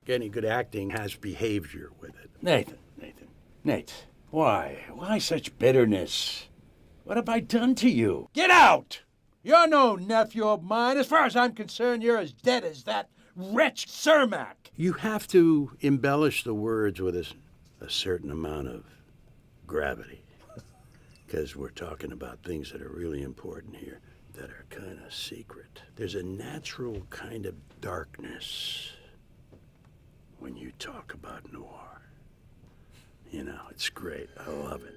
Any good acting has behavior with it. Nate, why? Why such bitterness? What have I done to you? Get out! You're no nephew of mine. As far as I'm concerned, you're as dead as that wretch Cermak. You have to embellish the words with a certain amount of gravity. Because we're talking about things that are really important here that are kind of secret. There's a natural kind of darkness when you talk about noir. You know, it's great. I love it.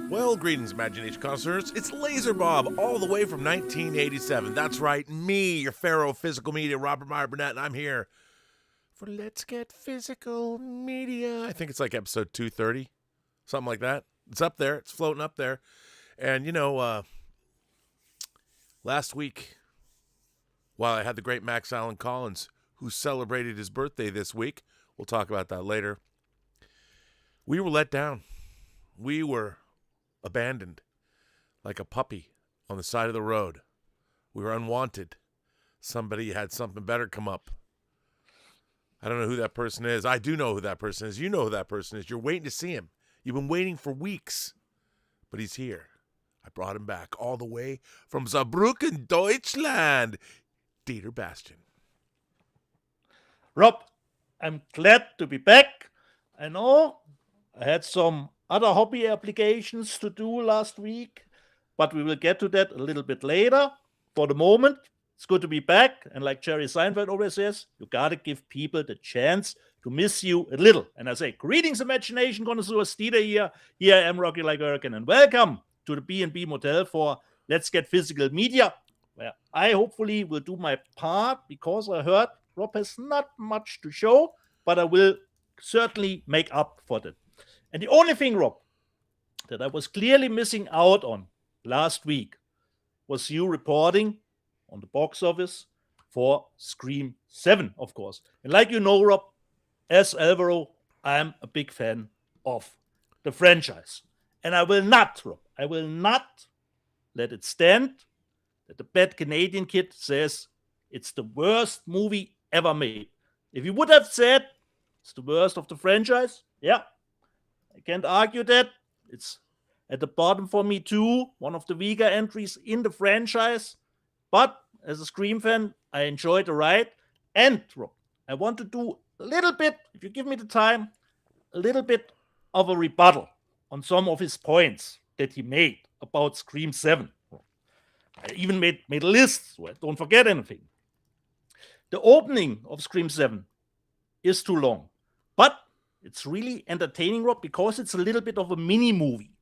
Well, greetings, Imagination connoisseurs. It's Laser Bob, all the way from 1987. That's right, me, your pharaoh of physical media, Robert Meyer Burnett, and I'm here for Let's Get Physical Media. I think it's like episode 230, something like that. It's up there. It's floating up there. And, you know, last week, while I had the great Max Allen Collins, who celebrated his birthday this week, we'll talk about that later, we were let down. We were abandoned like a puppy on the side of the road. We were unwanted. Somebody had something better come up. I don't know who that person is. I do know who that person is. You know who that person is. You're waiting to see him. You've been waiting for weeks, but he's here. I brought him back all the way from Saarbrücken, Deutschland. Dieter Bastian. Rob, I'm glad to be back. I know I had some other hobby applications to do last week, but we will get to that a little bit later. For the moment, it's good to be back. And like Jerry Seinfeld always says, you got to give people the chance to miss you a little. And I say, greetings, imagination connoisseurs, Dieter here. Here I am, Rocky like Hurricane, and welcome to the B&B Motel for Let's Get Physical Media, where I hopefully will do my part, because I heard Rob has not much to show, but I will certainly make up for that. And the only thing, Rob, that I was clearly missing out on last week was you reporting on the box office for Scream 7, of course. And like you know, Rob, as Alvaro, I'm a big fan of the franchise. And I will not, Rob, let it stand that the bad Canadian kid says it's the worst movie ever made. If you would have said it's the worst of the franchise, yeah, I can't argue that. It's at the bottom for me too, one of the weaker entries in the franchise. But as a Scream fan, I enjoyed the ride. And Rob, I want to do a little bit, if you give me the time, a little bit of a rebuttal on some of his points that he made about Scream 7. I even made a list, so I don't forget anything. The opening of Scream 7 is too long, but it's really entertaining, Rob, because it's a little bit of a mini movie.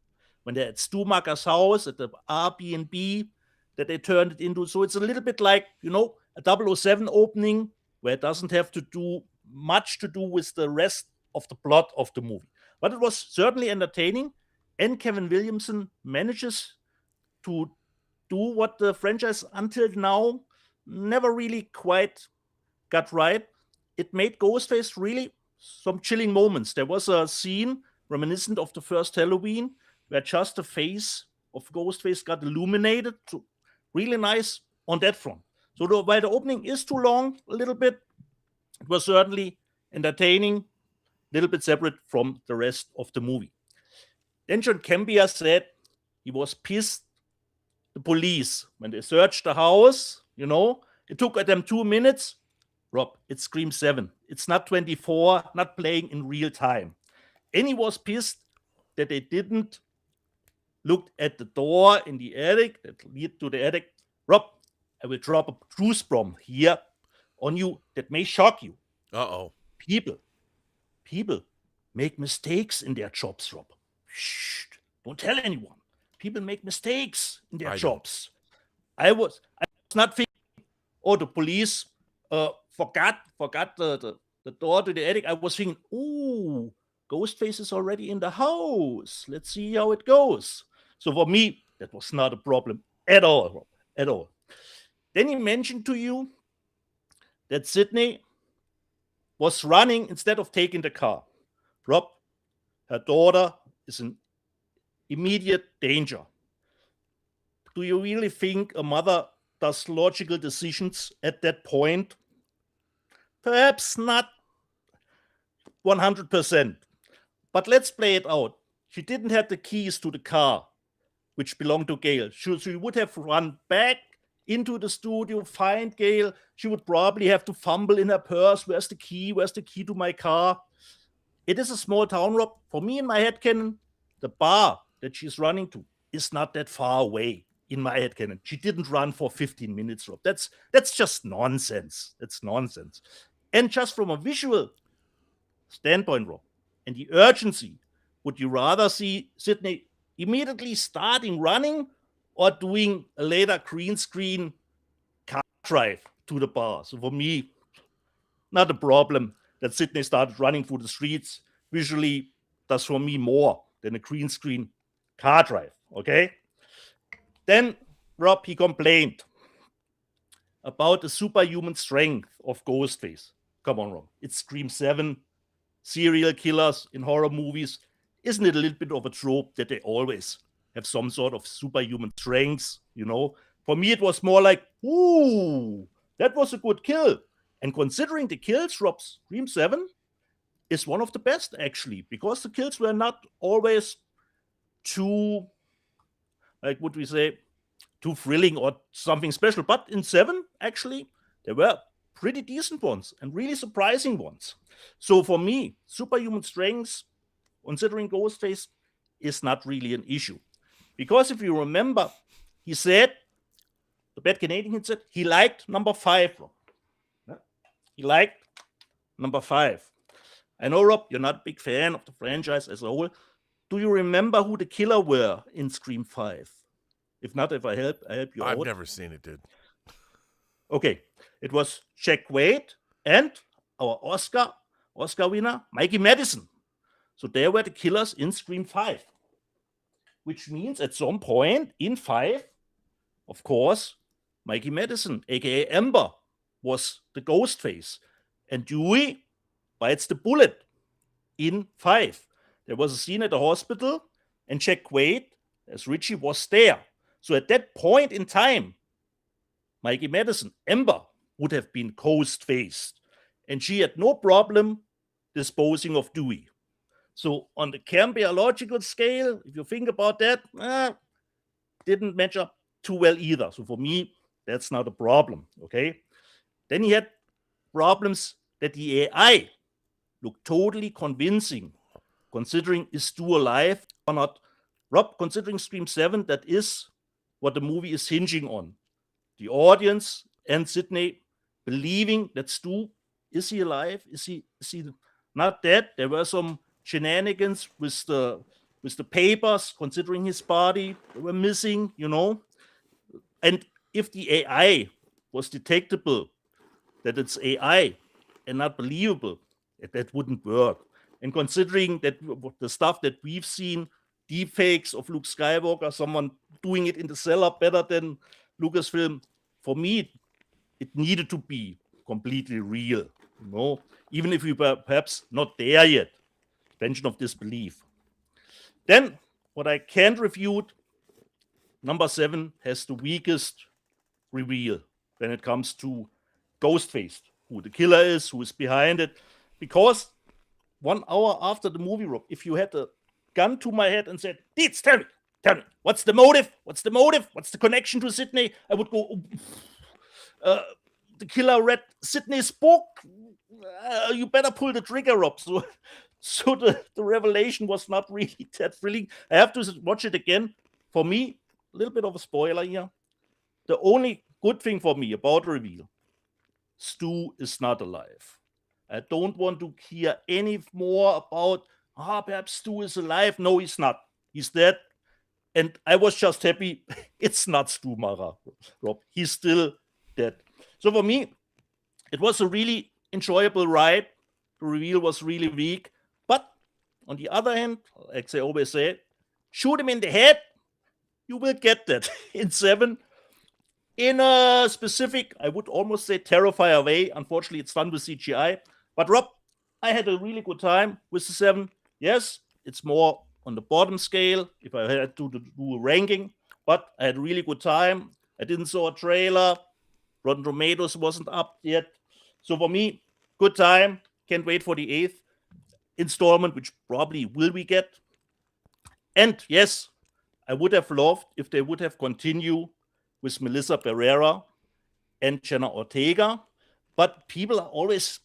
When they're at Stumacher's house, at the Airbnb that they turned it into. So it's a little bit like, you know, a 007 opening where it doesn't have to do much to do with the rest of the plot of the movie. But it was certainly entertaining, and Kevin Williamson manages to do what the franchise until now never really quite got right. It made Ghostface really some chilling moments. There was a scene reminiscent of the first Halloween where just the face of Ghostface got illuminated. So really nice on that front. So while the opening is too long, a little bit, it was certainly entertaining, a little bit separate from the rest of the movie. Then John Campea said he was pissed the police, when they searched the house, you know, it took them 2 minutes. Rob, it's Scream 7. It's not 24, not playing in real time. And he was pissed that they didn't look at the door in the attic that lead to the attic. Rob, I will drop a truth bomb here on you that may shock you. Uh-oh. People make mistakes in their jobs, Rob. Shh, don't tell anyone. People make mistakes in their jobs. I was not thinking, oh, the police forgot the door to the attic. I was thinking, ooh, Ghostface is already in the house. Let's see how it goes. So for me, that was not a problem at all, Rob, at all. Then he mentioned to you that Sydney was running instead of taking the car. Rob, her daughter is in immediate danger. Do you really think a mother does logical decisions at that point? Perhaps not 100%. But let's play it out. She didn't have the keys to the car, which belonged to Gail. She would have run back into the studio, find Gail. She would probably have to fumble in her purse. Where's the key? Where's the key to my car? It is a small town, Rob. For me, in my headcanon, the bar that she's running to is not that far away in my headcanon. She didn't run for 15 minutes, Rob. That's just nonsense. That's nonsense. And just from a visual standpoint, Rob, and the urgency, would you rather see Sydney immediately starting running or doing a later green screen car drive to the bar? So for me, not a problem that Sydney started running through the streets. Visually, does for me more than a green screen car drive, okay? Then Rob, he complained about the superhuman strength of Ghostface. Come on, Rob. It's Scream 7, serial killers in horror movies. Isn't it a little bit of a trope that they always have some sort of superhuman strength, you know? For me, it was more like, ooh, that was a good kill. And considering the kills, Rob, Scream 7 is one of the best, actually, because the kills were not always too, like, would we say, too thrilling or something special. But in 7, actually, there were pretty decent ones and really surprising ones. So for me, superhuman strength, considering Ghostface, is not really an issue. Because if you remember, he said, the Bad Canadian had said, he liked number 5, Rob. He liked number 5. I know, Rob, you're not a big fan of the franchise as a whole. Do you remember who the killer were in Scream 5? If not, if I help you out. I've never seen it, dude. Okay, it was Jack Quaid and our Oscar winner, Mikey Madison. So they were the killers in Scream 5. Which means at some point in 5, of course, Mikey Madison, aka Amber, was the Ghostface. And Dewey bites the bullet in 5. There was a scene at the hospital, and Jack Quaid, as Richie, was there. So at that point in time, Mikey Madison, Amber, would have been ghost-faced. And she had no problem disposing of Dewey. So on the chem-biological scale, if you think about that, didn't match up too well either. So for me, that's not a problem, okay? Then he had problems that the AI looked totally convincing, considering is Stu alive or not. Rob, considering Scream 7, that is what the movie is hinging on. The audience and Sydney believing that Stu, is he alive? Is he not dead? There were some shenanigans with the papers, considering his body, they were missing, you know. And if the AI was detectable, that it's AI and not believable, that wouldn't work. And considering that the stuff that we've seen, deepfakes of Luke Skywalker, someone doing it in the cellar better than Lucasfilm, for me, it needed to be completely real, you know, even if we were perhaps not there yet. Suspension of disbelief. Then, what I can't refute, number 7 has the weakest reveal when it comes to Ghostface, who the killer is, who is behind it. Because 1 hour after the movie, Rob, if you had a gun to my head and said, Dietz, tell me, what's the motive? What's the connection to Sydney? I would go, the killer read Sydney's book. You better pull the trigger, Rob. So the revelation was not really that thrilling. I have to watch it again. For me, a little bit of a spoiler here. The only good thing for me about the reveal, Stu is not alive. I don't want to hear any more about, perhaps Stu is alive. No, he's not. He's dead. And I was just happy it's not Stu Mara, Rob. He's still dead. So for me, it was a really enjoyable ride. The reveal was really weak. But on the other hand, like I always say, shoot him in the head. You will get that in 7. in a specific, I would almost say Terrifier way. Unfortunately, it's done with CGI. But Rob, I had a really good time with the 7. Yes, it's more on the bottom scale if I had to do a ranking, but I had a really good time. I didn't saw a trailer. Rotten Tomatoes wasn't up yet. So for me, good time. Can't wait for the 8th installment, which probably will we get. And yes, I would have loved if they would have continued with Melissa Barrera and Jenna Ortega. But people are always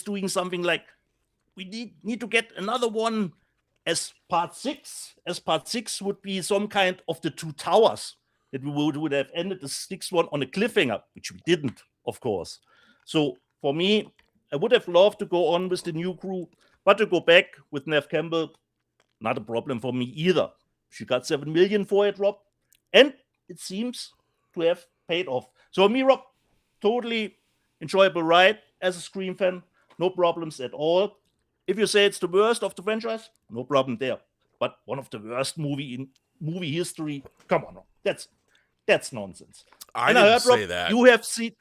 doing something like, we need to get another one as part 6. As part 6 would be some kind of the 2 towers that we would have ended the 6th one on a cliffhanger, which we didn't, of course. So for me, I would have loved to go on with the new crew, but to go back with Neve Campbell, not a problem for me either. She got $7 million for it, Rob, and it seems to have paid off. So for me, Rob, totally enjoyable ride as a Scream fan, no problems at all. If you say it's the worst of the franchise, no problem there. But one of the worst movie in movie history, come on, that's nonsense. I didn't heard, say Rob, that. You have seen,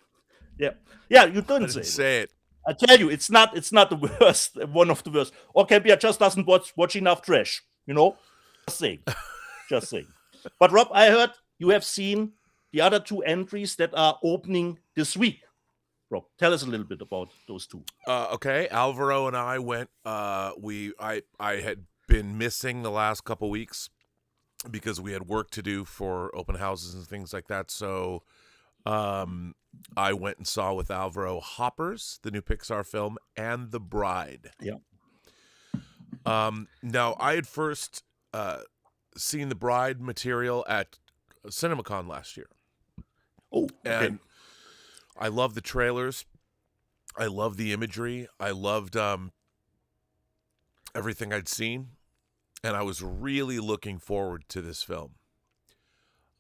you didn't I didn't say it. I tell you, it's not the worst, one of the worst. Or Campia just doesn't watch enough trash, Just saying. But Rob, I heard you have seen the other 2 entries that are opening this week. Rob, tell us a little bit about those 2. Okay, Alvaro and I went. I had been missing the last couple weeks because we had work to do for open houses and things like that. So, I went and saw with Alvaro Hoppers, the new Pixar film, and The Bride. Yeah. Now I had first seen The Bride material at CinemaCon last year. Oh, okay. And I love the trailers. I love the imagery. I loved everything I'd seen. And I was really looking forward to this film.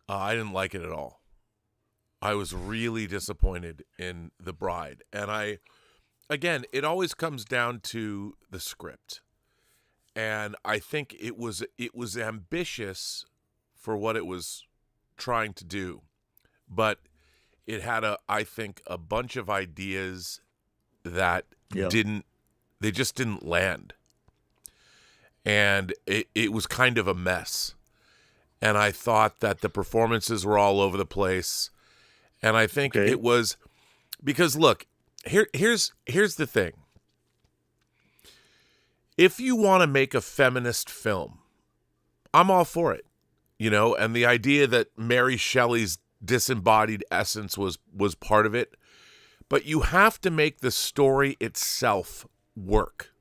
I didn't like it at all. I was really disappointed in The Bride. And again, it always comes down to the script. And I think it was ambitious for what it was trying to do. But it had I think a bunch of ideas that just didn't land. And it was kind of a mess. And I thought that the performances were all over the place. And I think it was because look, here's the thing. If you want to make a feminist film, I'm all for it. And the idea that Mary Shelley's disembodied essence was part of it, but you have to make the story itself work.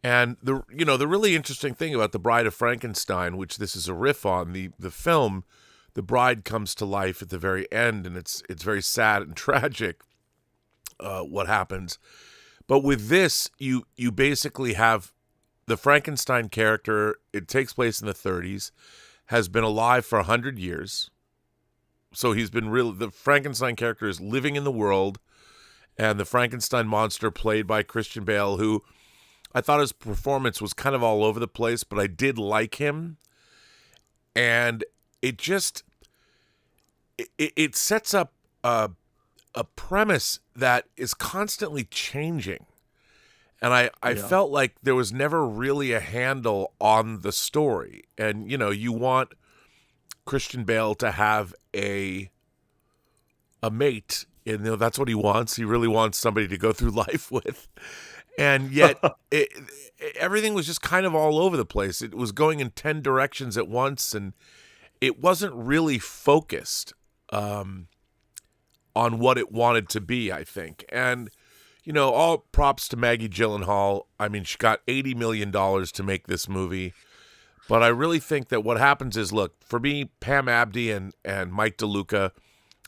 And the really interesting thing about The Bride of Frankenstein, which this is a riff on, the film, the bride comes to life at the very end, and it's very sad and tragic what happens. But with this, you basically have the Frankenstein character. It takes place in the 30s, has been alive for 100 years. So he's been the Frankenstein character is living in the world, and the Frankenstein monster played by Christian Bale, who I thought his performance was kind of all over the place, but I did like him. And it just, it sets up a premise that is constantly changing. And I felt like there was never really a handle on the story. And, you want Christian Bale to have a mate, and that's what he wants. He really wants somebody to go through life with. And yet everything was just kind of all over the place. It was going in 10 directions at once, and it wasn't really focused on what it wanted to be, I think. And, all props to Maggie Gyllenhaal. I mean, she got $80 million to make this movie. But I really think that what happens is, look, for me, Pam Abdi and Mike DeLuca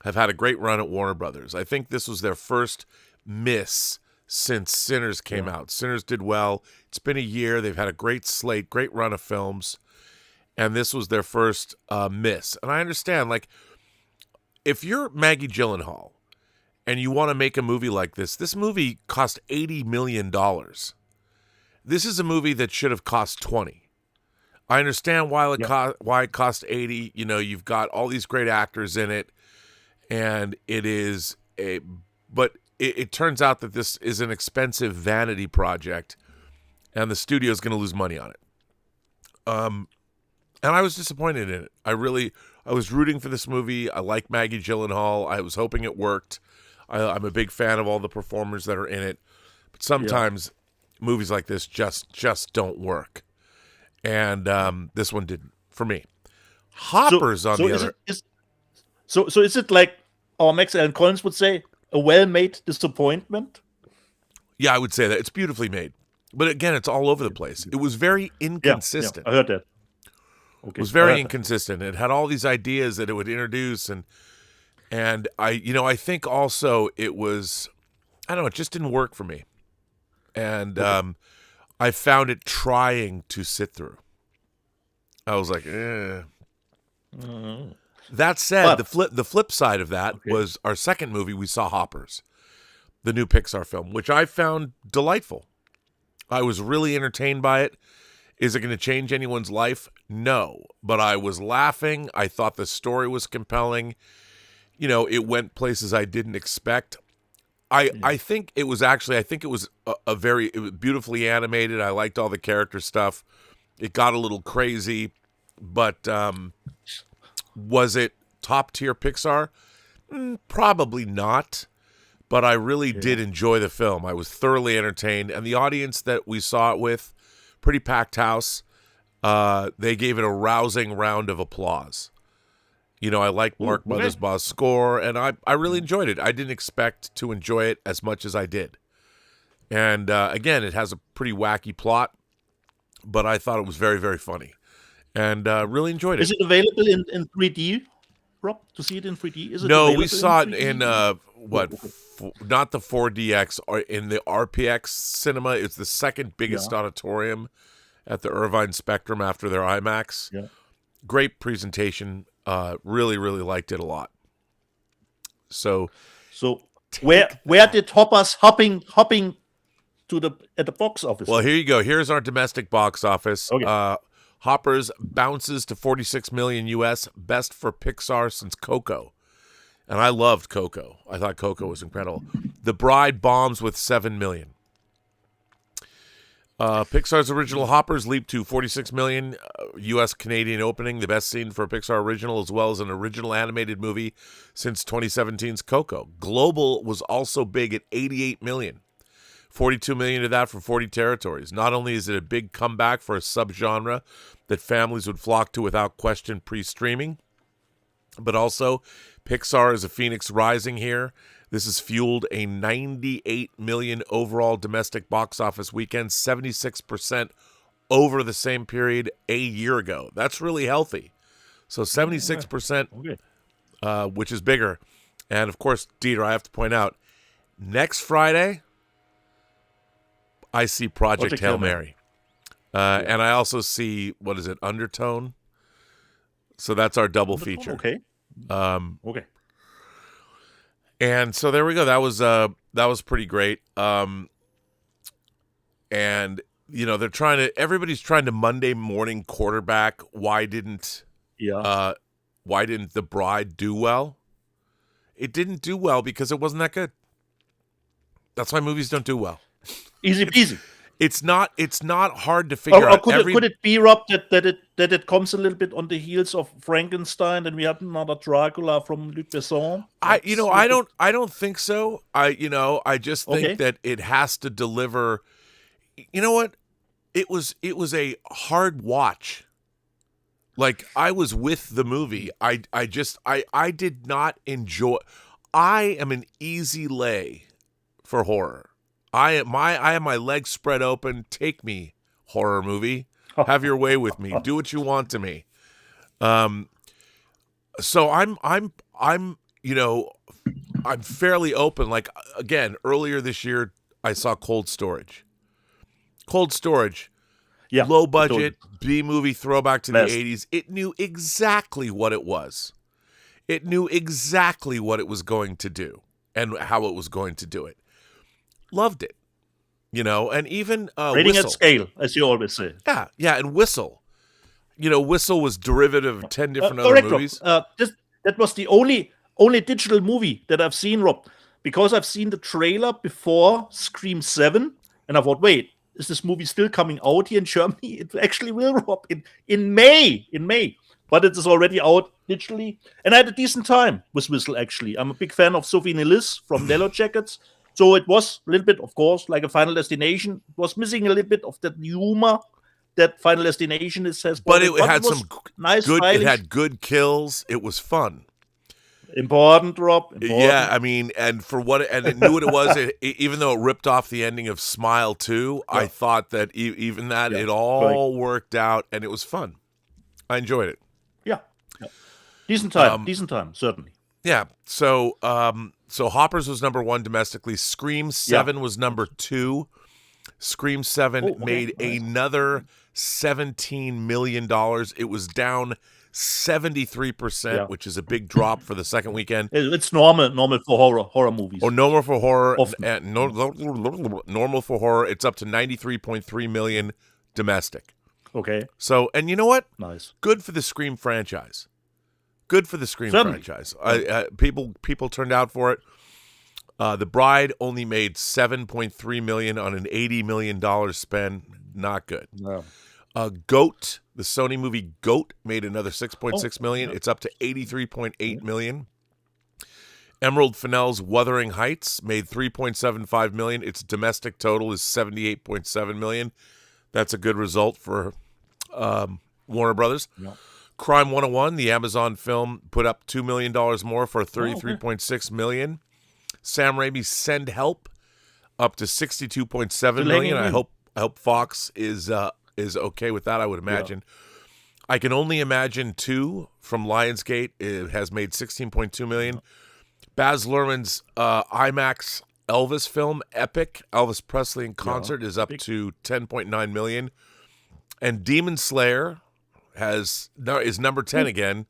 have had a great run at Warner Brothers. I think this was their first miss since Sinners came out. Sinners did well. It's been a year. They've had a great slate, great run of films. And this was their first miss. And I understand, like, if you're Maggie Gyllenhaal and you want to make a movie like this movie cost $80 million. This is a movie that should have cost $20. I understand why it cost 80. You know, you've got all these great actors in it, and but it turns out that this is an expensive vanity project, and the studio is going to lose money on it. And I was disappointed in it. I was rooting for this movie. I like Maggie Gyllenhaal. I was hoping it worked. I'm a big fan of all the performers that are in it, but sometimes movies like this just don't work. And this one didn't for me. Hoppers on the other. So is it like our Max Allen Collins would say, a well-made disappointment? Yeah, I would say that. It's beautifully made. But again, it's all over the place. It was very inconsistent. Yeah, I heard that. Okay. It was very inconsistent. It had all these ideas that it would introduce, and I think also it was, I don't know, it just didn't work for me. And I found it trying to sit through. I was like, eh. Mm-hmm. That said, the flip side of that was our second movie. We saw Hoppers, the new Pixar film, which I found delightful. I was really entertained by it. Is it going to change anyone's life? No, but I was laughing. I thought the story was compelling. You know, it went places I didn't expect. I think it was it was beautifully animated. I liked all the character stuff. It got a little crazy, but was it top tier Pixar? Probably not, but I really did enjoy the film. I was thoroughly entertained, and the audience that we saw it with, pretty packed house. They gave it a rousing round of applause. You know, I like Mark Mothersbaugh's score, and I really enjoyed it. I didn't expect to enjoy it as much as I did. And again, it has a pretty wacky plot, but I thought it was very, very funny. And really enjoyed it. Is it available in 3D, Rob, to see it in 3D? Is it no, we saw it in, not the 4DX, or in the RPX cinema. It's the second biggest auditorium at the Irvine Spectrum after their IMAX. Yeah. Great presentation. Really, really liked it a lot. So where did Hoppers hopping at the box office? Well, here you go. Here's our domestic box office. Okay. Hoppers bounces to 46 million US, best for Pixar since Coco. And I loved Coco. I thought Coco was incredible. The Bride bombs with 7 million. Pixar's original Hoppers leaped to 46 million U.S. Canadian opening, the best seen for a Pixar original, as well as an original animated movie since 2017's Coco. Global was also big at 88 million. 42 million of that from 40 territories. Not only is it a big comeback for a subgenre that families would flock to without question pre-streaming, but also Pixar is a phoenix rising here. This has fueled a 98 million overall domestic box office weekend, 76% over the same period a year ago. That's really healthy. So 76%, which is bigger. And of course, Dieter, I have to point out, next Friday, I see Project Hail Mary. And I also see, Undertone? So that's our double feature. Okay. Okay. And so there we go. That was pretty great. And you know, everybody's trying to Monday morning quarterback. Why didn't The Bride do well? It didn't do well because it wasn't that good. That's why movies don't do well. Easy peasy. It's not hard to figure out. Could it be, Rob, that it comes a little bit on the heels of Frankenstein, and we had another Dracula from Luc Besson? I don't think so. I just think that it has to deliver. You know what? It was a hard watch. Like, I was with the movie. I did not enjoy. I am an easy lay for horror. I have my legs spread open. Take me, horror movie. Have your way with me. Do what you want to me. So I'm fairly open. Like, again, earlier this year, I saw Cold Storage. Low budget, B-movie throwback to the 80s. It knew exactly what it was. It knew exactly what it was going to do and how it was going to do it. Loved it, and even rating Whistle. at scale, as you always say. Yeah, and Whistle. Whistle was derivative of 10 different other correct, movies. Rob. That was the only digital movie that I've seen, Rob, because I've seen the trailer before Scream 7, and I thought, wait, is this movie still coming out here in Germany? It actually will, Rob, in May. But it is already out digitally. And I had a decent time with Whistle, actually. I'm a big fan of Sophie Nilis from Yellow Jackets. So it was a little bit, of course, like a Final Destination. It was missing a little bit of that humor that Final Destination has. But it had some nice good. stylish. It had good kills. It was fun. Important, Rob. Important. Yeah, I mean, and it knew what it was. Even though it ripped off the ending of Smile 2, I thought that even that it all worked out, and it was fun. I enjoyed it. Yeah. Decent time, certainly. Yeah. So Hoppers was number 1 domestically. Scream 7 was number 2. Scream 7 made another $17 million. It was down 73%, which is a big drop for the second weekend. It's normal for horror movies. Or normal for horror. Normal for horror. It's up to 93.3 million domestic. Okay. So, and you know what? Nice. Good for the Scream franchise. Certainly. Franchise. People turned out for it. The Bride only made $7.3 million on an $80 million spend. Not good. No. Goat, the Sony movie Goat, made another $6.6 million. It's up to $83.8 million. Emerald Fennell's Wuthering Heights made $3.75 million. Its domestic total is $78.7 million. That's a good result for Warner Brothers. Yep. Crime 101, the Amazon film, put up $2 million more for $33.6 million. Sam Raimi's Send Help, up to $62.7 million. I hope Fox is okay with that, I would imagine. Yeah. I Can Only Imagine 2 from Lionsgate. It has made $16.2 million. Baz Luhrmann's IMAX Elvis film, Epic, Elvis Presley in Concert, is up to $10.9 million. And Demon Slayer is number 10 again,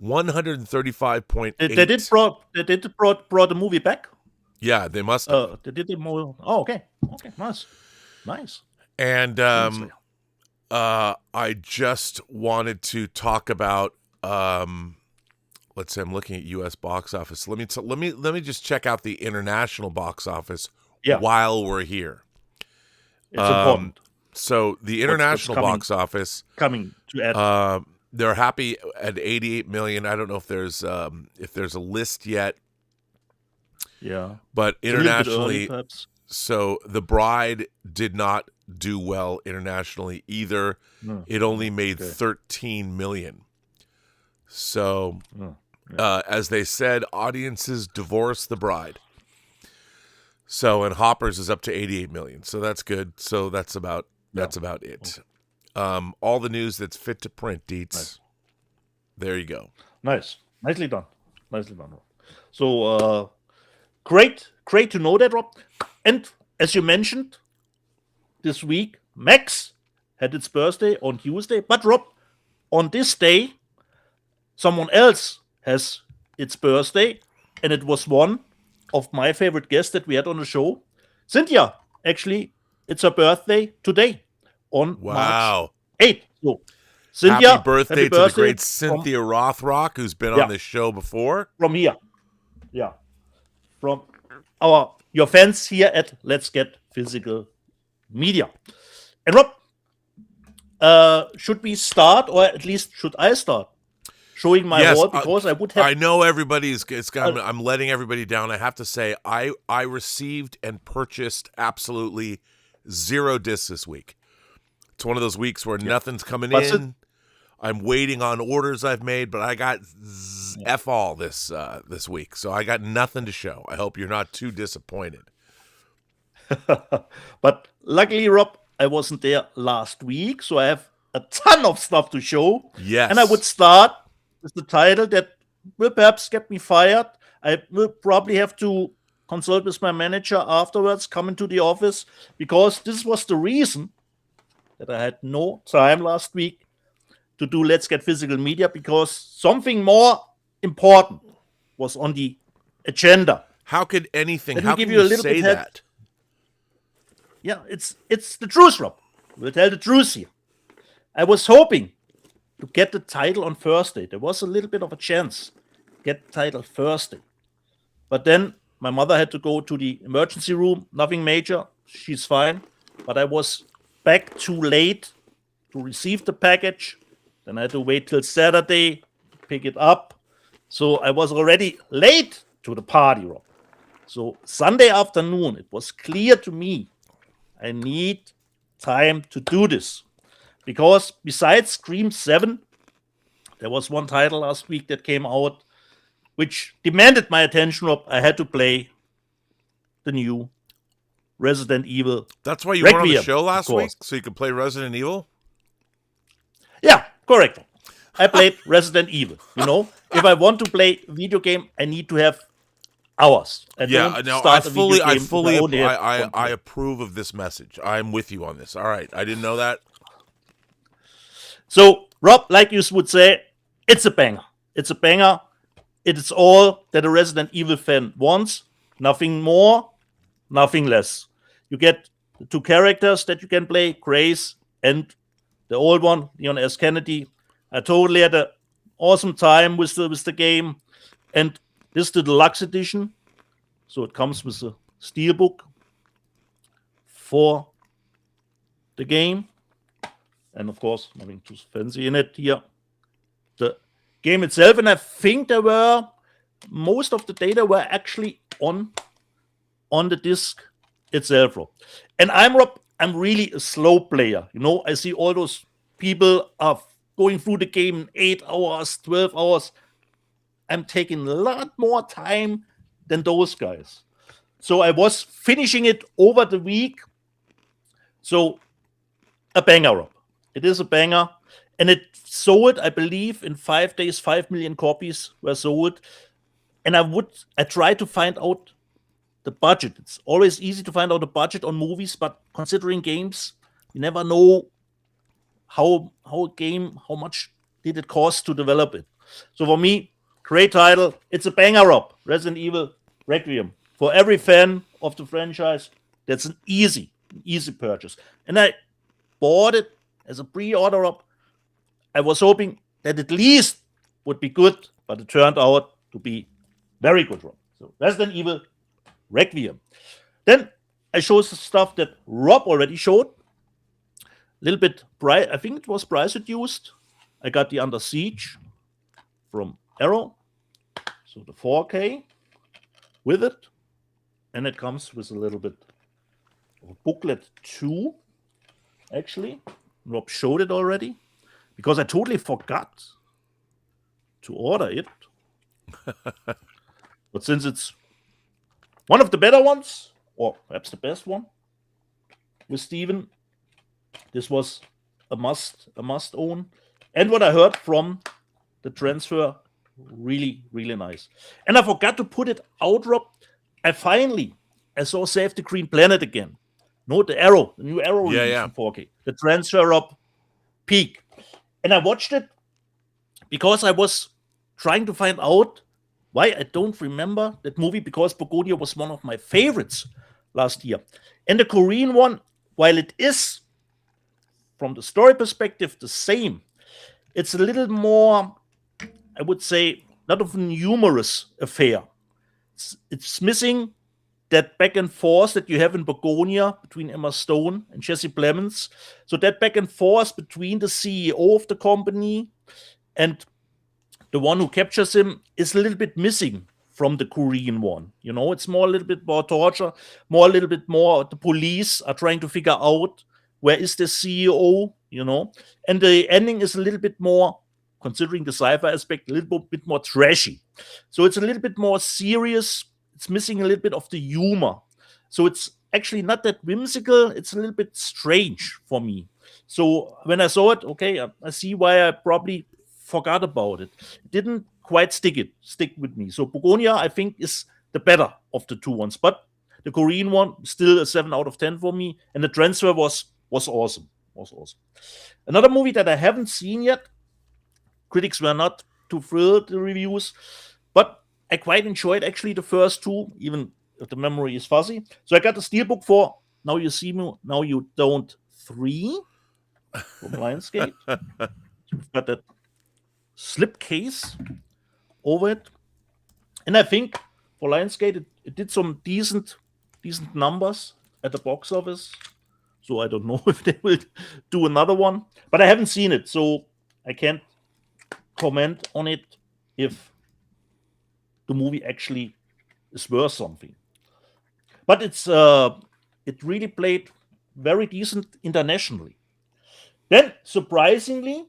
135.8. They did brought the movie back? Yeah, they must have. They did the movie. Oh, okay. Nice. And I just wanted to talk about let's say I'm looking at U.S. box office. Let me just check out the international box office while we're here. It's important. So the international box office coming to add. They're happy at 88 million. I don't know if there's a list yet. Yeah. But internationally, early, so The Bride did not do well internationally either. It only made 13 million. So, as they said, audiences divorce The Bride. So, and Hoppers is up to 88 million. So that's good. So that's about it. All the news that's fit to print, Dietz. Nice. There you go. Nice. Nicely done. So, great to know that, Rob. And as you mentioned, this week, Max had its birthday on Tuesday. But, Rob, on this day, someone else has its birthday, and it was one of my favorite guests that we had on the show. Cynthia, actually, it's her birthday today on March 8th. So, Cynthia, happy birthday to the great Cynthia Rothrock, who's been on this show before. From here. Yeah. From your fans here at Let's Get Physical Media. And Rob, should we start, or at least should I start showing my wall? Because I would have. I know everybody's. I'm letting everybody down. I have to say, I received and purchased absolutely 0 discs this week. It's one of those weeks where nothing's coming in. I'm waiting on orders I've made, but I got F all this week, so I got nothing to show. I hope you're not too disappointed. But luckily, Rob, I wasn't there last week, so I have a ton of stuff to show. Yes. And I would start with the title that will perhaps get me fired. I will probably have to consult with my manager afterwards, come into the office, because this was the reason that I had no time last week to do Let's Get Physical Media, because something more important was on the agenda. How could anything? Let me how give can you a you little say bit that? Yeah, it's the truth, Rob. We'll tell the truth here. I was hoping to get the title on Thursday. There was a little bit of a chance to get the title Thursday. But then my mother had to go to the emergency room. Nothing major. She's fine. But I was back too late to receive the package. Then I had to wait till Saturday to pick it up. So I was already late to the party, Rob. So Sunday afternoon, it was clear to me I need time to do this. Because besides Scream 7, there was one title last week that came out which demanded my attention. Rob. I had to play the new Resident Evil. That's why you were on the Requiem, show last of week? course. So you could play Resident Evil? Yeah, correct. I played Resident Evil. You know, if I want to play a video game, I need to have hours. I approve of this message. I'm with you on this. All right. I didn't know that. So, Rob, like you would say, it's a banger. It's a banger. It is all that a Resident Evil fan wants. Nothing more, nothing less. You get the two characters that you can play, Grace and the old one, Leon S. Kennedy. I totally had an awesome time with the game. And this is the deluxe edition. So it comes with a steelbook for the game. And of course, nothing too fancy in it here. The game itself, and I think most of the data were actually on the disc itself, Rob. And I'm really a slow player. You know, I see all those people are going through the game in 8 hours, 12 hours. I'm taking a lot more time than those guys. So I was finishing it over the week. So a banger, Rob. It is a banger. And it sold, I believe, in 5 days, 5 million copies were sold. And I tried to find out the budget. It's always easy to find out the budget on movies, but considering games, you never know how much did it cost to develop it. So for me, great title. It's a banger, Rob. Resident Evil Requiem. For every fan of the franchise, that's an easy purchase. And I bought it as a pre-order, Rob. I was hoping that at least would be good, but it turned out to be very good, Rob. So Resident Evil Requiem. Then I showed the stuff that Rob already showed. A little bit price. I think it was price reduced. I got the Under Siege from Arrow. So the 4K with it. And it comes with a little bit of a booklet too, actually. Rob showed it already. Because I totally forgot to order it. But since it's one of the better ones, or perhaps the best one, with Steven, this was a must own. And what I heard from the transfer, really, really nice. And I forgot to put it out, Rob. I saw Save the Green Planet again. No, the new Arrow release in 4K. The transfer, Rob, peak. And I watched it because I was trying to find out why I don't remember that movie, because Pogonia was one of my favorites last year. And the Korean one, while it is, from the story perspective, the same, it's a little more, I would say, not of a humorous affair. It's missing that back and forth that you have in Begonia between Emma Stone and Jesse Plemons. So that back and forth between the CEO of the company and the one who captures him is a little bit missing from the Korean one. You know, it's a little bit more torture, a little bit more the police are trying to figure out where is the CEO, you know. And the ending is a little bit more, considering the sci-fi aspect, a little bit more trashy. So it's a little bit more serious. It's missing a little bit of the humor. So it's actually not that whimsical. It's a little bit strange for me. So when I saw it, okay, I see why I probably forgot about it. It didn't quite stick with me. So Begonia, I think, is the better of the two ones. But the Korean one, still a 7 out of 10 for me. And the transfer was awesome. Another movie that I haven't seen yet. Critics were not too thrilled with the reviews. But I quite enjoyed actually the first two, even if the memory is fuzzy. So I got the steelbook for Now You See Me, Now You Don't 3 from Lionsgate. So we've got that slipcase over it. And I think for Lionsgate, it did some decent numbers at the box office. So I don't know if they will do another one. But I haven't seen it, so I can't comment on it if the movie actually is worth something. But it really played very decent internationally. Then, surprisingly,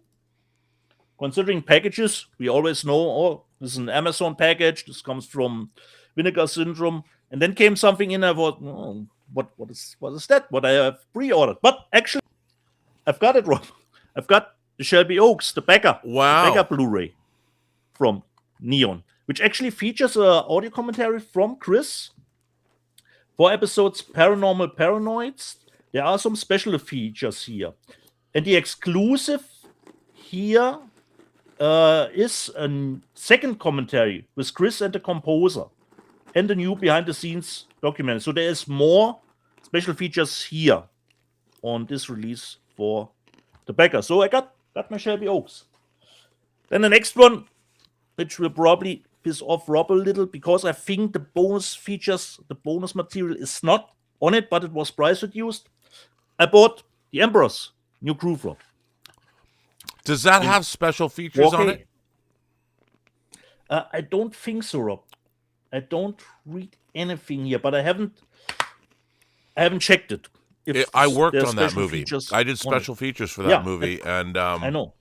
considering packages, we always know, oh, this is an Amazon package, this comes from Vinegar Syndrome, and then came something in, I thought, oh, what is that? What I have pre-ordered. But actually, I've got it wrong. I've got the Shelby Oaks, the Becker Blu-ray from Neon, which actually features an audio commentary from Chris. 4 episodes Paranormal Paranoids. There are some special features here. And the exclusive here is a second commentary with Chris and the composer and the new behind-the-scenes documentary. So there is more special features here on this release for the Becker. So I got my Shelby Oaks. Then the next one, which will probably piss off Rob a little, because I think the bonus features, the bonus material is not on it, but it was price reduced. I bought The Emperor's New Groove Rob. Does that have special features on it? I don't think so, Rob. I don't read anything here, but I haven't checked it. I worked on that movie. I did special features for that movie, and I know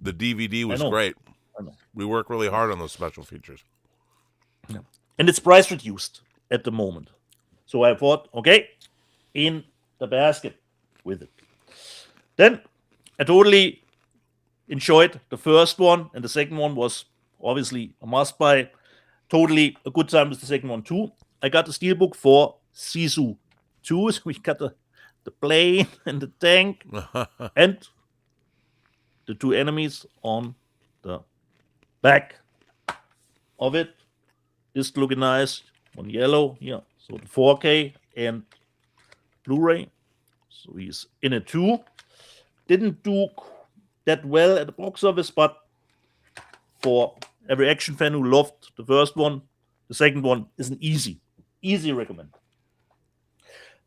the DVD was great. I know. We work really hard on those special features. Yeah. And it's price reduced at the moment. So I thought, okay, in the basket with it. Then I totally enjoyed the first one, and the second one was obviously a must-buy. Totally a good time with the second one too. I got the steelbook for Sisu 2, so we got the plane and the tank and the two enemies on the back of it. This looking nice on yellow. Yeah, so the 4K and Blu-ray. So he's in it too. Didn't do that well at the box office, but for every action fan who loved the first one, the second one is an easy recommend.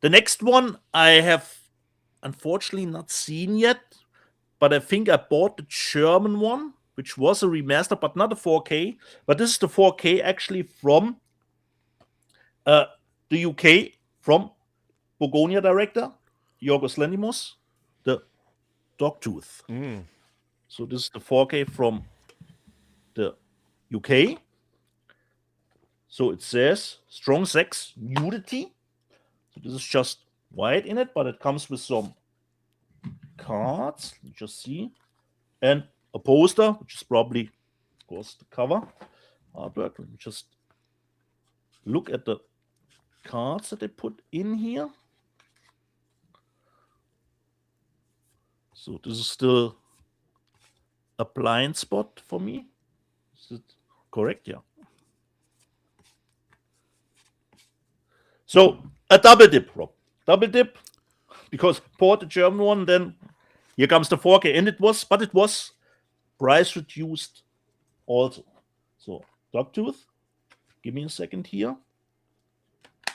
The next one I have unfortunately not seen yet, but I think I bought the German one, which was a remaster, but not a 4K. But this is the 4K actually from the UK, from Begonia director, Yorgos Lanthimos, the Dogtooth. So this is the 4K from the UK. So it says strong sex, nudity. So this is just white in it, but it comes with some cards. You just see. And a poster, which is probably, of course, the cover artwork. Let me just look at the cards that they put in here. So this is still a blind spot for me. Is it correct? Yeah. So a double dip, Rob. Double dip, because bought the German one, then here comes the 4K, and it was price reduced also. So Dogtooth, give me a second here.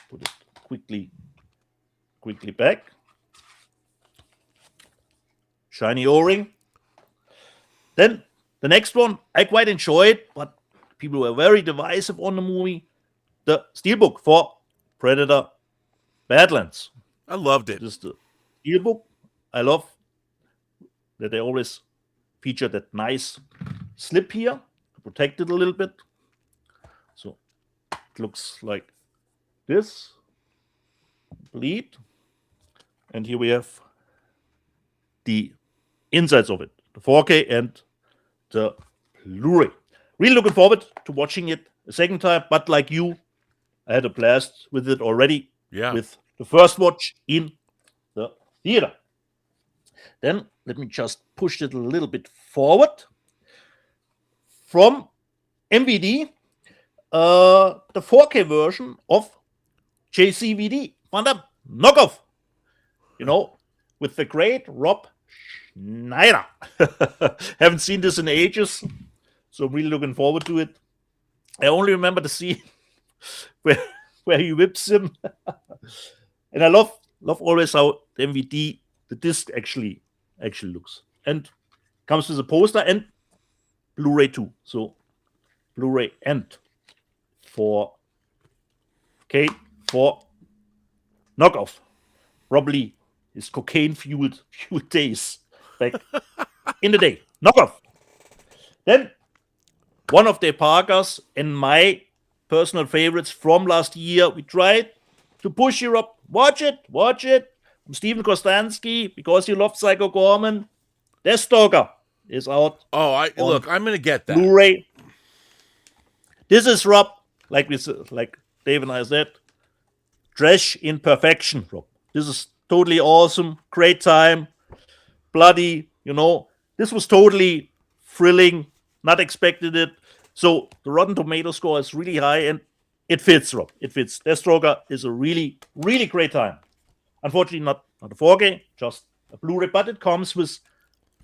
Put it quickly back. Shiny O-ring. Then the next one, I quite enjoyed, but people were very divisive on the movie. The steelbook for Predator Badlands. I loved it. This is the steelbook. I love that they always feature that nice slip here to protect it a little bit. So it looks like this. Complete. And here we have the insides of it, the 4K and the Blu-ray. Really looking forward to watching it a second time, but like you, I had a blast with it already. Yeah. With the first watch in the theater. Then let me just push it a little bit forward. From MVD, the 4K version of JCVD, Putnam knockoff. You know, with the great Rob Schneider. Haven't seen this in ages. So I'm really looking forward to it. I only remember the scene where he whips him. And I love always how the MVD, the disc actually looks. And comes with a poster and Blu-ray too. So Blu-ray and 4K for knockoff. Probably his cocaine-fueled days back in the day. Knockoff. Then one of the Parkers and my personal favorites from last year. We tried to push you up. Watch it. From Stephen Kostansky, because you love Psycho Gorman. Deathstalker is out. Oh, look, I'm gonna get that. Blu-ray. This is, Rob, like Dave and I said, trash in perfection, Rob. This is totally awesome, great time, bloody, This was totally thrilling, not expected it. So the Rotten Tomato score is really high, and it fits, Rob. It fits. Deathstalker is a really, really great time. Unfortunately, not a 4K, just a Blu-ray, but it comes with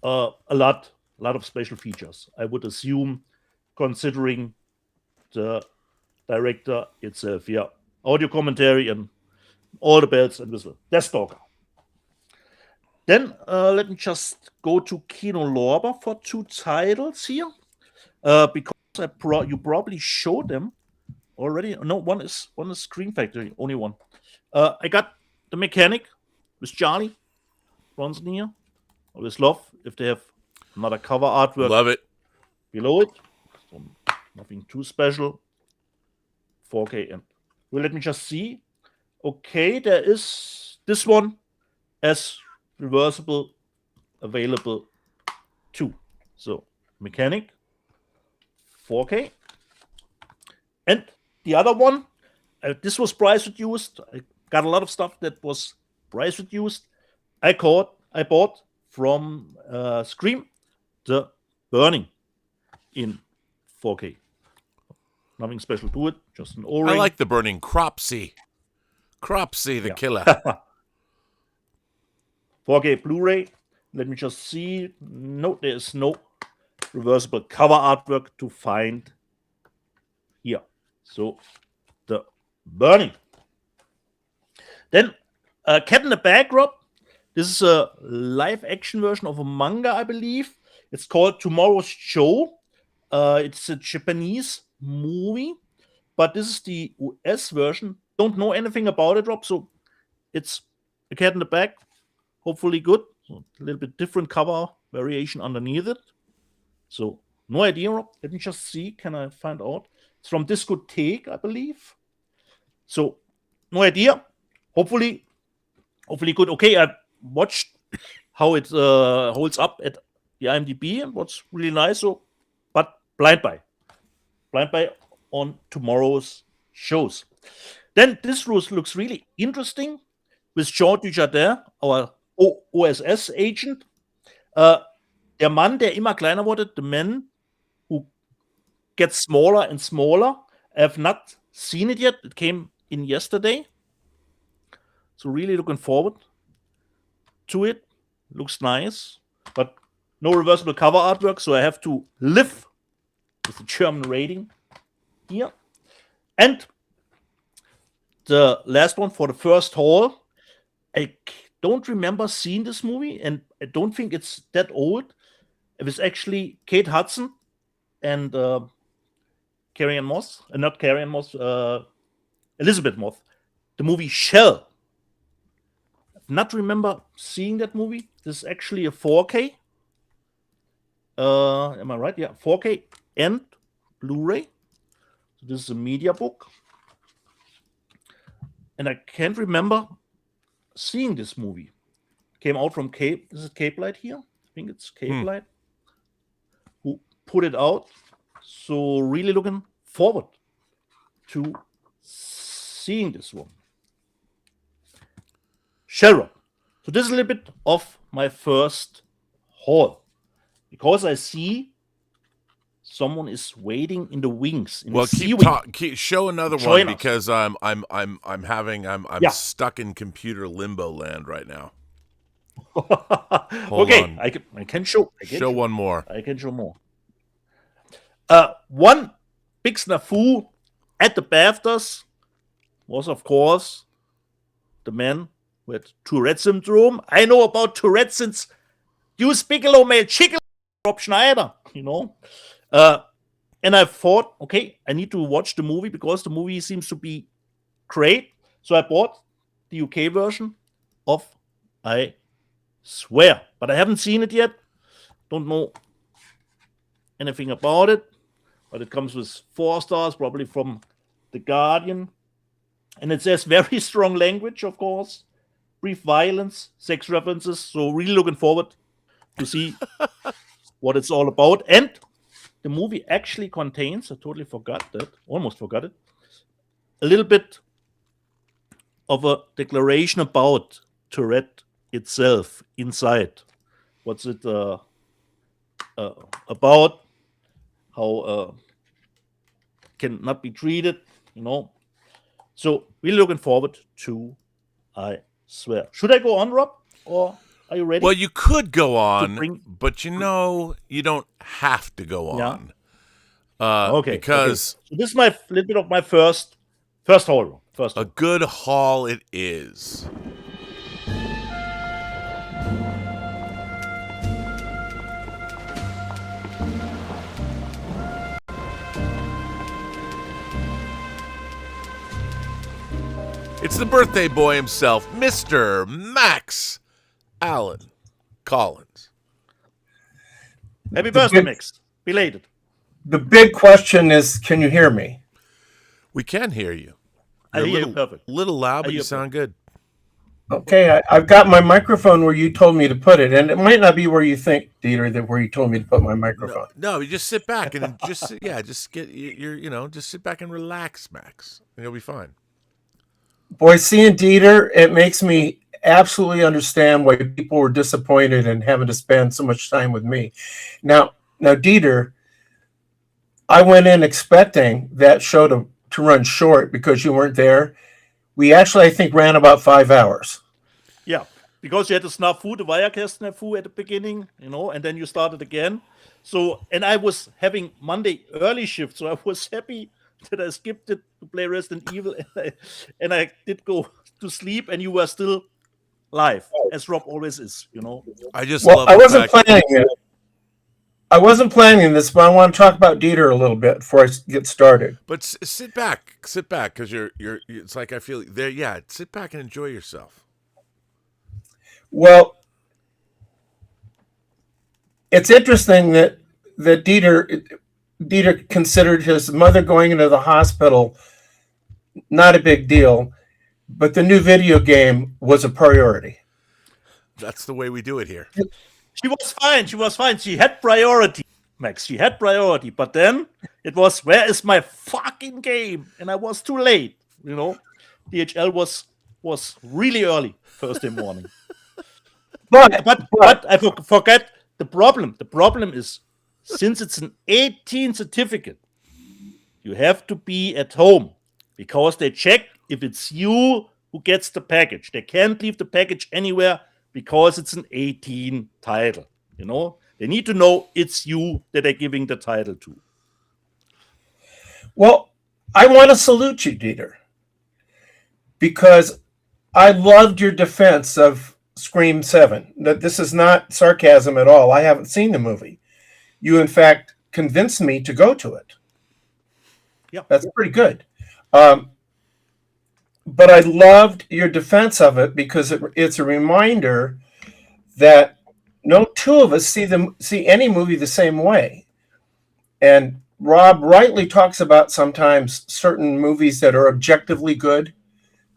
a lot of special features. I would assume, considering the director itself. Yeah, audio commentary and all the bells and whistles. Deathstalker. Then let me just go to Kino Lorber for 2 titles here, because you probably showed them already. No, one is Screen Factory, only one. I got The Mechanic with Charlie Bronson here. Always love if they have another cover artwork. Love it. Below it. So nothing too special. 4K. And well, let me just see. Okay, there is this one as reversible available too. So Mechanic, 4K. And the other one, this was price reduced. I got a lot of stuff that was price reduced. I bought from Scream the Burning in 4K. Nothing special to it, just an O-ring. I like the Burning Cropsy. Cropsy the killer. 4K Blu-ray. Let me just see. No, there is no reversible cover artwork to find here. So the Burning. Then Cat in the Bag, Rob. This is a live action version of a manga, I believe. It's called Tomorrow's Show. It's a Japanese movie, but this is the US version. Don't know anything about it, Rob. So it's a Cat in the Bag. Hopefully good. So a little bit different cover variation underneath it. So no idea, Rob. Let me just see. Can I find out? It's from Discotheque, I believe. So no idea. Hopefully good. Okay, I watched how it holds up at the IMDb and what's really nice. So, but blind buy on tomorrow's shows. Then this looks really interesting with Jean Dujardin, our OSS agent. Der Mann, der immer kleiner wurde, the man who gets smaller and smaller. I have not seen it yet. It came in yesterday. So really looking forward to it. Looks nice, but no reversible cover artwork, so I have to live with the German rating here. And the last one for the first haul. I don't remember seeing this movie, and I don't think it's that old. It was actually Kate Hudson and Carrie-Anne Moss, not Carrie-Anne Moss, Elizabeth Moss. The movie Shell. Not remember seeing that movie. This is actually a 4K. Am I right? Yeah, 4K and Blu-ray. So this is a media book. And I can't remember seeing this movie. Came out from Cape. This is Cape Light here. I think it's Cape Light. Who put it out. So really looking forward to seeing this one. Shell. So this is a little bit of my first haul, because I see someone is waiting in the wings. Well, show another one, because I'm stuck in computer limbo land right now. Okay, I can show. Show one more. I can show more. One big snafu at the BAFTAs was, of course, the man with Tourette syndrome. I know about Tourette since Hughes Bigelow made Chicken Rob Schneider, and I thought, okay, I need to watch the movie because the movie seems to be great. So I bought the UK version of I Swear, but I haven't seen it yet. Don't know anything about it, but it comes with 4 stars, probably from The Guardian. And it says very strong language, of course, brief violence, sex references. So really looking forward to see what it's all about. And the movie actually contains, I totally forgot that, almost forgot it, a little bit of a declaration about Tourette itself inside. What's it about? How cannot be treated, So really looking forward to I Swear. Should I go on, Rob? Or are you ready? Well, you could go on, but you don't have to go on. Okay. Because So this is my little bit of my first haul. A good haul it is. It's the birthday boy himself, Mr. Max Allen Collins. Happy birthday, Max. Belated. The big question is, can you hear me? We can hear you. I hear you perfect. Little loud, but you sound good. Okay, I've got my microphone where you told me to put it, and it might not be where you think, Dieter, that where you told me to put my microphone. No, you just sit back and just get just sit back and relax, Max, and you'll be fine. Boy, seeing Dieter, it makes me absolutely understand why people were disappointed in having to spend so much time with me. Now, Dieter, I went in expecting that show to run short because you weren't there. We actually, I think, ran about 5 hours. Yeah, because you had the snafu, the Wirecast snafu at the beginning, and then you started again. So, and I was having Monday early shift, so I was happy that I skipped it to play Resident Evil, and I did go to sleep, and you were still live, as Rob always is, I wasn't planning it. I wasn't planning this, but I want to talk about Dieter a little bit before I get started. But sit back, because you're. It's like I feel there. Yeah, sit back and enjoy yourself. Well, it's interesting that Dieter considered his mother going into the hospital not a big deal, but the new video game was a priority. That's the way we do it here. She was fine. She had priority, Max. She had priority. But then it was, where is my fucking game? And I was too late. DHL was really early Thursday morning. But I forget the problem. The problem is, since it's an 18 certificate, you have to be at home because they check if it's you who gets the package. They can't leave the package anywhere because it's an 18 title. They need to know it's you that they're giving the title to. Well, I want to salute you, Dieter, because I loved your defense of Scream 7. That this is not sarcasm at all. I haven't seen the movie. You, in fact, convinced me to go to it. Yeah, that's pretty good. But I loved your defense of it because it's a reminder that no two of us see any movie the same way. And Rob rightly talks about sometimes certain movies that are objectively good,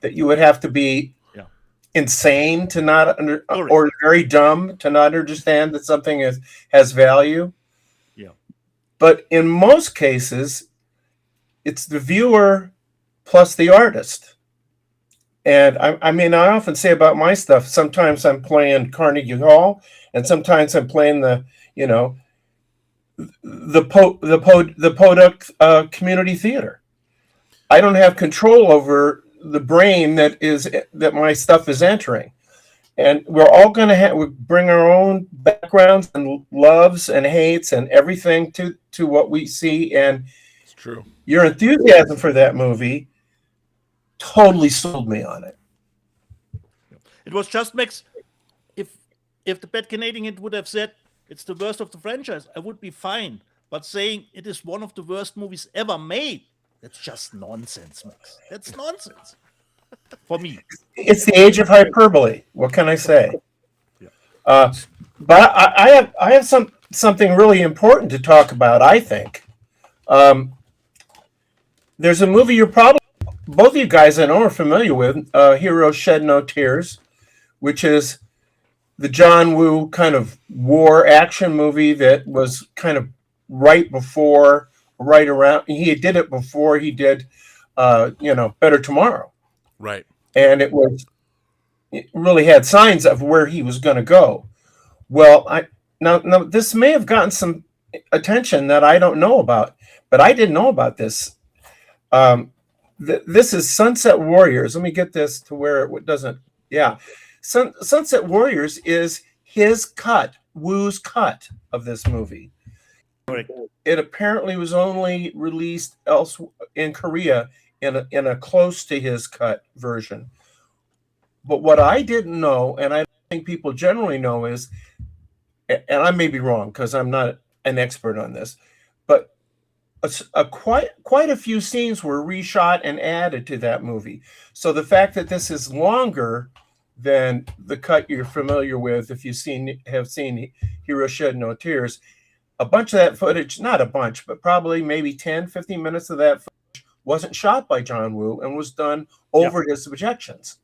that you would have to be insane to not or very dumb to not understand that something has value. Yeah. But in most cases, it's the viewer plus the artist. And I often say about my stuff, sometimes I'm playing Carnegie Hall, and sometimes I'm playing the Podunk community theater. I don't have control over the brain that my stuff is entering. and we're all going to bring our own backgrounds and loves and hates and everything to what we see. And It's true. your enthusiasm for that movie totally sold me on it. It was just Max. If the Bad Canadian would have said it's the worst of the franchise, I would be fine. But saying it is one of the worst movies ever made, that's just nonsense, Max. That's nonsense. For me. It's the age of hyperbole. What can I say? Yeah. But I have something really important to talk about, I think. There's a movie you're probably, both of you guys I know are familiar with, Heroes Shed No Tears, which is the John Woo kind of war action movie that was kind of right around, he did it before he did, Better Tomorrow. Right. And it really had signs of where he was going to go. Well, now this may have gotten some attention that I don't know about, but I didn't know about this. This is Sunset Warriors. Let me get this to where it doesn't. Yeah, Sunset Warriors is Woo's cut of this movie. Correct. It apparently was only released in Korea in a close to his cut version. But what I didn't know, and I don't think people generally know, is, and I may be wrong because I'm not an expert on this, but quite a few scenes were reshot and added to that movie. So the fact that this is longer than the cut you're familiar with, if you have seen Heroes Shed No Tears, a bunch of that footage, not a bunch, but probably maybe 10, 15 minutes of that footage wasn't shot by John Woo and was done over his objections.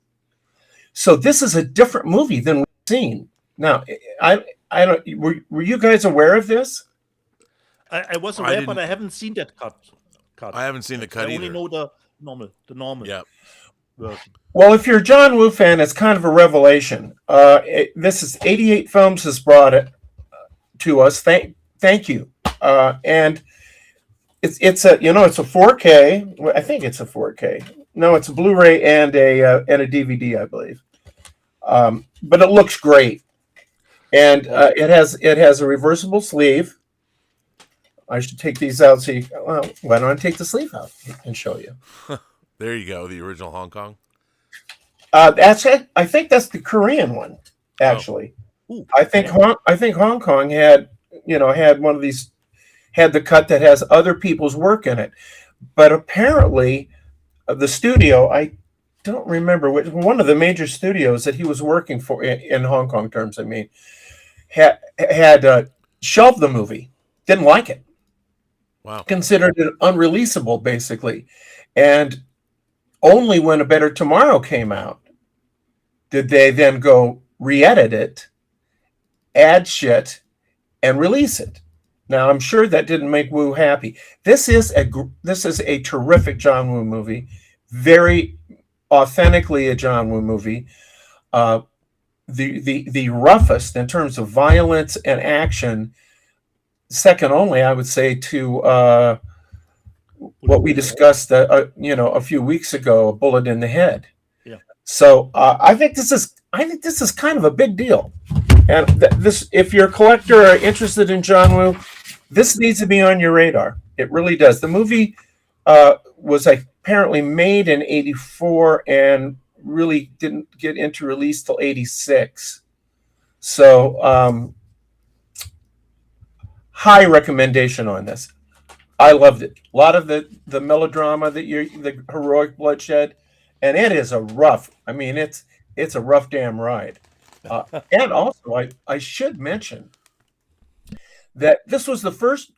So this is a different movie than we've seen. Now, I don't. Were you guys aware of this? I was aware, but I haven't seen that cut. I haven't seen the cut either. I only know the normal version. Well, if you're a John Woo fan, it's kind of a revelation. This is 88 Films has brought it to us. Thank you. And it's a 4K. I think it's a 4K. No, it's a Blu-ray and a DVD, I believe. But it looks great, and it has a reversible sleeve. I should take these out. Why don't I take the sleeve out and show you? There you go. The original Hong Kong. That's it. I think that's the Korean one, actually. Oh. Ooh, I think Hong Kong had one of these, had the cut that has other people's work in it, but apparently the studio, I don't remember which one of the major studios that he was working for in Hong Kong terms, I mean, had shelved the movie, didn't like it. Wow. Considered it unreleasable, basically. And only when A Better Tomorrow came out did they then go re-edit it, add shit, and release it. Now, I'm sure that didn't make Woo happy. This is a terrific John Woo movie, very authentically a John Woo movie. The roughest in terms of violence and action, second only, I would say, to what we discussed, a few weeks ago, A Bullet in the Head. Yeah. So I think this is kind of a big deal. And this, if you're a collector or interested in John Woo, this needs to be on your radar. It really does. The movie was apparently made in '84 and really didn't get into release till '86. So high recommendation on this. I loved it. A lot of the melodrama, the heroic bloodshed, and it is a rough. I mean, it's a rough damn ride. And also, I should mention that this was the first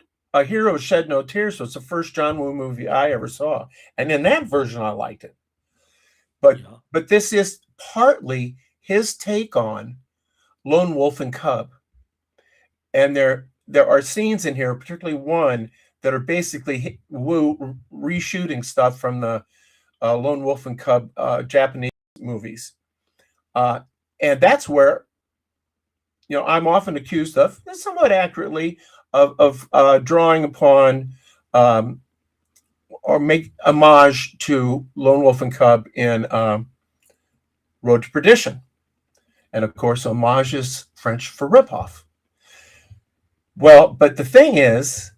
Heroes Shed No Tears was the first John Woo movie I ever saw, and in that version, I liked it. But this is partly his take on Lone Wolf and Cub, and there are scenes in here, particularly one that are basically Woo reshooting stuff from the Lone Wolf and Cub Japanese movies. And that's where, I'm often accused of, somewhat accurately, of drawing upon or make homage to Lone Wolf and Cub in Road to Perdition. And of course, homage is French for ripoff. Well, but the thing is,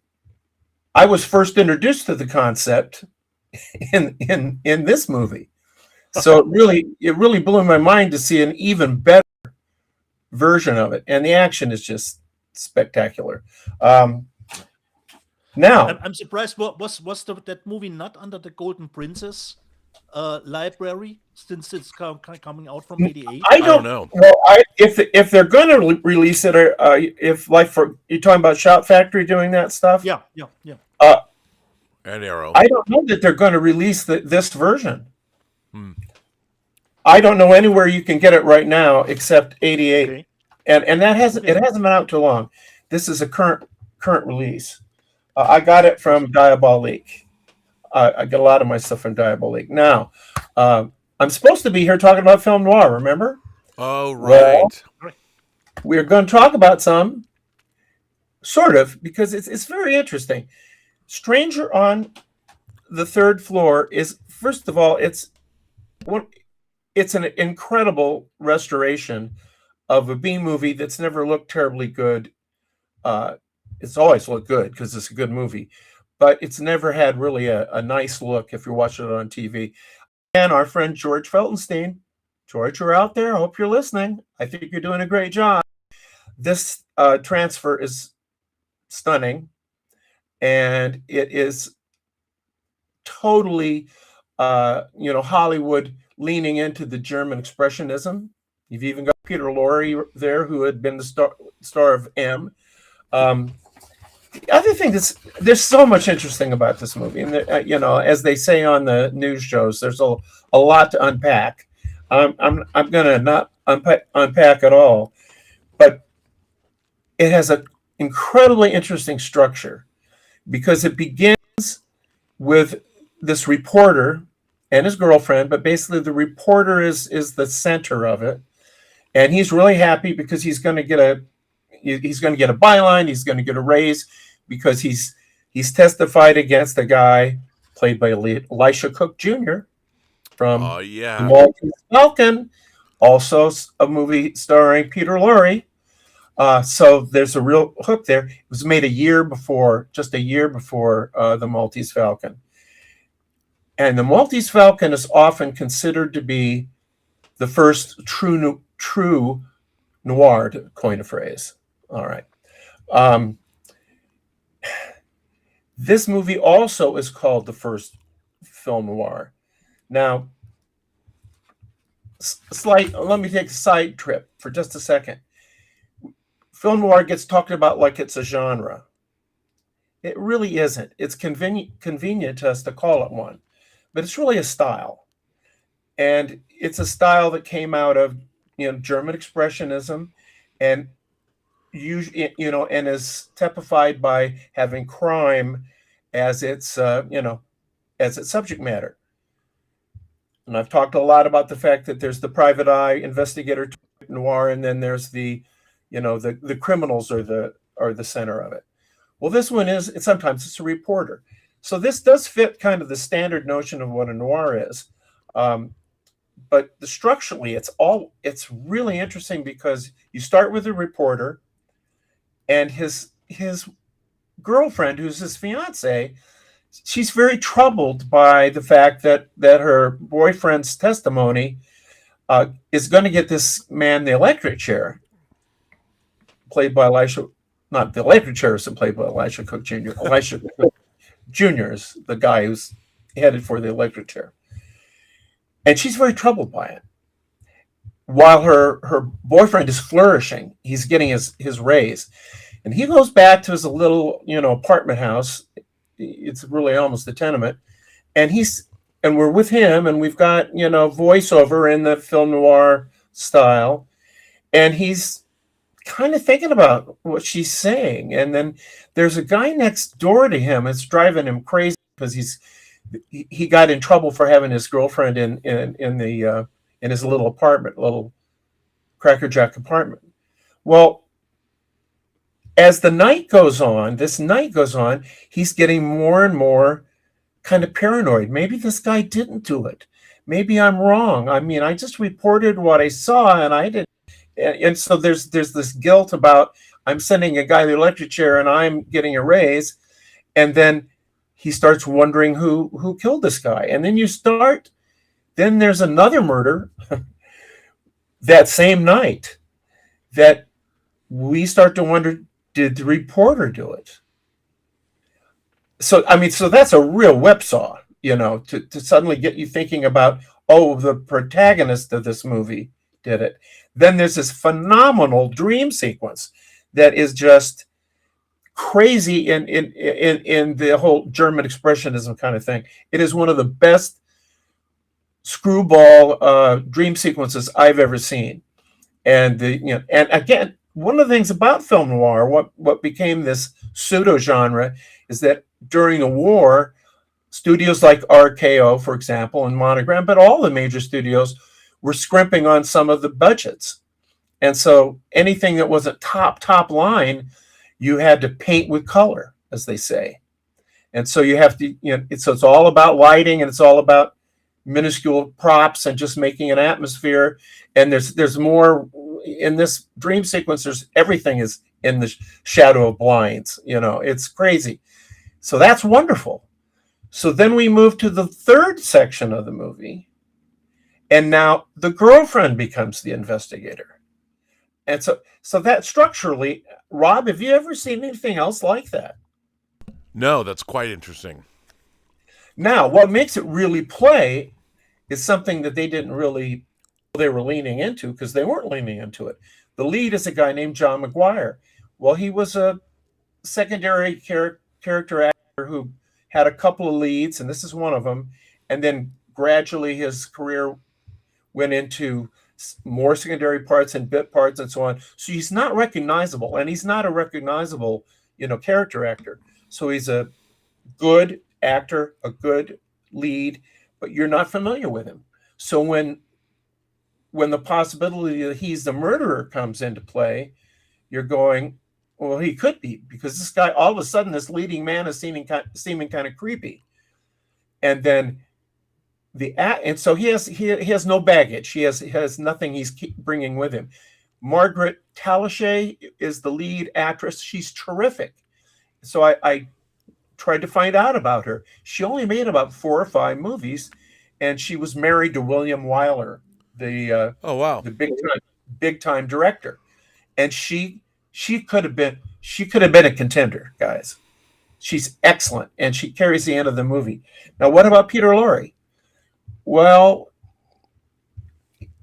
I was first introduced to the concept in this movie. So it really blew my mind to see an even better version of it. And the action is just spectacular. Now, I'm surprised. Was that movie not under the Golden Princess library since it's coming out from '88? I don't know. Well, if they're going to release it, or if like for you're talking about Shout Factory doing that stuff, Yeah. And Arrow. I don't know that they're going to release this version. I don't know anywhere you can get it right now except '88, Okay. and that hasn't it hasn't been out too long. This is a current release. I got it from Diabolique. I get a lot of my stuff from Diabolique. Now, I'm supposed to be here talking about film noir. Remember? Oh, right. Well, we're going to talk about some, sort of, because it's very interesting. Stranger on the Third Floor is, first of all, it's an incredible restoration of a B movie that's never looked terribly good. It's always looked good because it's a good movie, but it's never had really a nice look if you're watching it on TV. And our friend George Feltenstein, George, you're out there. I hope you're listening. I think you're doing a great job. This transfer is stunning, and it is totally, Hollywood leaning into the German expressionism. You've even got Peter Lorre there, who had been the star of M. The other thing there's so much interesting about this movie, and as they say on the news shows, there's a lot to unpack. I'm going to not unpack at all, but it has an incredibly interesting structure because it begins with this reporter and his girlfriend, but basically the reporter is the center of it, and he's really happy because he's going to get a byline, he's going to get a raise because he's testified against a guy played by Elisha Cook Jr. from The Maltese Falcon, also a movie starring Peter Lorre. So there's a real hook there. It was made just a year before The Maltese Falcon. And The Maltese Falcon is often considered to be the first true noir, to coin a phrase. All right. This movie also is called the first film noir. Now, let me take a side trip for just a second. Film noir gets talked about like it's a genre. It really isn't. It's convenient to us to call it one, but it's really a style. And it's a style that came out of German expressionism, and and is typified by having crime as its subject matter. And I've talked a lot about the fact that there's the private eye investigator noir, and then there's the criminals are the center of it. Well, this one sometimes it's a reporter. So this does fit kind of the standard notion of what a noir is. But structurally, it's really interesting because you start with a reporter and his girlfriend, who's his fiance. She's very troubled by the fact that her boyfriend's testimony is going to get this man the electric chair, played by Elisha. Not the electric chair isn't played by Elisha Cook Jr. Elisha Cook Jr. is the guy who's headed for the electric chair. And she's very troubled by it. While her boyfriend is flourishing, he's getting his raise. And he goes back to his little, apartment house. It's really almost a tenement. And we're with him, and we've got, voiceover in the film noir style. And he's kind of thinking about what she's saying. And then there's a guy next door to him. It's driving him crazy because he got in trouble for having his girlfriend in his little apartment, little crackerjack apartment. Well, as the night goes on, he's getting more and more kind of paranoid. Maybe this guy didn't do it. Maybe I'm wrong. I mean, I just reported what I saw, and I didn't. and so there's this guilt about, I'm sending a guy to the electric chair and I'm getting a raise, and then he starts wondering who killed this guy, and then there's another murder that same night that we start to wonder, did the reporter do it? So so that's a real whipsaw, to suddenly get you thinking about, oh, the protagonist of this movie did it. Then there's this phenomenal dream sequence that is just crazy in the whole German expressionism kind of thing. It is one of the best screwball dream sequences I've ever seen. And and again, one of the things about film noir, what became this pseudo genre, is that during the war, studios like RKO, for example, and Monogram, but all the major studios were scrimping on some of the budgets. And so anything that wasn't top line, you had to paint with color, as they say. And so you have to, so it's all about lighting, and it's all about minuscule props and just making an atmosphere. And there's more in this dream sequence. Everything is in the shadow of blinds. It's crazy. So that's wonderful. So then we move to the third section of the movie, and now the girlfriend becomes the investigator. And so that structurally, Rob, have you ever seen anything else like that? No, that's quite interesting. Now, what makes it really play is something that they were leaning into, because they weren't leaning into it. The lead is a guy named John McGuire. Well, he was a secondary character actor who had a couple of leads, and this is one of them. And then gradually his career went into more secondary parts and bit parts and so on. So he's not recognizable, and he's not a recognizable, character actor. So he's a good actor, a good lead, but you're not familiar with him. So when the possibility that he's the murderer comes into play, you're going, well, he could be, because this guy, all of a sudden, this leading man is seeming kind of creepy. And then and so he has no baggage. He has nothing he's bringing with him. Margaret Talashe is the lead actress. She's terrific. So I tried to find out about her. She only made about 4 or 5 movies, and she was married to William Wyler, the big time director. And she could have been a contender, guys. She's excellent, and she carries the end of the movie. Now, what about Peter Lorre? Well,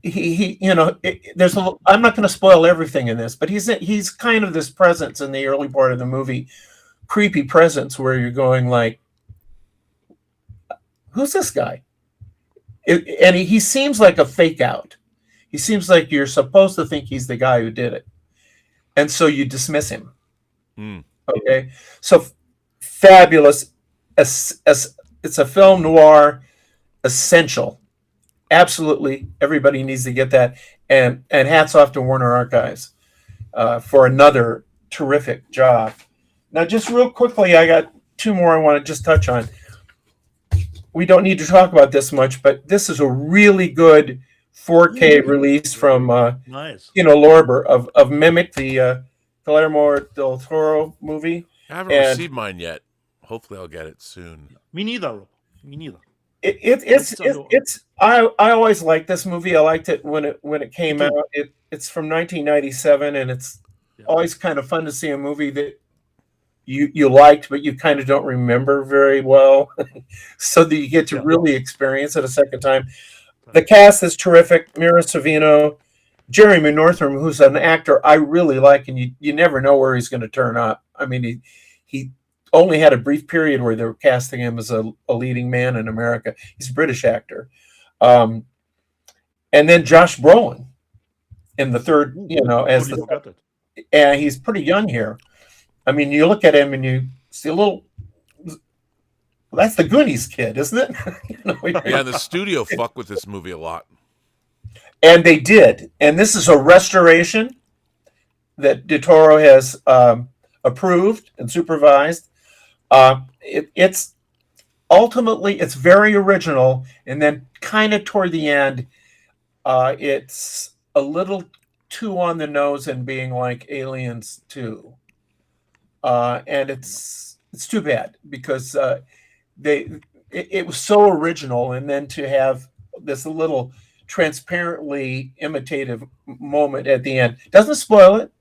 there's I'm not going to spoil everything in this, but he's kind of this presence in the early part of the movie, creepy presence where you're going like, who's this guy? And he seems like a fake out. He seems like you're supposed to think he's the guy who did it, and so you dismiss him. Okay, so fabulous. It's a film noir essential. Absolutely, everybody needs to get that. And hats off to Warner Archives for another terrific job. Now, just real quickly, I got 2 more I want to just touch on. We don't need to talk about this much, but this is a really good 4K release from Nice. Lorber of Mimic, the Guillermo del Toro movie. I haven't received mine yet. Hopefully, I'll get it soon. Me neither, Rob. Me neither. I always liked this movie. I liked it when it came out. It's from 1997, and it's always kind of fun to see a movie that you liked, but you kind of don't remember very well, so that you get to really experience it a second time. The cast is terrific. Mira Sorvino, Jeremy Northam, who's an actor I really like, and you never know where he's going to turn up. I mean, he only had a brief period where they were casting him as a leading man in America. He's a British actor. And then Josh Brolin in the third, and he's pretty young here. I mean, you look at him and you see a little, that's the Goonies kid, isn't it? Yeah, the studio fucked with this movie a lot. And they did. And this is a restoration that De Toro has approved and supervised. It's ultimately, it's very original, and then kind of toward the end, it's a little too on the nose and being like Aliens 2. And it's too bad because it was so original, and then to have this little transparently imitative moment at the end doesn't spoil it.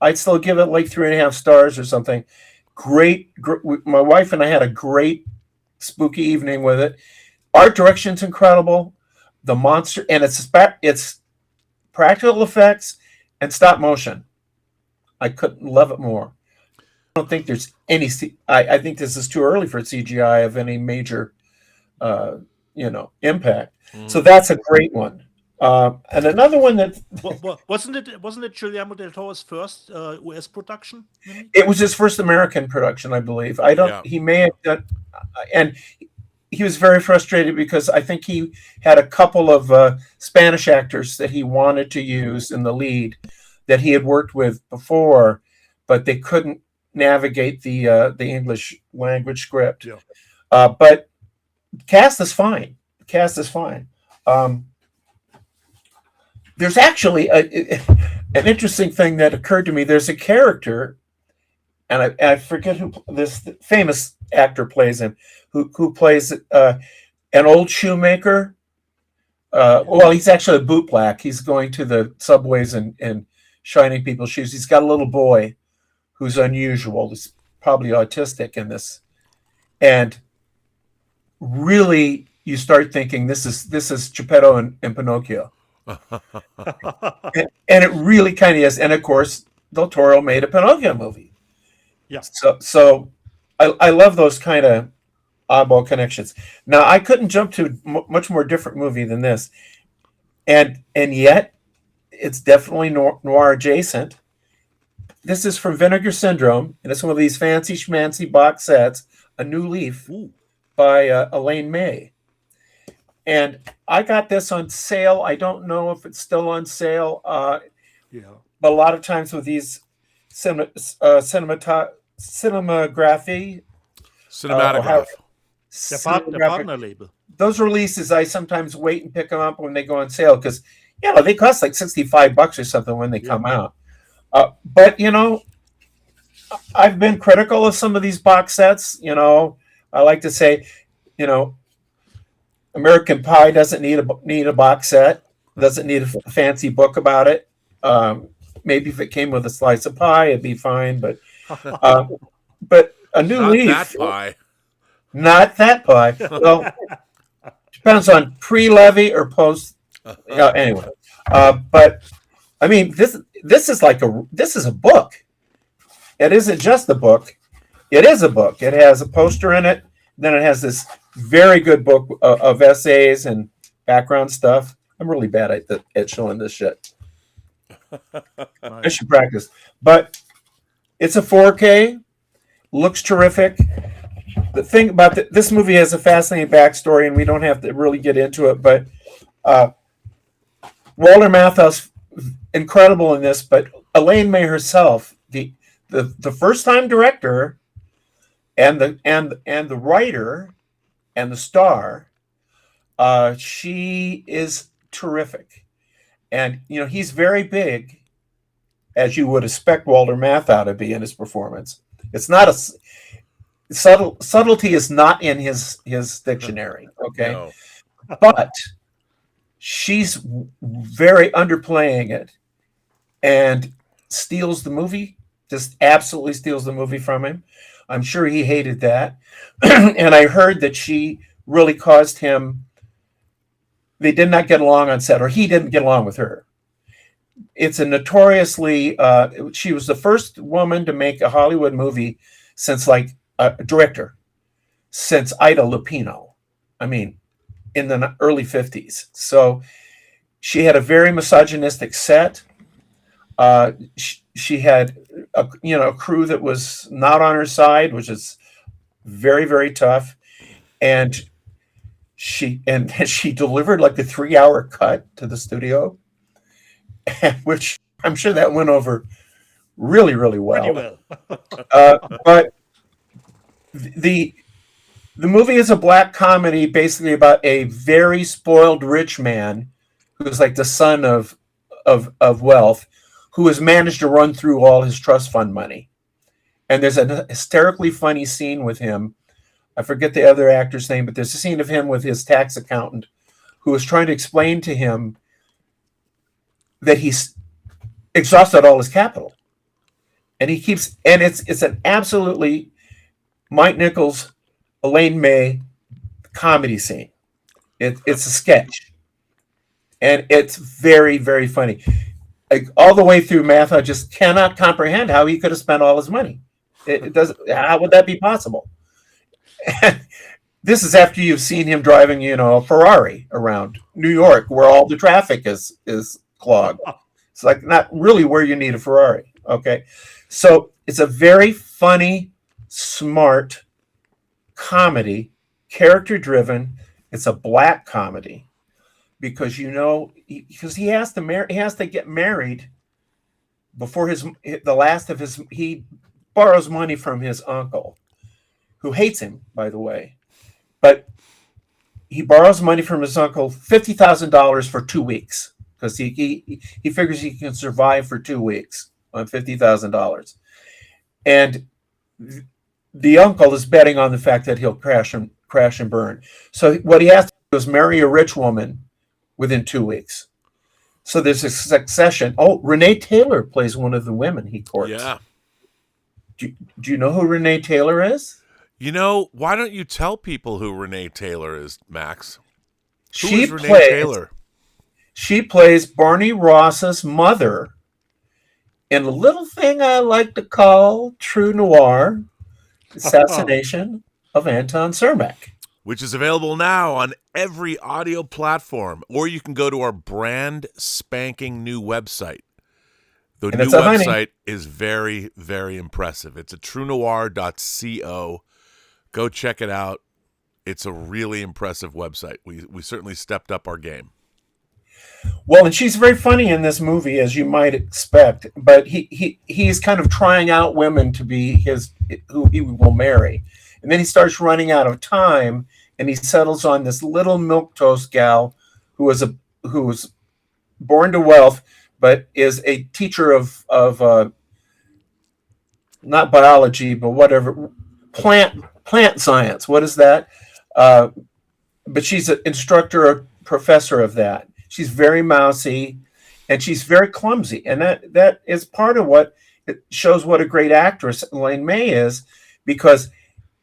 I'd still give it like 3.5 stars or something. Great. My wife and I had a great spooky evening with it. Art direction's incredible. The monster, and it's practical effects and stop motion. I couldn't love it more. I don't think there's any. I think this is too early for CGI of any major, impact. So that's a great one. And another one that wasn't it Guillermo del Toro's first US production? It was his first American production, I believe. He may have done, and he was very frustrated because I think he had a couple of Spanish actors that he wanted to use in the lead that he had worked with before, but they couldn't navigate the English language script. Yeah. But cast is fine. There's actually an interesting thing that occurred to me. There's a character, and I forget who this famous actor plays him, who plays an old shoemaker. Well, he's actually a bootblack. He's going to the subways and shining people's shoes. He's got a little boy who's unusual. He's probably autistic in this, and really, you start thinking this is Geppetto and Pinocchio. and it really kind of is. And of course, Del Toro made a Pinocchio movie. Yeah. So I love those kind of oddball connections. Now, I couldn't jump to much more different movie than this, and yet it's definitely noir adjacent. This is from Vinegar Syndrome, and it's one of these fancy schmancy box sets, A New Leaf by Elaine May. And I got this on sale. I don't know if it's still on sale. But a lot of times with these cinematography, cinematograph, the partner label. Those releases, I sometimes wait and pick them up when they go on sale because they cost like $65 or something when they come out. But I've been critical of some of these box sets. I like to say, American Pie doesn't need a box set. Doesn't need a fancy book about it. Maybe if it came with a slice of pie, it'd be fine. But A New Leaf. Not that pie. Well, depends on pre-levy or post. Anyway, but I mean, this is a book. It isn't just a book. It is a book. It has a poster in it. Then it has this very good book of essays and background stuff. I'm really bad at showing this shit. I should practice. But it's a 4K. Looks terrific. The thing about this movie has a fascinating backstory, and we don't have to really get into it. But Walter Matthau's incredible in this. But Elaine May herself, the first-time director, and the writer, and the star, she is terrific. And he's very big, as you would expect Walter Matthau to be in his performance. It's not a subtlety is not in his dictionary, okay? No. But she's very underplaying it and steals the movie, just absolutely steals the movie from him. I'm sure he hated that. And I heard that she really caused him, they did not get along on set, or he didn't get along with her. It's a notoriously, she was the first woman to make a Hollywood movie since director, since Ida Lupino. I mean, in the early 50s. So she had a very misogynistic set. She had a crew that was not on her side, which is very, very tough. And she delivered like a 3-hour cut to the studio, which I'm sure that went over really, really well. But the movie is a black comedy, basically about a very spoiled rich man who's like the son of of wealth who has managed to run through all his trust fund money. And there's a hysterically funny scene with him. I forget the other actor's name, but there's a scene of him with his tax accountant who is trying to explain to him that he's exhausted all his capital. And he keeps, and it's an absolutely Mike Nichols, Elaine May comedy scene. It's a sketch. And it's very, very funny. Like, all the way through, math, I just cannot comprehend how he could have spent all his money. It doesn't. How would that be possible? And this is after you've seen him driving, a Ferrari around New York, where all the traffic is clogged. It's like not really where you need a Ferrari. Okay, so it's a very funny, smart comedy, character driven. It's a black comedy because because he has to get married before the last of his. He borrows money from his uncle, who hates him, by the way, but he borrows money from his uncle, $50,000 for 2 weeks, because he figures he can survive for 2 weeks on $50,000, and the uncle is betting on the fact that he'll crash and burn. So what he has to do is marry a rich woman within 2 weeks. So there's a succession. Oh, Renee Taylor plays one of the women he courts. Yeah. Do you know who Renee Taylor is? Why don't you tell people who Renee Taylor is, Max? Who She is Renee Taylor? She plays Barney Ross's mother in a little thing I like to call True Noir, Assassination of Anton Cermak. Which is available now on every audio platform, or you can go to our brand spanking new website. The new website is very, very impressive. It's at truenoir.co. Go check it out. It's a really impressive website. We certainly stepped up our game. Well, and she's very funny in this movie, as you might expect. But he's kind of trying out women to be who he will marry, and then he starts running out of time, and he settles on this little milquetoast gal who was born to wealth, but is a teacher of not biology, but whatever, plant science. What is that? But she's an instructor, a professor of that. She's very mousy, and she's very clumsy, and that is part of what it shows what a great actress Elaine May is, because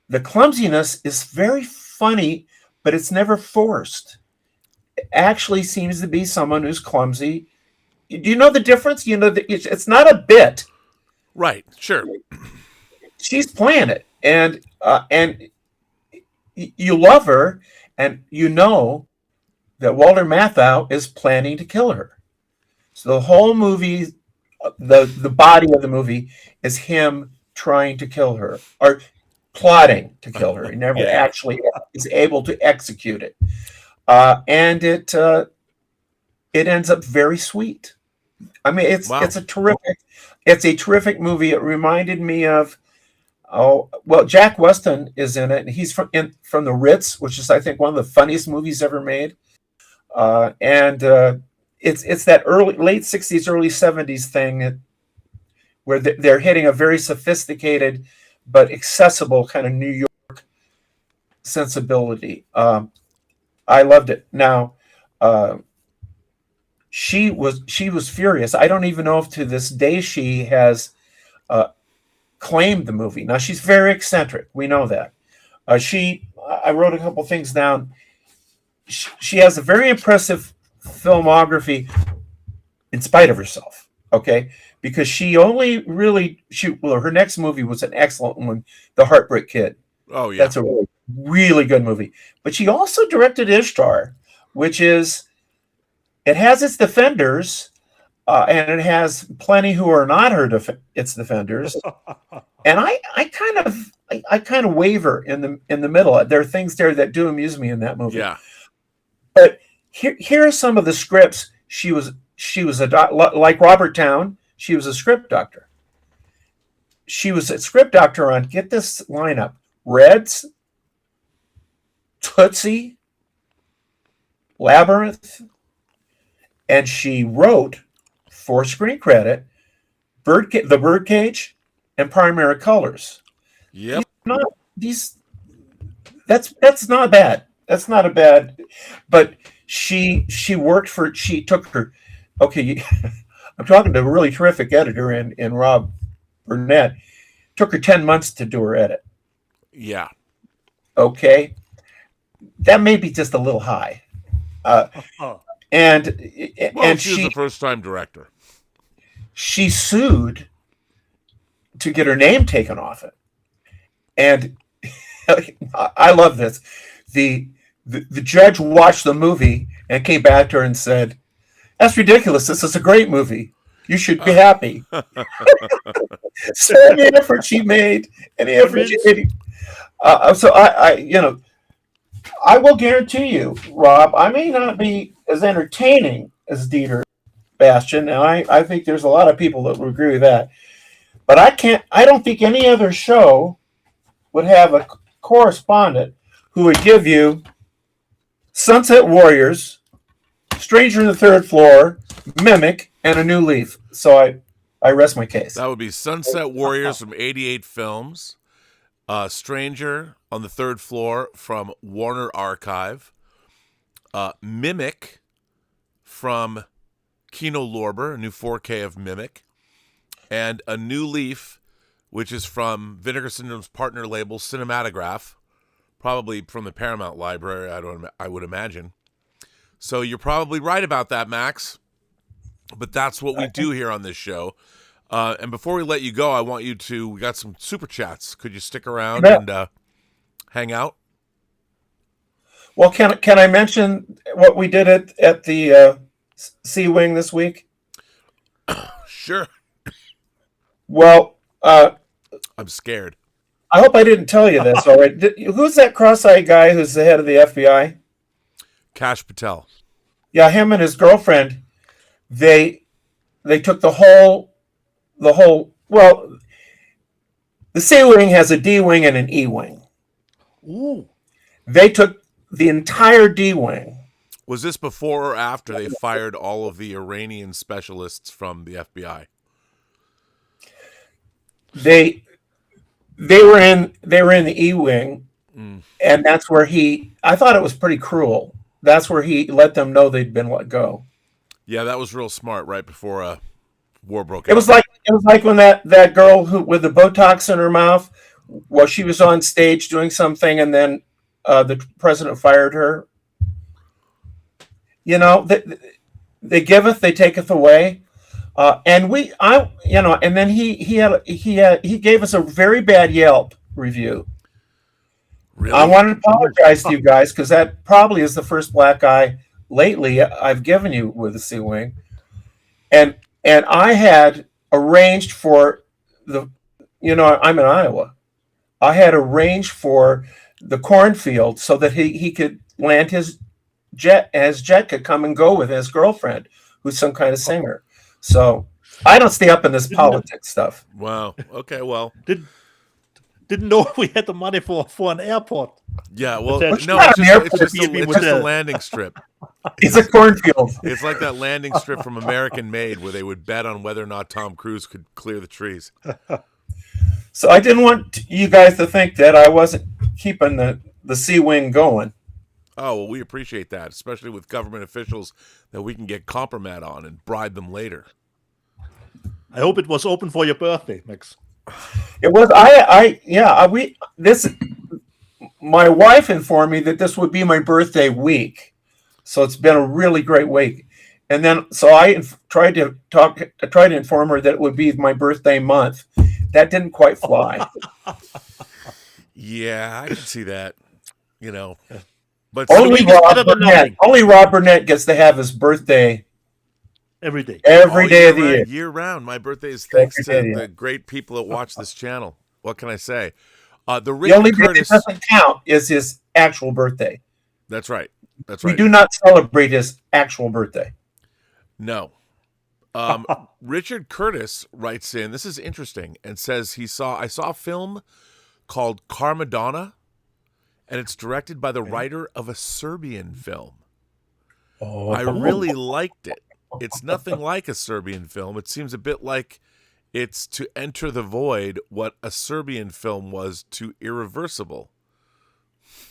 the clumsiness is very funny, but it's never forced. It actually seems to be someone who's clumsy. Do you know the difference? It's not a bit. Right, sure. She's playing it, and you love her, and you know that Walter Matthau is planning to kill her. So the whole movie, the body of the movie is him trying to kill her, or plotting to kill her. He never actually is able to execute it. And it ends up very sweet. I mean, it's a terrific movie. It reminded me of Jack Weston is in it, and he's from The Ritz, which is, I think, one of the funniest movies ever made. It's that late 60s, early 70s thing where they're hitting a very sophisticated but accessible kind of New York sensibility. I loved it. Now, she was furious. I don't even know if to this day she has claimed the movie. Now, she's very eccentric. We know that. I wrote a couple things down. She has a very impressive filmography in spite of herself, okay? Because she only really her next movie was an excellent one, The Heartbreak Kid. Oh, yeah. That's a really, really good movie. But she also directed Ishtar, which is, it has its defenders, and it has plenty who are not its defenders. And I kind of waver in the middle. There are things there that do amuse me in that movie. Yeah. But here are some of the scripts. She was like Robert Towne. She was a script doctor. She was a script doctor on, get this lineup, Reds, Tootsie, Labyrinth, and she wrote for screen credit, the Birdcage, and Primary Colors. Yep. That's not bad. That's not a bad. But she took her. Okay, I'm talking to a really terrific editor in Rob Burnett. Took her 10 months to do her edit. Yeah. Okay, that may be just a little high. And She was a first-time director. She sued to get her name taken off it. And I love this. The judge watched the movie and came back to her and said, "That's ridiculous. This is a great movie. You should be happy." So any effort she made, so I will guarantee you, Rob, I may not be as entertaining as Dieter Bastian, and I think there's a lot of people that would agree with that. But I don't think any other show would have a correspondent who would give you Sunset Warriors, Stranger in the Third Floor, Mimic, and A New Leaf. So I rest my case. That would be Sunset Warriors from 88 Films, Stranger on the Third Floor from Warner Archive, Mimic from Kino Lorber, a new 4K of Mimic, and A New Leaf, which is from Vinegar Syndrome's partner label, Cinematograph, probably from the Paramount Library, I would imagine. So you're probably right about that, Max. But that's what we do here on this show. And before we let you go, I want you to, we got some super chats. Could you stick around and hang out? Well, can I mention what we did at the Sea Wing this week? Sure. Well, I'm scared. I hope I didn't tell you this. All right, who's that cross-eyed guy who's the head of the FBI? Kash Patel. Yeah, him and his girlfriend. They took the whole. Well, the C wing has a D wing and an E wing. Ooh. They took the entire D wing. Was this before or after they fired all of the Iranian specialists from the FBI? They were in the E wing, and that's where I thought it was pretty cruel. That's where he let them know they'd been let go. Yeah, that was real smart. Right before war broke out. It was like when that girl who with the Botox in her mouth, well, she was on stage doing something, and then the president fired her. You know, they giveth, they taketh away. And then he gave us a very bad Yelp review. Really? I wanted to apologize to you guys because that probably is the first black eye lately I've given you with the Sea Wing, and I had arranged for I'm in Iowa. I had arranged for the cornfield so that he could land his jet, and his jet could come and go with his girlfriend, who's some kind of singer. So I don't stay up in this politics stuff. Wow. Okay. Well, didn't know we had the money for an airport. Yeah. Well, It's no, not it's just a landing strip. It's a cornfield. It's like that landing strip from American Made where they would bet on whether or not Tom Cruise could clear the trees. So I didn't want you guys to think that I wasn't keeping the Sea Wing going. Oh, well, we appreciate that, especially with government officials that we can get compromat on and bribe them later. I hope it was open for your birthday, Max. It was. My wife informed me that this would be my birthday week, so it's been a really great week. And then, so I tried to inform her that it would be my birthday month. That didn't quite fly. Yeah, I can see that. But only Rob Burnett gets to have his birthday every day. Every day of the year. Year round. My birthday is thanks to the great people that watch this channel. What can I say? The only day that doesn't count is his actual birthday. That's right. We do not celebrate his actual birthday. No. Richard Curtis writes in, this is interesting, and says I saw a film called Carmadonna, and it's directed by the writer of a Serbian film. I really liked it. it's nothing like a Serbian film. It seems a bit like it's to Enter the Void what a Serbian film was to Irreversible.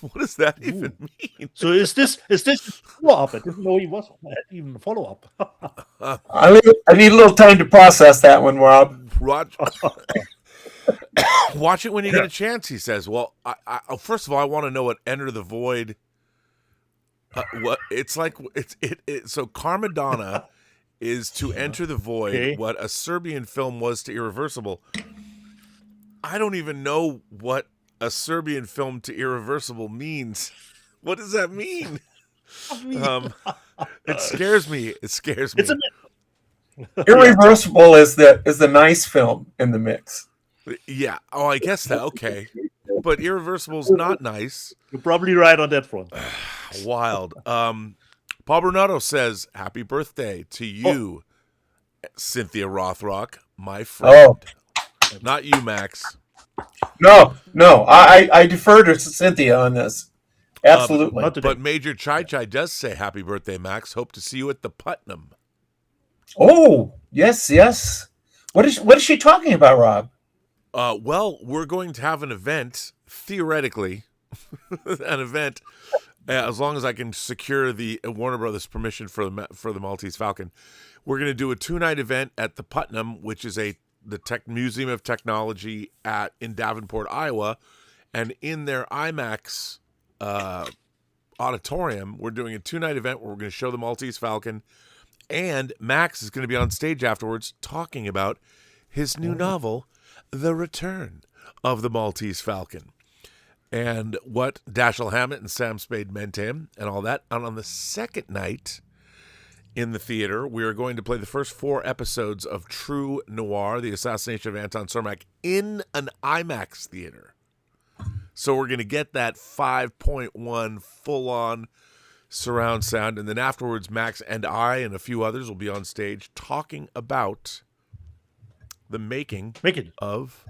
What does that even mean? So is this a follow-up? I didn't know he was even a follow-up. I need a little time to process that one, Rob. Watch it when you get a chance, he says. Well, I first of all, I want to know what Enter the Void. What it's like. So Karmadonna is to Enter the Void what a Serbian film was to Irreversible. I don't even know what a Serbian film to Irreversible means. What does that mean? It scares me. It scares me. Irreversible is the nice film in the mix. Yeah. Oh, I guess that. Okay. But Irreversible's not nice. You're probably right on that front. Wild. Paul Bernardo says, "Happy birthday to you, Cynthia Rothrock, my friend." Oh. Not you, Max. No. I defer to Cynthia on this. Absolutely. But Major Chai Chai does say, "Happy birthday, Max. Hope to see you at the Putnam." Oh, yes. What is she talking about, Rob? Well, we're going to have an event, theoretically, as long as I can secure the Warner Brothers permission for the Maltese Falcon. We're going to do a 2-night event at the Putnam, which is the Museum of Technology in Davenport, Iowa, and in their IMAX auditorium, we're doing a 2-night event where we're going to show the Maltese Falcon, and Max is going to be on stage afterwards talking about his new novel, The Return of the Maltese Falcon, and what Dashiell Hammett and Sam Spade meant to him and all that. And on the second night in the theater, we are going to play the first 4 episodes of True Noir, The Assassination of Anton Cermak, in an IMAX theater. So we're going to get that 5.1 full-on surround sound. And then afterwards, Max and I and a few others will be on stage talking about the making of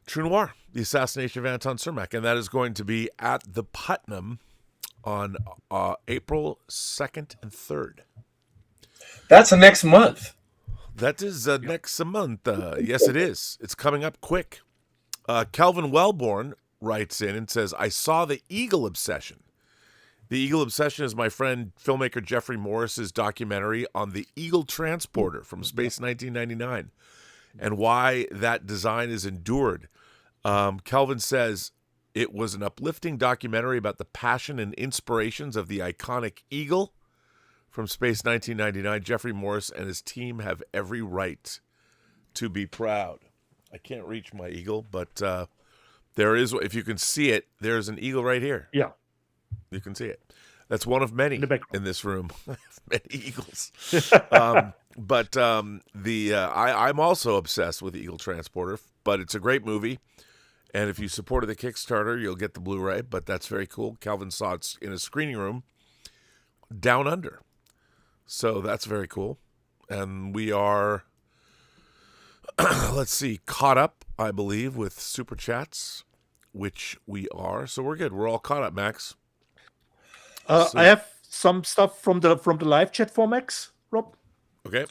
True Noir, The Assassination of Anton Cermak. And that is going to be at the Putnam on April 2nd and 3rd. That's the next month. That is next month. Yes, it is. It's coming up quick. Kelvin Wellborn writes in and says, "I saw The Eagle Obsession. The Eagle Obsession is my friend filmmaker Jeffrey Morris's documentary on the Eagle Transporter from Space 1999 and why that design is endured." Kelvin says, "It was an uplifting documentary about the passion and inspirations of the iconic Eagle from Space 1999. Jeffrey Morris and his team have every right to be proud." I can't reach my eagle, but there is, if you can see it, there's an eagle right here. Yeah. You can see it. That's one of many in this room. I have many eagles. I'm also obsessed with Eagle Transporter, but it's a great movie. And if you supported the Kickstarter, you'll get the Blu-ray, but that's very cool. Calvin saw it in a screening room down under. So that's very cool. And we are, let's see, caught up, I believe, with Super Chats, which we are. So we're good. We're all caught up, Max. I have some stuff from the live chat for Max, Rob. Okay.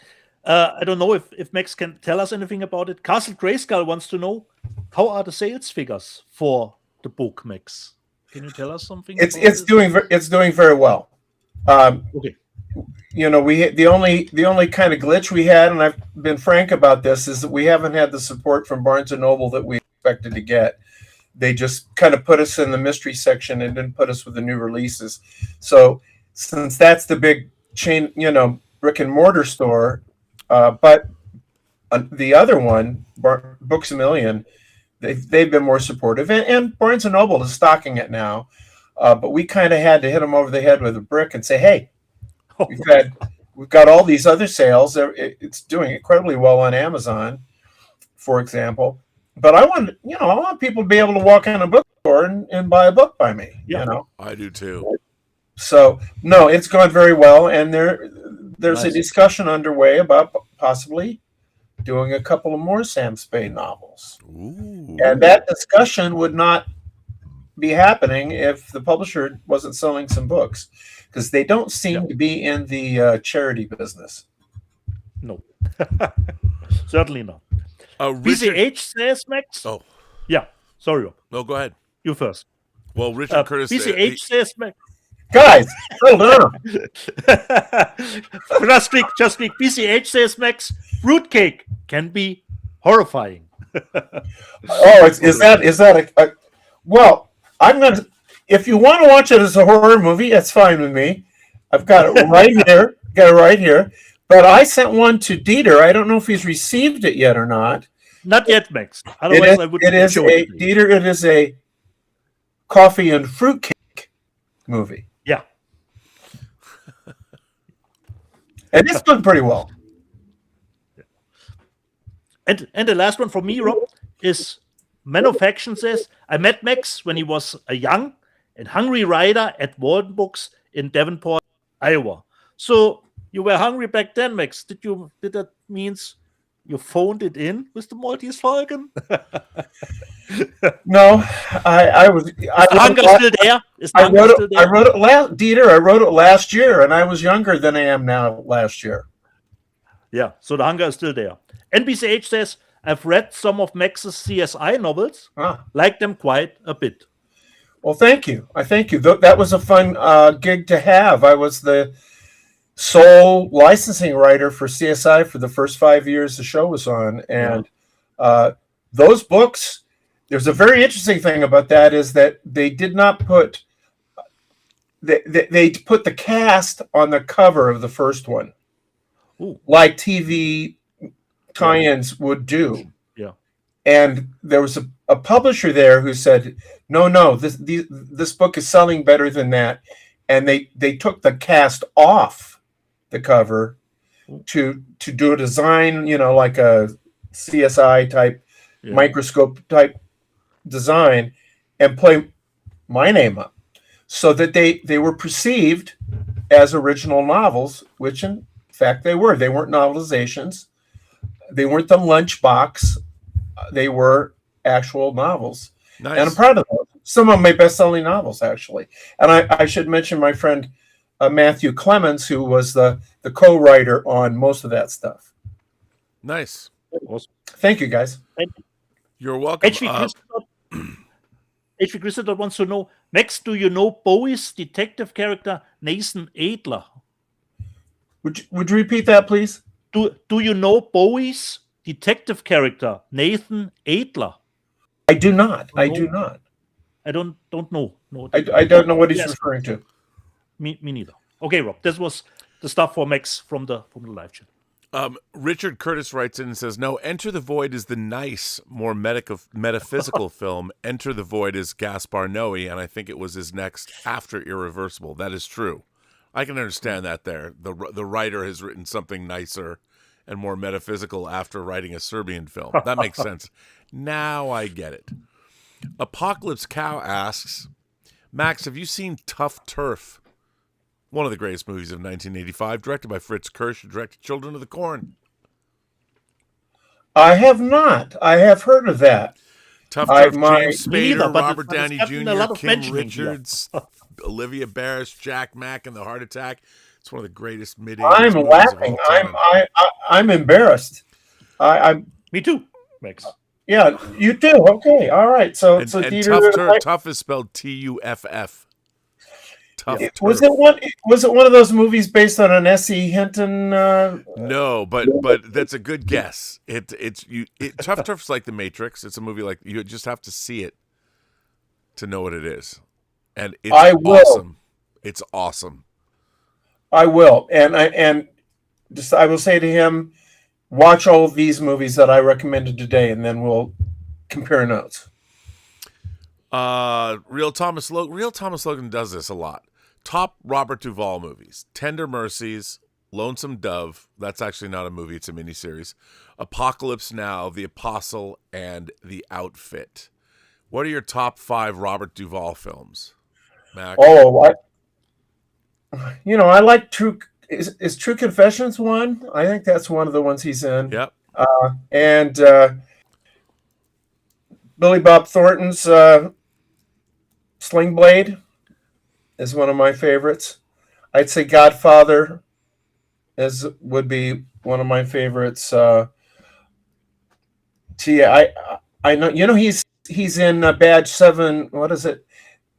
I don't know if Max can tell us anything about it. Castle Grayskull wants to know, how are the sales figures for the book, Max? Can you tell us something? It's doing very well. Okay. You know, the only kind of glitch we had, and I've been frank about this, is that we haven't had the support from Barnes & Noble that we expected to get. They just kind of put us in the mystery section and didn't put us with the new releases. So since that's the big chain, brick and mortar store, but the other one, Books A Million, they've been more supportive, and Barnes & Noble is stocking it now. But we kind of had to hit them over the head with a brick and say, hey, we've got all these other sales. It's doing incredibly well on Amazon, for example. But I want people to be able to walk in a bookstore and buy a book by me. Yeah. I do too. So no, it's gone very well, and there's a discussion underway about possibly doing a couple of more Sam Spade novels. Ooh. And that discussion would not be happening if the publisher wasn't selling some books, because they don't seem to be in the charity business. No, certainly not. Richard. BCH says, Max. Oh, Yeah, sorry, Rob. no, go ahead. You first. Well, Richard Curtis. BCH says, Max. Guys, settle down. just speak. BCH says, Max, fruitcake can be horrifying. Oh, is that a well? I'm gonna. If you want to watch it as a horror movie, that's fine with me. I've got it right here. Got it right here. But I sent one to Dieter. I don't know if he's received it yet or not. Not yet, Max. Otherwise, I would. It is a Dieter. It is a coffee and fruitcake movie, Yeah. and it's done pretty well. And the last one for me, Rob, is Man of Action says, I met Max when he was a young and hungry writer at Walden Books in Davenport, Iowa. So you were hungry back then, Max. Did that means you phoned it in with the Maltese Falcon? No, I was. Is the hunger still there? I wrote it last. Dieter, I wrote it last year, and I was younger than I am now. Last year. Yeah, so the hunger is still there. NBCH says, I've read some of Max's CSI novels, like them quite a bit. Well, thank you. I thank you. That was a fun gig to have. I was the sole licensing writer for CSI for the first 5 years the show was on. And those books, there's a very interesting thing about that is that they did not put, they put the cast on the cover of the first one. Ooh. Like TV tie-ins would do. Yeah. And there was a publisher there who said, no, this book is selling better than that. And they took the cast off the cover to do a design, like a CSI type, microscope type design, and play my name up. So that they were perceived as original novels, which in fact they were. They weren't novelizations. They weren't the lunchbox. They were actual novels. Nice. And I'm proud of them. Some of my best-selling novels, actually. And I should mention my friend Matthew Clemens, who was the co-writer on most of that stuff. Nice. Thank you, guys. You're welcome. H.V. Christopher wants to know, Max, do you know Bowie's detective character, Nathan Adler? Would you repeat that, please? Do you know Bowie's detective character, Nathan Adler? I do not. I do not. I don't know. No, I don't know what he's referring to. Me neither. Okay, Rob, this was the stuff for Max from the live chat. Richard Curtis writes in and says, no, Enter the Void is the nice, more metaphysical film. Enter the Void is Gaspar Noé, and I think it was his next after Irreversible. That is true. I can understand that there. The writer has written something nicer and more metaphysical after writing a Serbian film. That makes sense. Now I get it. Apocalypse Cow asks, Max, have you seen Tough Turf? One of the greatest movies of 1985, directed by Fritz Kirsch, who directed Children of the Corn. I have not. I have heard of that. Tough Turf, James Spader, neither, Robert Downey a lot Jr., of Kim Richards, Olivia Barris, Jack Mack, and The Heart Attack. It's one of the greatest mid-80s I'm movies laughing. of all time. I'm embarrassed. Me too, Max. Yeah, you do. Okay, all right. So Tough is spelled Tuff. Tough was Turf. Was it one of those movies based on an S.E. Hinton? No, but that's a good guess. Tough Turf's like The Matrix. It's a movie like you just have to see it to know what it is, and it's awesome. It's awesome. I will, and I will say to him, watch all of these movies that I recommended today, and then we'll compare notes. Real Thomas Logan does this a lot. Top Robert Duvall movies: Tender Mercies, Lonesome Dove. That's actually not a movie; it's a miniseries. Apocalypse Now, The Apostle, and The Outfit. What are your top 5 Robert Duvall films, Mac? Oh, I like True. Is True Confessions one? I think that's one of the ones he's in. Yep. And Billy Bob Thornton's Sling Blade is one of my favorites. I'd say Godfather would be one of my favorites. I know he's in Badge 7. What is it?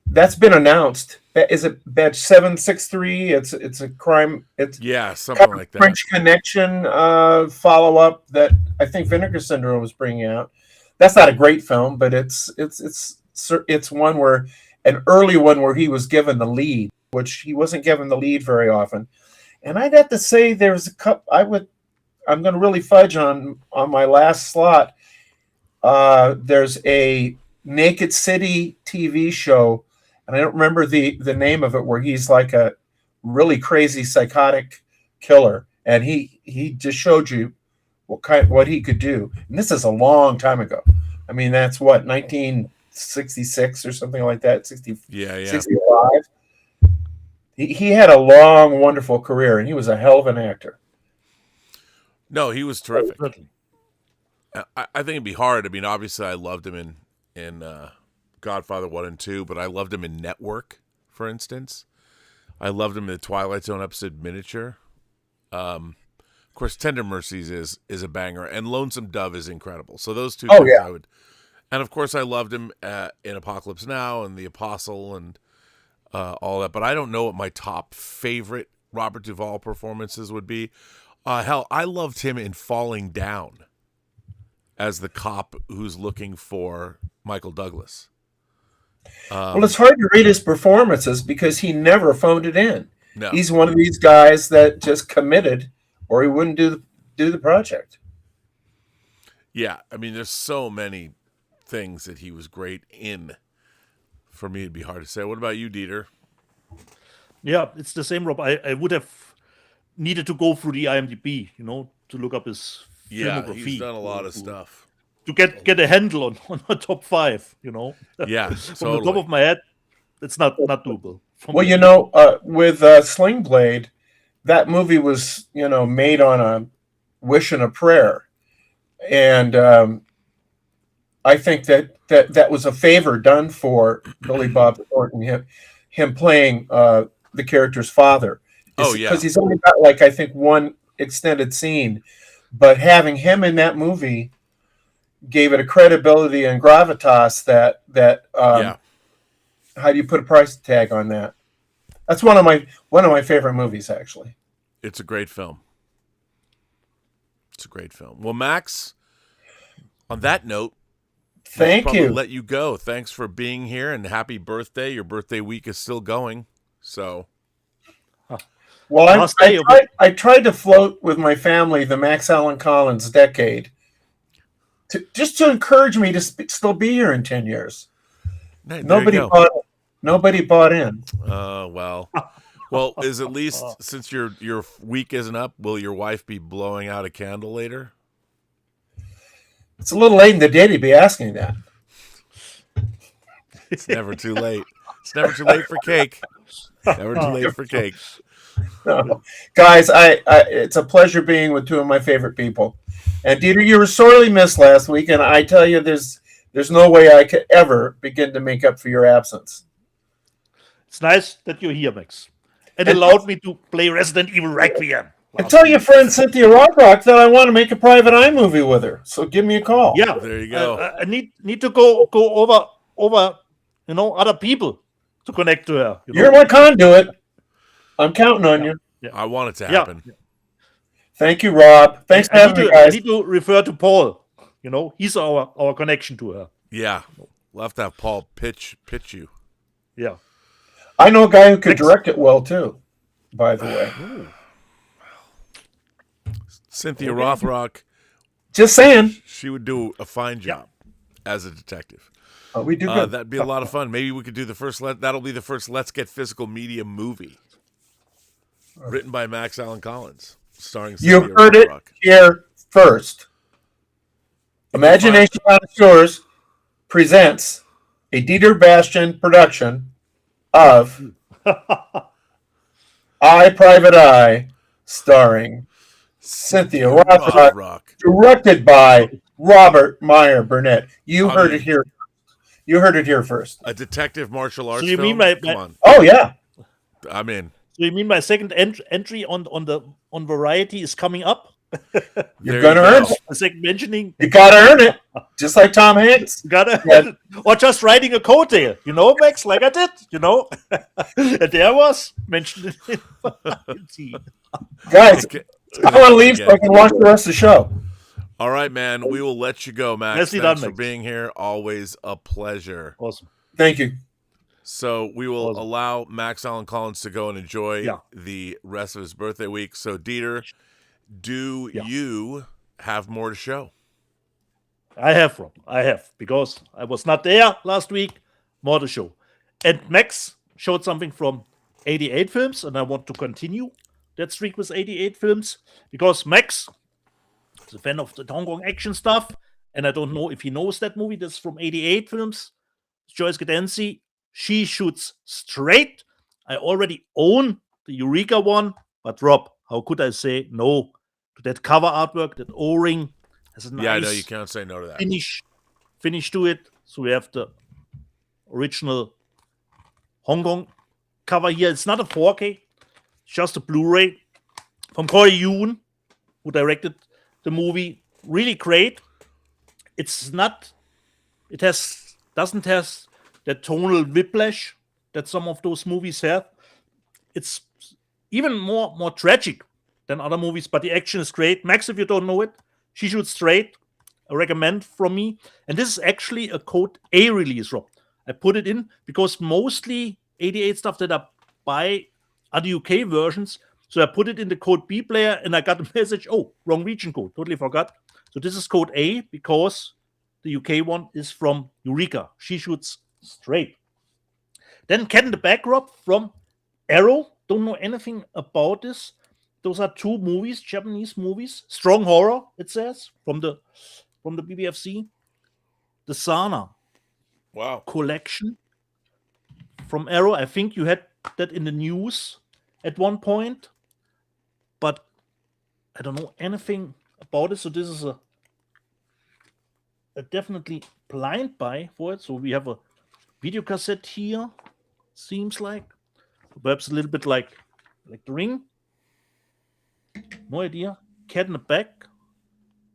That's been announced. Is it Badge 763? It's a crime. It's something like that. French Connection follow up that I think Vinegar Syndrome was bringing out. That's not a great film, but it's one where an early one where he was given the lead, which he wasn't given the lead very often. And I'd have to say there's a couple. I'm going to really fudge on my last slot. There's a Naked City TV show, and I don't remember the name of it, where he's like a really crazy psychotic killer, and he just showed you what he could do. And this is a long time ago. I mean, that's what, 1966 or something like that. 65. He had a long, wonderful career, and he was a hell of an actor. No, he was terrific. I think it'd be hard. I mean, obviously, I loved him in Godfather 1 and 2, but I loved him in Network, for instance. I loved him in the Twilight Zone episode Miniature. Of course, Tender Mercies is a banger, and Lonesome Dove is incredible. So those two things I would... And, of course, I loved him in Apocalypse Now and The Apostle and all that. But I don't know what my top favorite Robert Duvall performances would be. Hell, I loved him in Falling Down as the cop who's looking for Michael Douglas. Well, it's hard to read his performances because he never phoned it in. No. He's one of these guys that just committed, or he wouldn't do the project. Yeah, I mean, there's so many things that he was great in. For me, it'd be hard to say. What about you, Dieter? Yeah, it's the same, Rob. I would have needed to go through the IMDb, to look up his filmography. He's done a lot of stuff. To get a handle on the top 5, Yeah, From the top of my head, it's not doable. Well, with Sling Blade, that movie was, made on a wish and a prayer. And I think that was a favor done for Billy Bob Thornton, him playing the character's father. Because he's only got, I think, one extended scene. But having him in that movie gave it a credibility and gravitas that how do you put a price tag on that? That's one of my favorite movies, actually. It's a great film. Well, Max, on that note, thank you. Let you go. Thanks for being here, and happy birthday. Your birthday week is still going, so. Well, I tried to float with my family the Max Allan Collins decade, just to encourage me to still be here in 10 years. Nobody bought in. Well, is at least since your week isn't up, will your wife be blowing out a candle later? It's a little late in the day to be asking that. It's never too late. It's never too late for cake. Never too late for cake. No. Guys, it's a pleasure being with two of my favorite people. And Dieter, you were sorely missed last week, and I tell you, there's no way I could ever begin to make up for your absence. It's nice that you're here, Max. It allowed me to play Resident Evil Requiem. And tell your friend Cynthia Rothrock that I want to make a private eye movie with her. So give me a call. Yeah, there you go. I need to go over other people to connect to her. You're my conduit. I'm counting on you. Yeah. I want it to happen. Yeah. Thank you, Rob. Thanks for having me, guys. I need to refer to Paul. He's our connection to her. Yeah, we'll have to have Paul pitch you. Yeah. I know a guy who could direct it well, too, by the way. Cynthia Rothrock. Just saying. She would do a fine job as a detective. Oh, we do good. That'd be a lot of fun. Maybe we could do that'll be the first Let's Get Physical Media movie. Written by Max Allan Collins. Starring Cynthia You heard Rothrock. it here first. Imagination Connoisseurs presents a Dieter Bastian production of I, Private Eye, starring Cynthia Rothrock, directed by Robert Meyer Burnett. You heard it here. You heard it here first. A detective martial arts you film? mean Come on. Oh yeah. I'm in. So you mean my second entry on Variety is coming up? You're There gonna you earn go. it. The second mentioning, You gotta earn it. Just like Tom Hanks. gotta Yeah. or just writing a quote there, Max, like I did, and there was mentioned in Variety. Guys, Okay. I want to leave so I can watch the rest of the show. All right, man. We will let you go, Max. Nicely Thanks done, for Max. being here. Always a pleasure. Awesome. Thank you. So we will Awesome. allow Max Allen Collins to go and enjoy Yeah. the rest of his birthday week. So, Dieter, do you have more to show? I have, Rob. I have, because I was not there last week. More to show. And Max showed something from 88 films, and I want to continue that streak with 88 films, because Max is a fan of the Hong Kong action stuff, and I don't know if he knows that movie. That's from 88 films. Joyce Cadency, She Shoots Straight. I already own the Eureka one, but Rob, how could I say no to that cover artwork, that O-ring? Has a nice Yeah, I know you can't say no to that. finish to it. So we have the original Hong Kong cover here. It's not a 4K, it's just a Blu-ray from Corey Yoon, who directed the movie. Really great. It's not. It doesn't have that tonal whiplash that some of those movies have. It's even more tragic than other movies, but the action is great. Max, if you don't know it, She Shoots Straight, a recommend from me. And this is actually a Code A release, Rob. I put it in because mostly 88 stuff that I buy are the UK versions. So I put it in the Code B player and I got a message, oh, wrong region code, totally forgot. So this is Code A because the UK one is from Eureka, She Shoots Straight. Then Cat in the Bag, Rob, from Arrow. Don't know anything about this. Those are two movies, Japanese movies. Strong horror, it says, from the BBFC. The Sana Wow. collection from Arrow. I think you had that in the news at one point, but I don't know anything about it. So this is a definitely blind buy for it. So we have a video cassette here, seems like. Perhaps a little bit like The Ring. No idea. Cat in the Bag.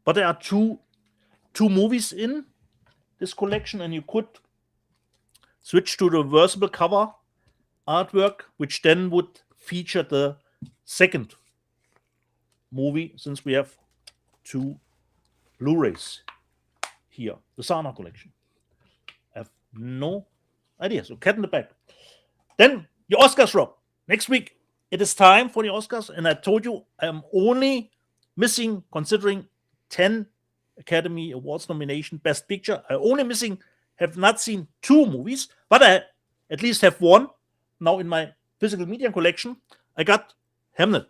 But there are two movies in this collection, and you could switch to the reversible cover artwork, which then would feature the second movie, since we have two Blu-rays here, the Sana collection. I have no idea. So Cat in the Bag. Then the Oscars, Rob. Next week, it is time for the Oscars, and I told you I'm only missing, considering 10 Academy Awards nomination, Best Picture. Have not seen two movies, but I at least have one now in my physical media collection. I got Hamlet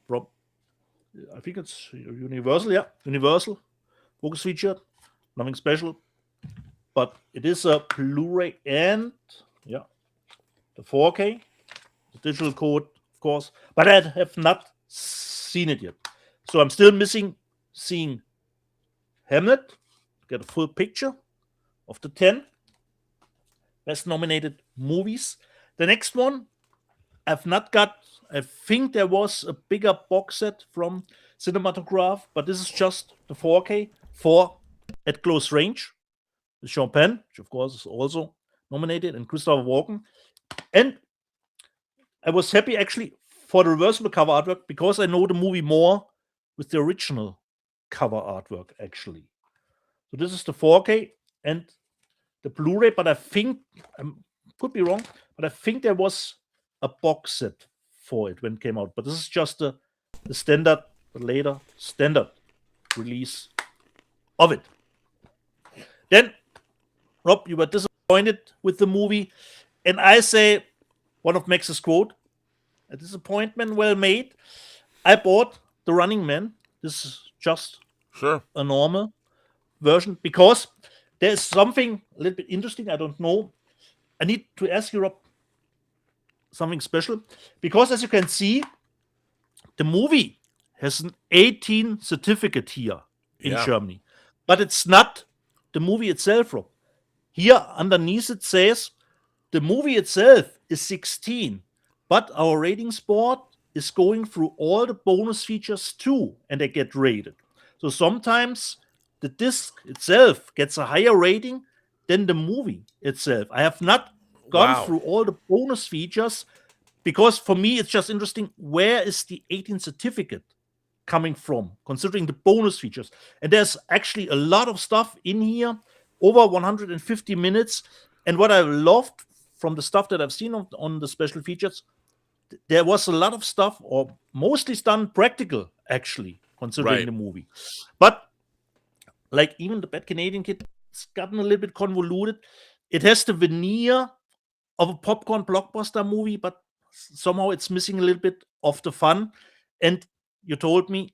from, I think it's Universal, Universal focus featured, nothing special, but it is a Blu-ray and the 4K, the digital code, of course, but I have not seen it yet. So I'm still missing seeing Hamlet, get a full picture of the 10 best nominated movies. The next one, I've not got, I think there was a bigger box set from Cinematograph, but this is just the 4K for At Close Range, with Sean Penn, which of course is also nominated, and Christopher Walken. And I was happy actually for the reversible cover artwork because I know the movie more with the original cover artwork actually. So this is the 4K and the Blu-ray, but I think, I could be wrong, but I think there was a box set for it when it came out. But this is just the standard, the later standard release of it. Then, Rob, you were disappointed with the movie. And I say, one of Max's quote, a disappointment well made. I bought The Running Man. This is just a normal version because there is something a little bit interesting. I don't know. I need to ask you, Rob, something special. Because as you can see, the movie has an 18 certificate here in Germany. But it's not the movie itself, Rob. Here underneath it says the movie itself is 16, but our ratings board is going through all the bonus features too, and they get rated. So sometimes the disc itself gets a higher rating than the movie itself. I have not gone Wow. through all the bonus features because for me it's just interesting, where is the 18 certificate coming from, considering the bonus features? And there's actually a lot of stuff in here, over 150 minutes. And what I loved from the stuff that I've seen on the special features, there was a lot of stuff, or mostly done practical, actually, considering Right. the movie. But like even the Bad Canadian Kid, it's gotten a little bit convoluted. It has the veneer of a popcorn blockbuster movie, but somehow it's missing a little bit of the fun. And you told me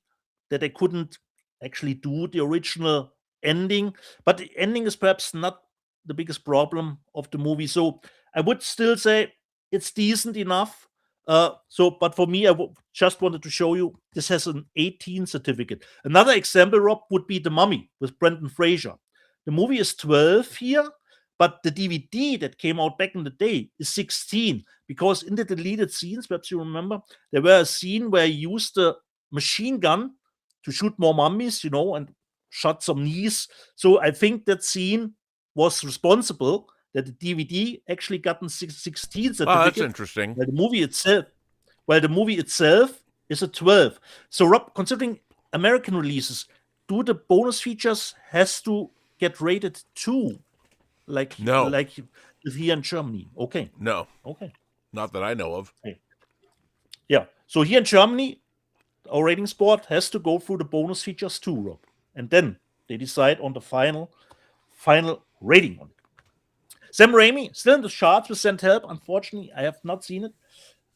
that they couldn't actually do the original ending, but the ending is perhaps not the biggest problem of the movie. So I would still say it's decent enough. But for me, just wanted to show you this has an 18 certificate. Another example, Rob, would be The Mummy with Brendan Fraser. The movie is 12 here, but the DVD that came out back in the day is 16, because in the deleted scenes, perhaps you remember, there were a scene where he used a machine gun to shoot more mummies, and shot some knees. So I think that scene was responsible that the DVD actually gotten 16 certificate. Oh, that's interesting. While the movie itself is a 12. So Rob, considering American releases, do the bonus features has to get rated too? No. Like here in Germany. Okay. No, Okay. not that I know of. Yeah. So here in Germany, our ratings board has to go through the bonus features too, Rob. And then they decide on the final rating on it. Sam Raimi, still in the charts with Send Help. Unfortunately, I have not seen it.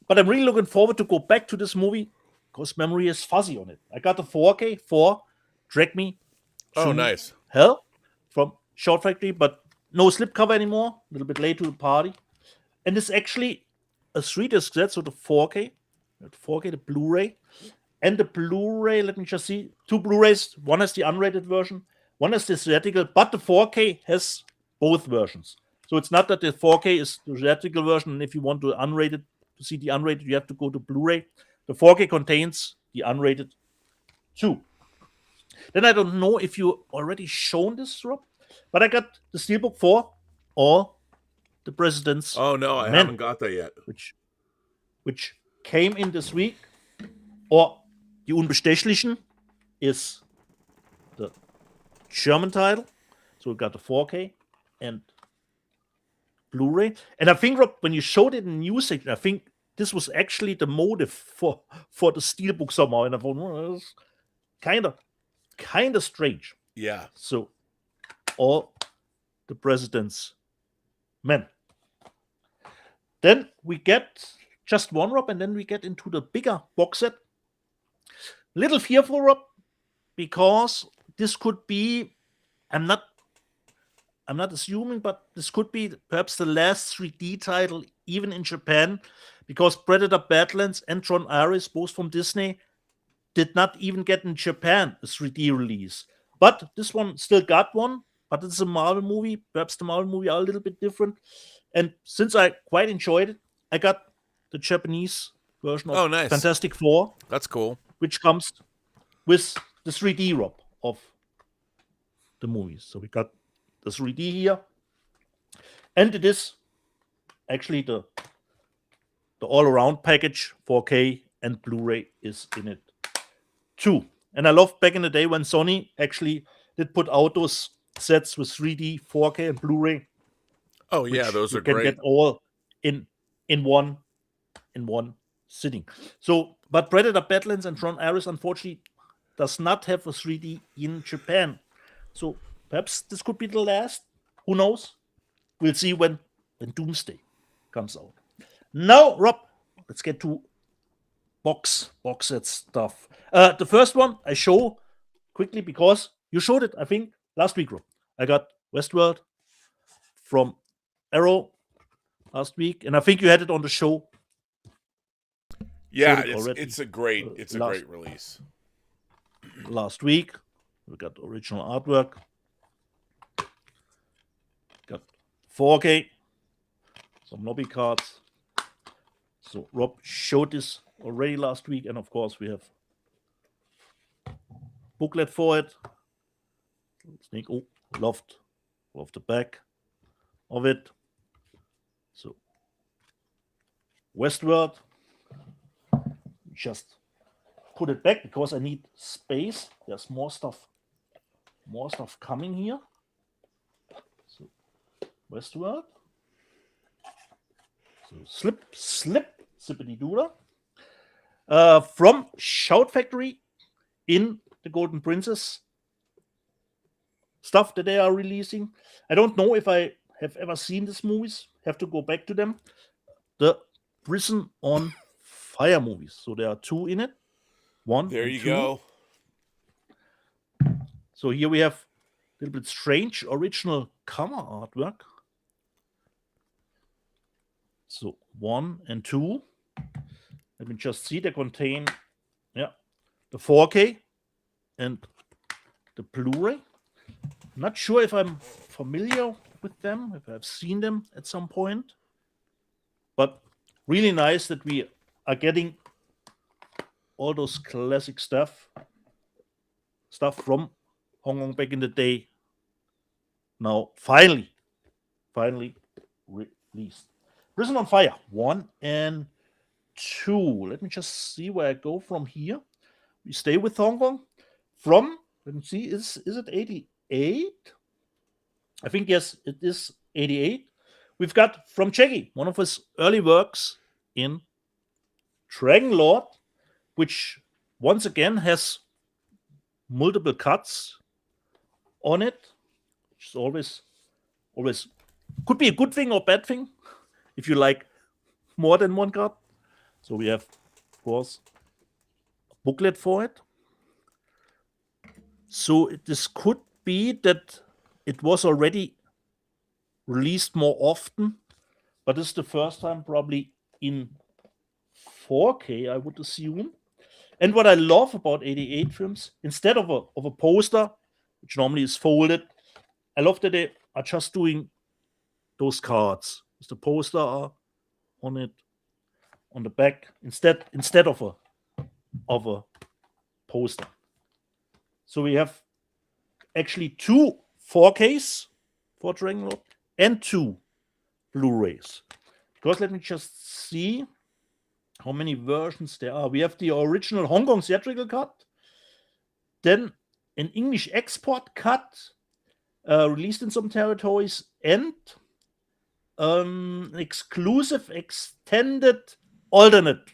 But I'm really looking forward to go back to this movie because memory is fuzzy on it. I got the 4K for Drag Me Oh, to nice. Hell from Shout Factory, but no slipcover anymore. A little bit late to the party. And it's actually a 3-disc set, so the 4K, the Blu-ray, and the Blu-ray, let me just see, 2 Blu-rays. One has the unrated version, one has the theatrical, but the 4K has both versions. So it's not that the 4K is the theatrical version, and if you want to see the unrated, you have to go to Blu-ray. The 4K contains the unrated too. Then I don't know if you already shown this, Rob, but I got the Steelbook 4 or the President's Oh, no, I Men, haven't got that yet. which came in this week. Or Die Unbestechlichen is the German title. So we got the 4K and Blu-ray. And I think, Rob, when you showed it in news section, I think this was actually the motive for the Steelbook somehow. And I thought, well, that's kind of strange. Yeah. So, all the President's Men. Then we get just one, Rob, and then we get into the bigger box set. Little fearful, Rob, because this could be, I'm not assuming, but this could be perhaps the last 3D title, even in Japan, because Predator Badlands and Tron Ares, both from Disney, did not even get in Japan a 3D release. But this one still got one, but it's a Marvel movie. Perhaps the Marvel movie are a little bit different. And since I quite enjoyed it, I got the Japanese version of Oh, nice. Fantastic Four, That's cool. which comes with the 3D, Rob, of the movies. So we got the 3D here. And it is actually the all-around package, 4K and Blu-ray is in it too. And I loved back in the day when Sony actually did put out those sets with 3D, 4K, and Blu-ray. Oh, yeah, which those you are can great. get all in one sitting. So, but Predator Badlands and Tron Ares unfortunately does not have a 3D in Japan. So perhaps this could be the last. Who knows? We'll see when Doomsday comes out. Now, Rob, let's get to box set stuff. The first one I show quickly because you showed it, I think, last week, Rob. I got Westworld from Arrow last week, and I think you had it on the show. Yeah, showed it already, it's a great release. last week. We got original artwork. Got 4K. Some lobby cards. So Rob showed this already last week, and of course we have booklet for it. Snake. Oh, love the back of it. So Westward. Just put it back because I need space. There's more stuff coming here. So Westward. So slip, zippity doodah. From Shout Factory in the Golden Princess stuff that they are releasing. I don't know if I have ever seen these movies. Have to go back to them. The Prison on Fire movies. So there are 2 in it. 1 There and you 2. go. So here we have a little bit strange original cover artwork. So 1 and 2. Let me just see. They contain the 4K and the Blu-ray. Not sure if I'm familiar with them, if I've seen them at some point. But really nice that we are getting all those classic stuff from Hong Kong back in the day. Now finally released. Prison on Fire 1 and 2. Let me just see where I go from here. We stay with Hong Kong. From, let me see, is it 88? I think yes, it is 88. We've got from Jackie, one of his early works in Dragon Lord, which once again has multiple cuts on it, which is always could be a good thing or bad thing if you like more than one cut. So we have, of course, a booklet for it. So this could be that it was already released more often, but this is the first time probably in 4K, I would assume. And what I love about 88 films, instead of a poster, which normally is folded, I love that they are just doing those cards. Is the poster on it, on the back, instead of a poster. So we have actually 2 4Ks for Dragon Lord and 2 Blu-rays. Because let me just see how many versions there are. We have the original Hong Kong theatrical cut, then an English export cut released in some territories, and exclusive extended alternate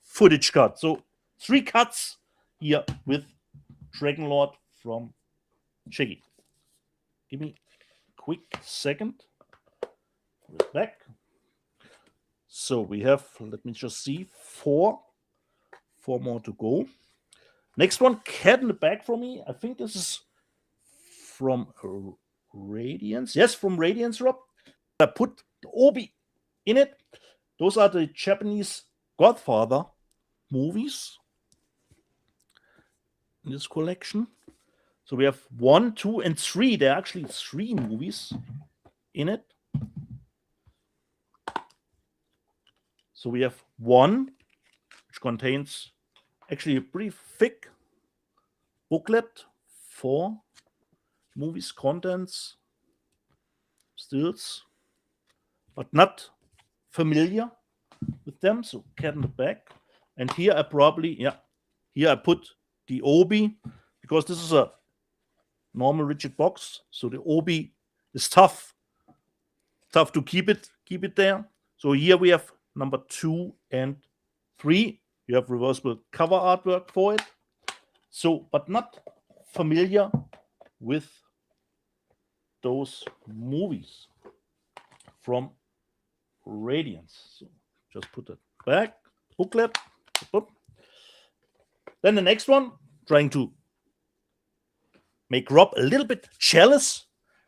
footage cut. So 3 cuts here with Dragon Lord from Jackie. Give me a quick second. Put it back. So we have, let me just see, 4 more to go. Next one, Cat in the Bag for me. I think this is from Radiance. Yes, from Radiance, Rob. I put the Obi in it. Those are the Japanese Godfather movies in this collection. So we have 1, 2, and 3. There are actually 3 movies in it. So we have 1, which contains actually a pretty thick booklet for movies, contents, stills, but not familiar with them. So Cat in the Bag. And here I here I put the Obi, because this is a normal rigid box. So the Obi is tough to keep it there. So here we have number 2 and 3. You have reversible cover artwork for it. So, but not familiar with those movies from Radiance. So just put that back. Booklet. Then the next one, trying to make Rob a little bit jealous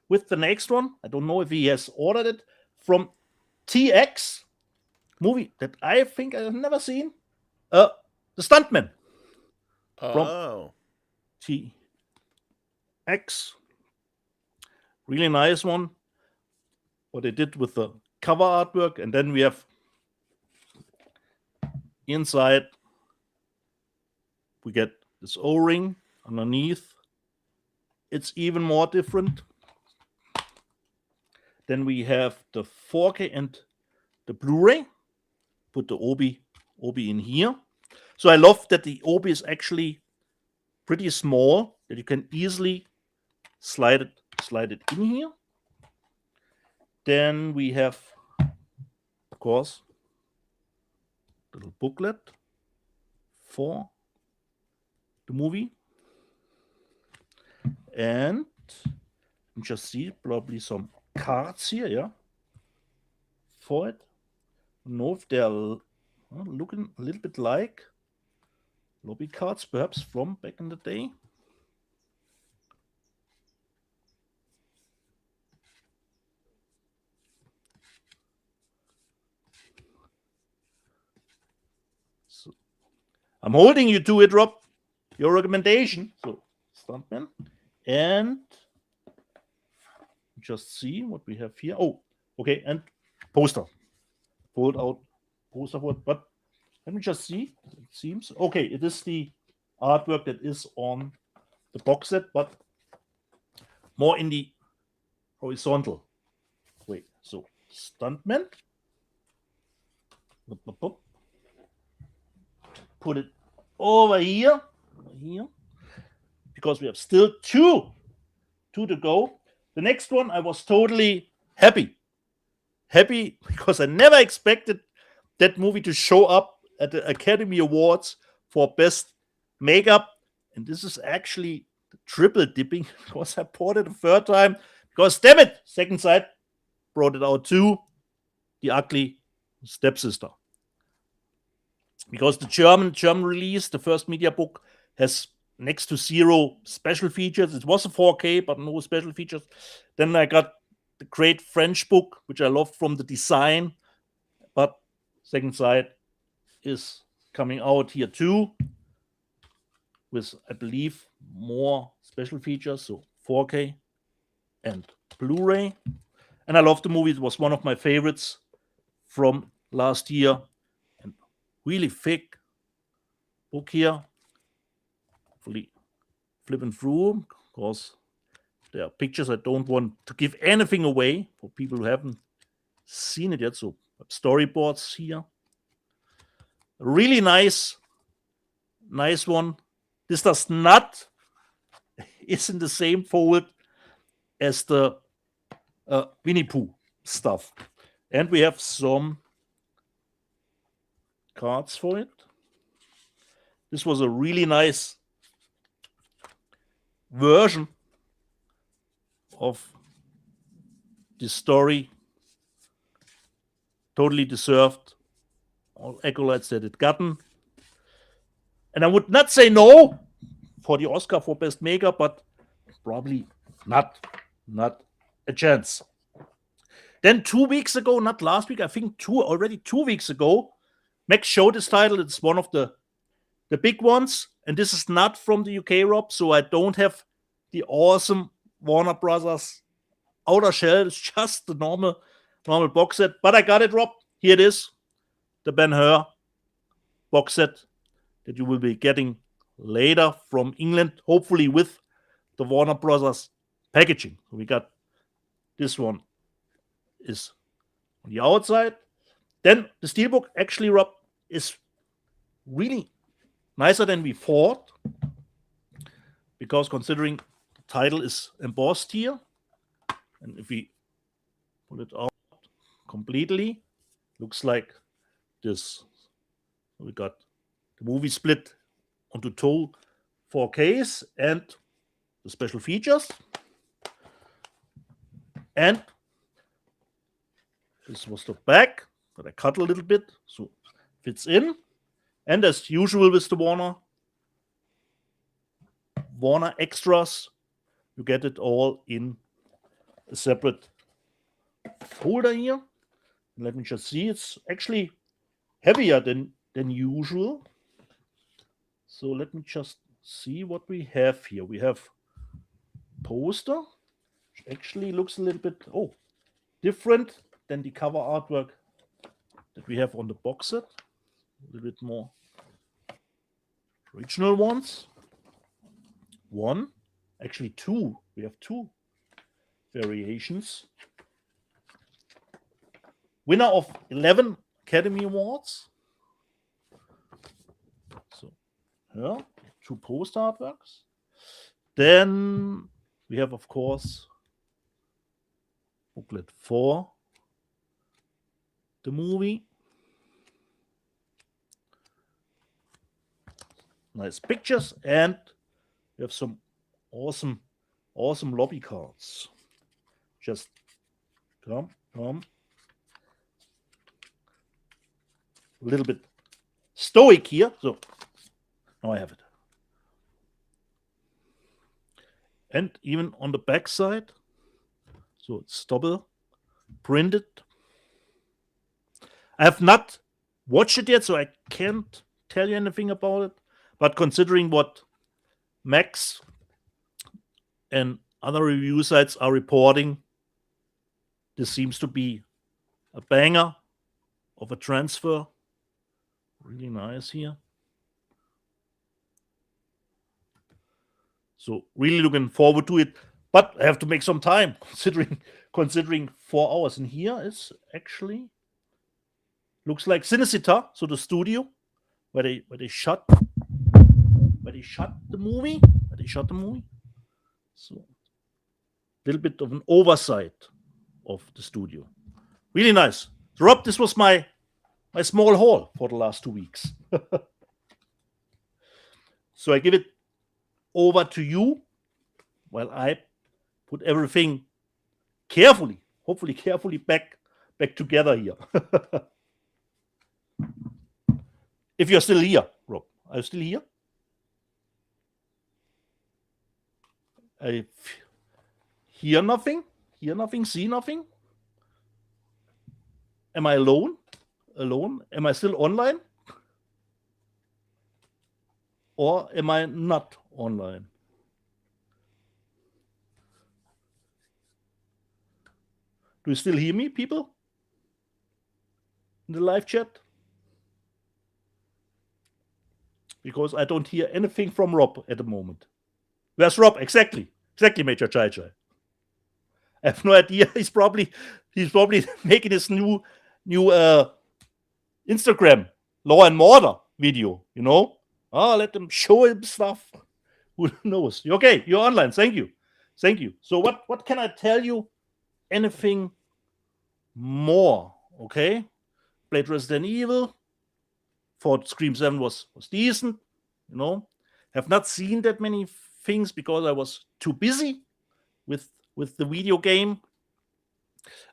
with the next one. I don't know if he has ordered it from TX. Movie that I think I've never seen. The Stuntman. Oh. From TX. Really nice one. what they did with the cover artwork. And then we have inside, we get this O-ring underneath. It's even more different. Then we have the 4K and the Blu-ray. Put the Obi in here. So I love that the Obi is actually pretty small, that you can easily slide it in here. Then we have, of course, a little booklet for the movie. And you just see probably some cards here, yeah, for it. I don't know if they're looking a little bit like lobby cards, perhaps from back in the day. So I'm holding you to it, Rob. Your recommendation. So Stuntman. And just see what we have here. Oh, okay, and poster. Pulled out poster for it, but let me just see. It seems okay. It is the artwork that is on the box set, but more in the horizontal way. So Stuntman. Put it over here, because we have still two to go. The next one, I was totally happy because I never expected that movie to show up at the Academy Awards for Best Makeup. And this is actually triple dipping because I bought it a third time. Because damn it, Second Sight brought it out too. The Ugly Stepsister. Because the German release, the first media book, has next to zero special features. It was a 4K, but no special features. Then I got the great French book, which I loved from the design. But Second Sight is coming out here too, with, I believe, more special features. So 4K and Blu-ray. And I love the movie. It was one of my favorites from last year. And really thick book here. Fully flipping through, because there are pictures. I don't want to give anything away for people who haven't seen it yet. So storyboards here. Really nice one. This does not is in the same fold as the Winnie Pooh stuff. And we have some cards for it. This was a really nice version of this story. Totally deserved all accolades that it gotten. And I would not say no for the Oscar for Best Makeup, but probably not a chance. Then 2 weeks ago, not last week, I think 2 weeks ago, Max showed this title. It's one of the big ones. And this is not from the UK, Rob, so I don't have the awesome Warner Brothers outer shell. It's just the normal box set. But I got it, Rob. Here it is. The Ben-Hur box set that you will be getting later from England, hopefully with the Warner Brothers packaging. We got this one is on the outside. Then the steelbook actually, Rob, is really nicer than we thought, because considering the title is embossed here, and if we pull it out completely, looks like this. We got the movie split onto two 4Ks and the special features. And this was the back that I cut a little bit, so fits in. And as usual with the Warner extras, you get it all in a separate folder here. Let me just see. It's actually heavier than usual. So let me just see what we have here. We have poster, which actually looks a little bit, different than the cover artwork that we have on the box set. A little bit more original ones. One, actually two. We have two variations. Winner of 11 Academy Awards. So, yeah, two post artworks. Then we have, of course, booklet 4, the movie. Nice pictures, and we have some awesome lobby cards. Just come. A little bit stoic here. So now I have it. And even on the back side, so it's double printed. I have not watched it yet, so I can't tell you anything about it. But considering what Max and other review sites are reporting, this seems to be a banger of a transfer. Really nice here. So really looking forward to it, but I have to make some time considering 4 hours. And here is actually looks like Cinecittà, so the studio where they shot the movie. So a little bit of an oversight of the studio. Really nice. So Rob, this was my small haul for the last 2 weeks. So I give it over to you while I put everything hopefully carefully back together here. If you're still here, Rob, are you still here? I hear nothing, see nothing. Am I alone? Am I still online? Or am I not online? Do you still hear me, people? In the live chat? Because I don't hear anything from Rob at the moment. Where's Rob? Exactly, Major Chai. I have no idea. He's probably making his new Instagram Law and Order video, you know? Let them show him stuff. Who knows? Okay, you're online. Thank you. So what can I tell you? Anything more? Okay. Played Resident Evil. Thought Scream 7 was decent. You know, have not seen that many things because I was too busy with the video game.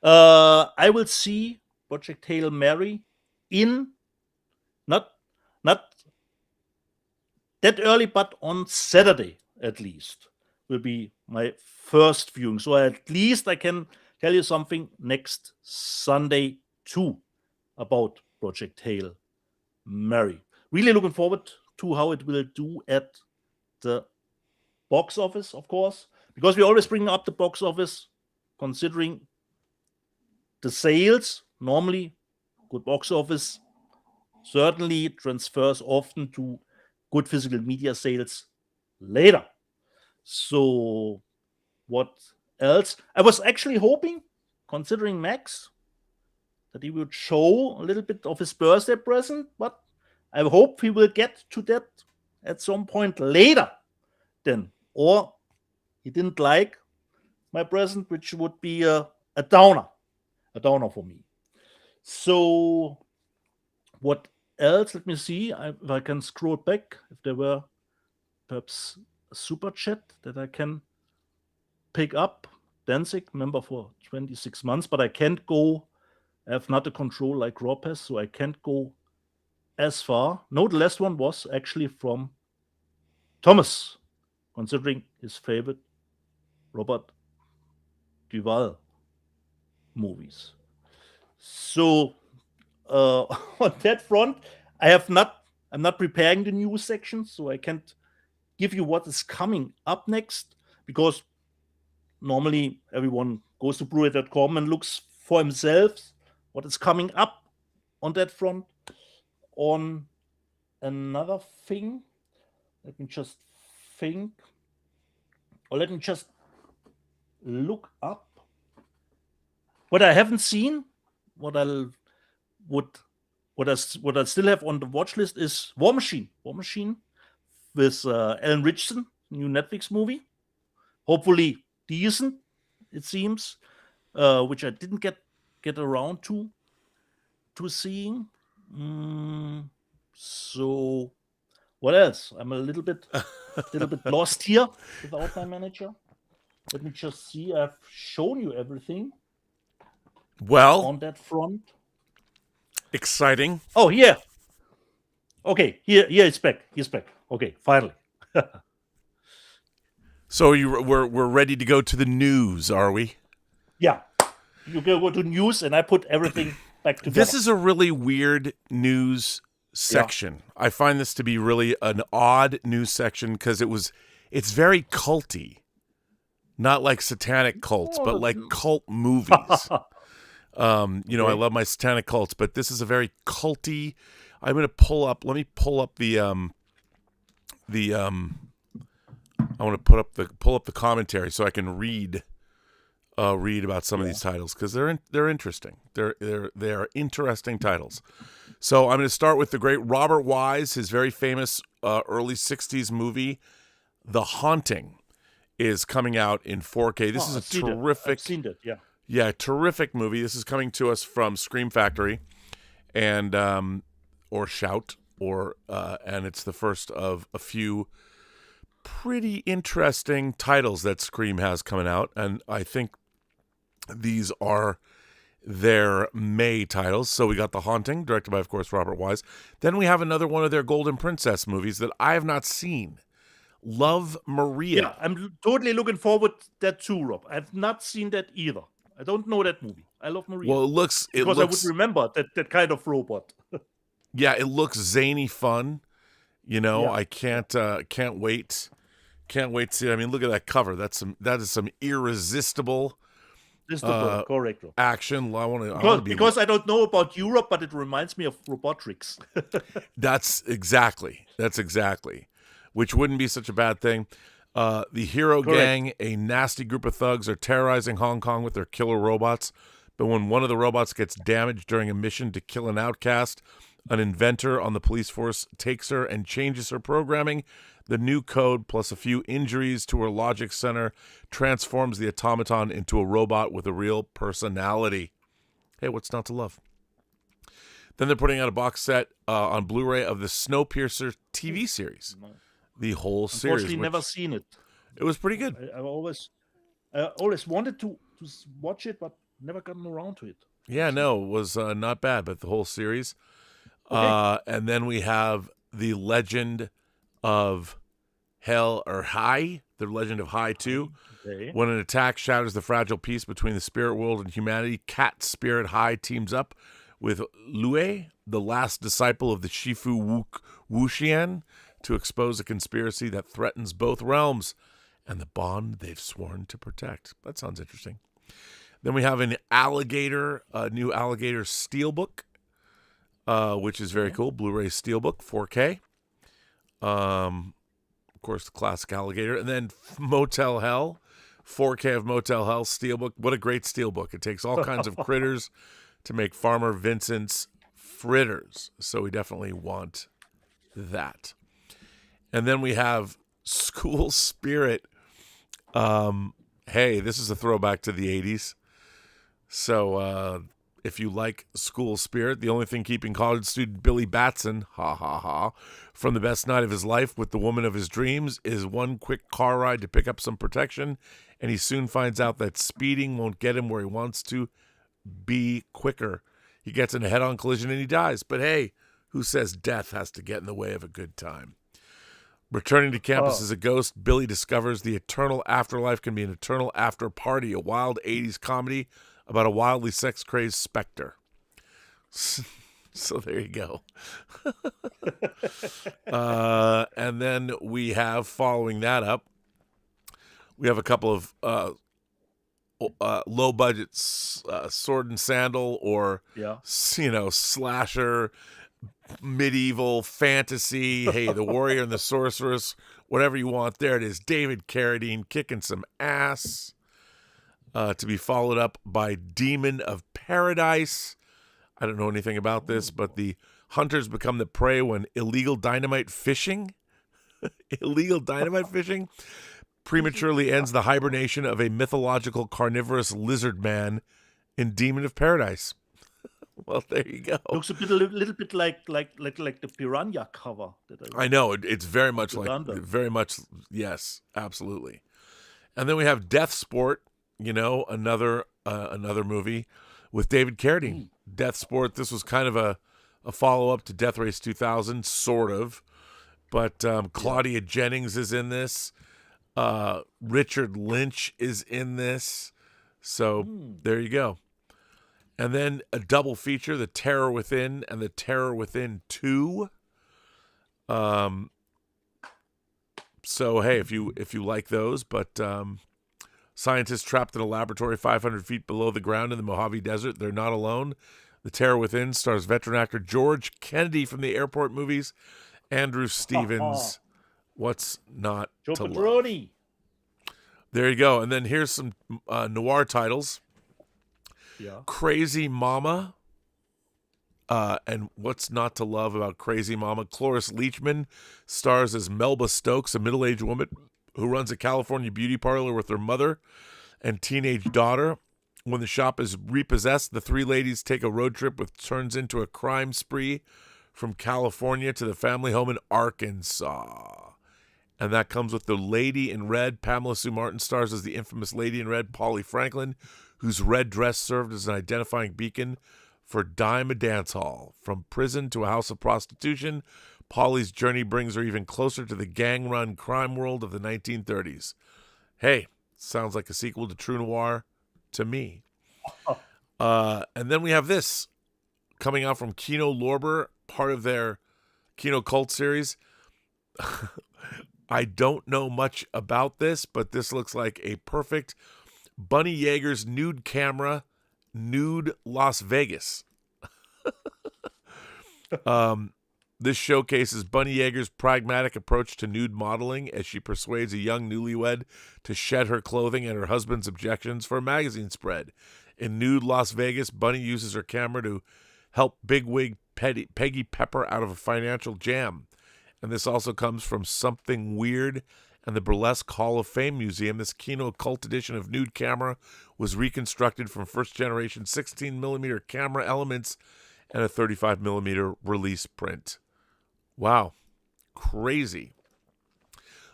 I will see Project Hail Mary in not that early, but on Saturday at least will be my first viewing. So at least I can tell you something next Sunday too about Project Hail Mary. Really looking forward to how it will do at the box office, of course, because we always bring up the box office considering the sales. Normally, good box office certainly transfers often to good physical media sales later. So what else? I was actually hoping, considering Max, that he would show a little bit of his birthday present, but I hope he will get to that at some point later then. Or he didn't like my present, which would be a downer for me. So what else? Let me see if I can scroll back, if there were perhaps a super chat that I can pick up. Danzig, member for 26 months, but I can't go. I have not a control like Rob has, so I can't go as far. No, the last one was actually from Thomas, considering his favorite Robert Duvall movies. So on that front, I'm not preparing the news section, so I can't give you what is coming up next, because normally everyone goes to Blu-ray.com and looks for himself what is coming up on that front. On another thing, let me just think, or let me just look up what I haven't seen. What I still have on the watch list is War Machine. War Machine with Alan Richardson, new Netflix movie. Hopefully decent, it seems, which I didn't get around to seeing. So what else? I'm a little bit lost here without my manager. Let me just see. I've shown you everything Well, on that front. exciting. Oh, yeah. Okay, here it's back. He's back. Okay, finally. So we're ready to go to the news, are we? Yeah. You go to news, and I put everything back together. This is a really weird news section. I find this to be really an odd news section because it's very culty. Not like satanic cults, but like cult movies. I love my satanic cults, but this is a very culty. Let me pull up the I want to pull up the commentary so I can read about some of these titles because they're interesting. They are interesting titles. So I'm going to start with the great Robert Wise, his very famous early 60s movie, The Haunting, is coming out in 4K. This is a terrific. I've seen it, yeah. Yeah, terrific movie. This is coming to us from Scream Factory, and or Shout, and it's the first of a few pretty interesting titles that Scream has coming out, and I think these are their May titles. So we got The Haunting, directed by, of course, Robert Wise. Then we have another one of their Golden Princess movies that I have not seen, Love, Maria. Yeah, I'm totally looking forward to that too, Rob. I've not seen that either. I don't know that movie. I Love Maria. Well, it looks I would remember that kind of robot. Yeah, it looks zany fun. Yeah. I can't wait. Can't wait to see it. I mean, look at that cover. That is some irresistible This is the correct, Rob. action. Because I don't know about Europe, but it reminds me of Robotrix. That's exactly. Which wouldn't be such a bad thing. The Hero Gang, a nasty group of thugs, are terrorizing Hong Kong with their killer robots. But when one of the robots gets damaged during a mission to kill an outcast, an inventor on the police force takes her and changes her programming. The new code, plus a few injuries to her logic center, transforms the automaton into a robot with a real personality. Hey, what's not to love? Then they're putting out a box set on Blu-ray of the Snowpiercer TV series. The whole series. Unfortunately, never seen it. It was pretty good. I always wanted to watch it, but never gotten around to it. Yeah, no, it was not bad, but the whole series. Okay. And then we have the Legend of High, the Legend of High 2. Okay. When an attack shatters the fragile peace between the spirit world and humanity, Cat Spirit High teams up with Lue, the last disciple of the Shifu Wuxian, to expose a conspiracy that threatens both realms and the bond they've sworn to protect. That sounds interesting. Then we have a new Alligator Steelbook, which is very cool. Blu-ray Steelbook, 4K. Of course, the classic Alligator. And then Motel Hell, 4K of Motel Hell Steelbook. What a great Steelbook. It takes all kinds of critters to make Farmer Vincent's fritters. So we definitely want that. And then we have School Spirit. Hey, this is a throwback to the 80s. So if you like School Spirit, the only thing keeping college student Billy Batson, from the best night of his life with the woman of his dreams is one quick car ride to pick up some protection, and he soon finds out that speeding won't get him where he wants to be quicker. He gets in a head-on collision and he dies. But hey, who says death has to get in the way of a good time? Returning to campus as a ghost, Billy discovers the eternal afterlife can be an eternal after party, a wild 80s comedy about a wildly sex-crazed specter. So there you go. And then we have, following that up, we have a couple of low budget sword and sandal or Yeah. slasher, medieval fantasy. Hey, the warrior and the sorceress, whatever you want. There it is. David Carradine kicking some ass. To be followed up by Demon of Paradise. I don't know anything about this, but the hunters become the prey when illegal dynamite fishing prematurely ends the hibernation of a mythological carnivorous lizard man in Demon of Paradise. Well, there you go. Looks a little bit like the Piranha cover. I know it's very much Uganda. yes, absolutely. And then we have Death Sport, another movie with David Carradine. Death Sport. This was kind of a follow up to Death Race 2000, sort of, but Claudia Jennings is in this. Richard Lynch is in this. So there you go. And then a double feature, The Terror Within and The Terror Within 2. So hey, if you like those, but scientists trapped in a laboratory 500 feet below the ground in the Mojave Desert, they're not alone. The Terror Within stars veteran actor George Kennedy from the Airport movies, Andrew Stevens. What's not Joe to love? Petroni. There you go. And then here's some noir titles. Yeah. Crazy Mama. And what's not to love about Crazy Mama? Cloris Leachman stars as Melba Stokes, a middle-aged woman who runs a California beauty parlor with her mother and teenage daughter. When the shop is repossessed, the three ladies take a road trip which turns into a crime spree from California to the family home in Arkansas. And that comes with the Lady in Red. Pamela Sue Martin stars as the infamous Lady in Red, Polly Franklin, whose red dress served as an identifying beacon for Dime a Dance Hall. From prison to a house of prostitution, Polly's journey brings her even closer to the gang-run crime world of the 1930s. Hey, sounds like a sequel to True Noir to me. And then we have this coming out from Kino Lorber, part of their Kino Cult series. I don't know much about this, but this looks like a perfect Bunny Yeager's nude camera, nude Las Vegas. This showcases Bunny Yeager's pragmatic approach to nude modeling as she persuades a young newlywed to shed her clothing and her husband's objections for a magazine spread. In nude Las Vegas, Bunny uses her camera to help bigwig Peggy Pepper out of a financial jam. And this also comes from Something Weird and the Burlesque Hall of Fame Museum. This Kino Cult edition of Nude Camera was reconstructed from first-generation 16mm camera elements and a 35mm release print. Wow. Crazy.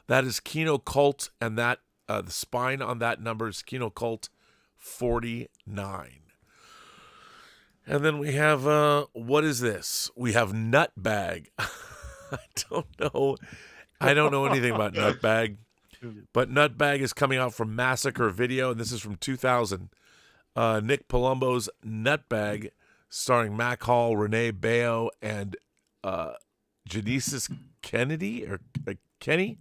That is Kino Cult, and that the spine on that number is Kino Cult 49. And then we have, what is this? We have Nutbag. I don't know anything about Nutbag, but Nutbag is coming out from Massacre Video, and this is from 2000. Nick Palumbo's Nutbag, starring Mac Hall, Renee Baio, and Genesis Kennedy or Kenny.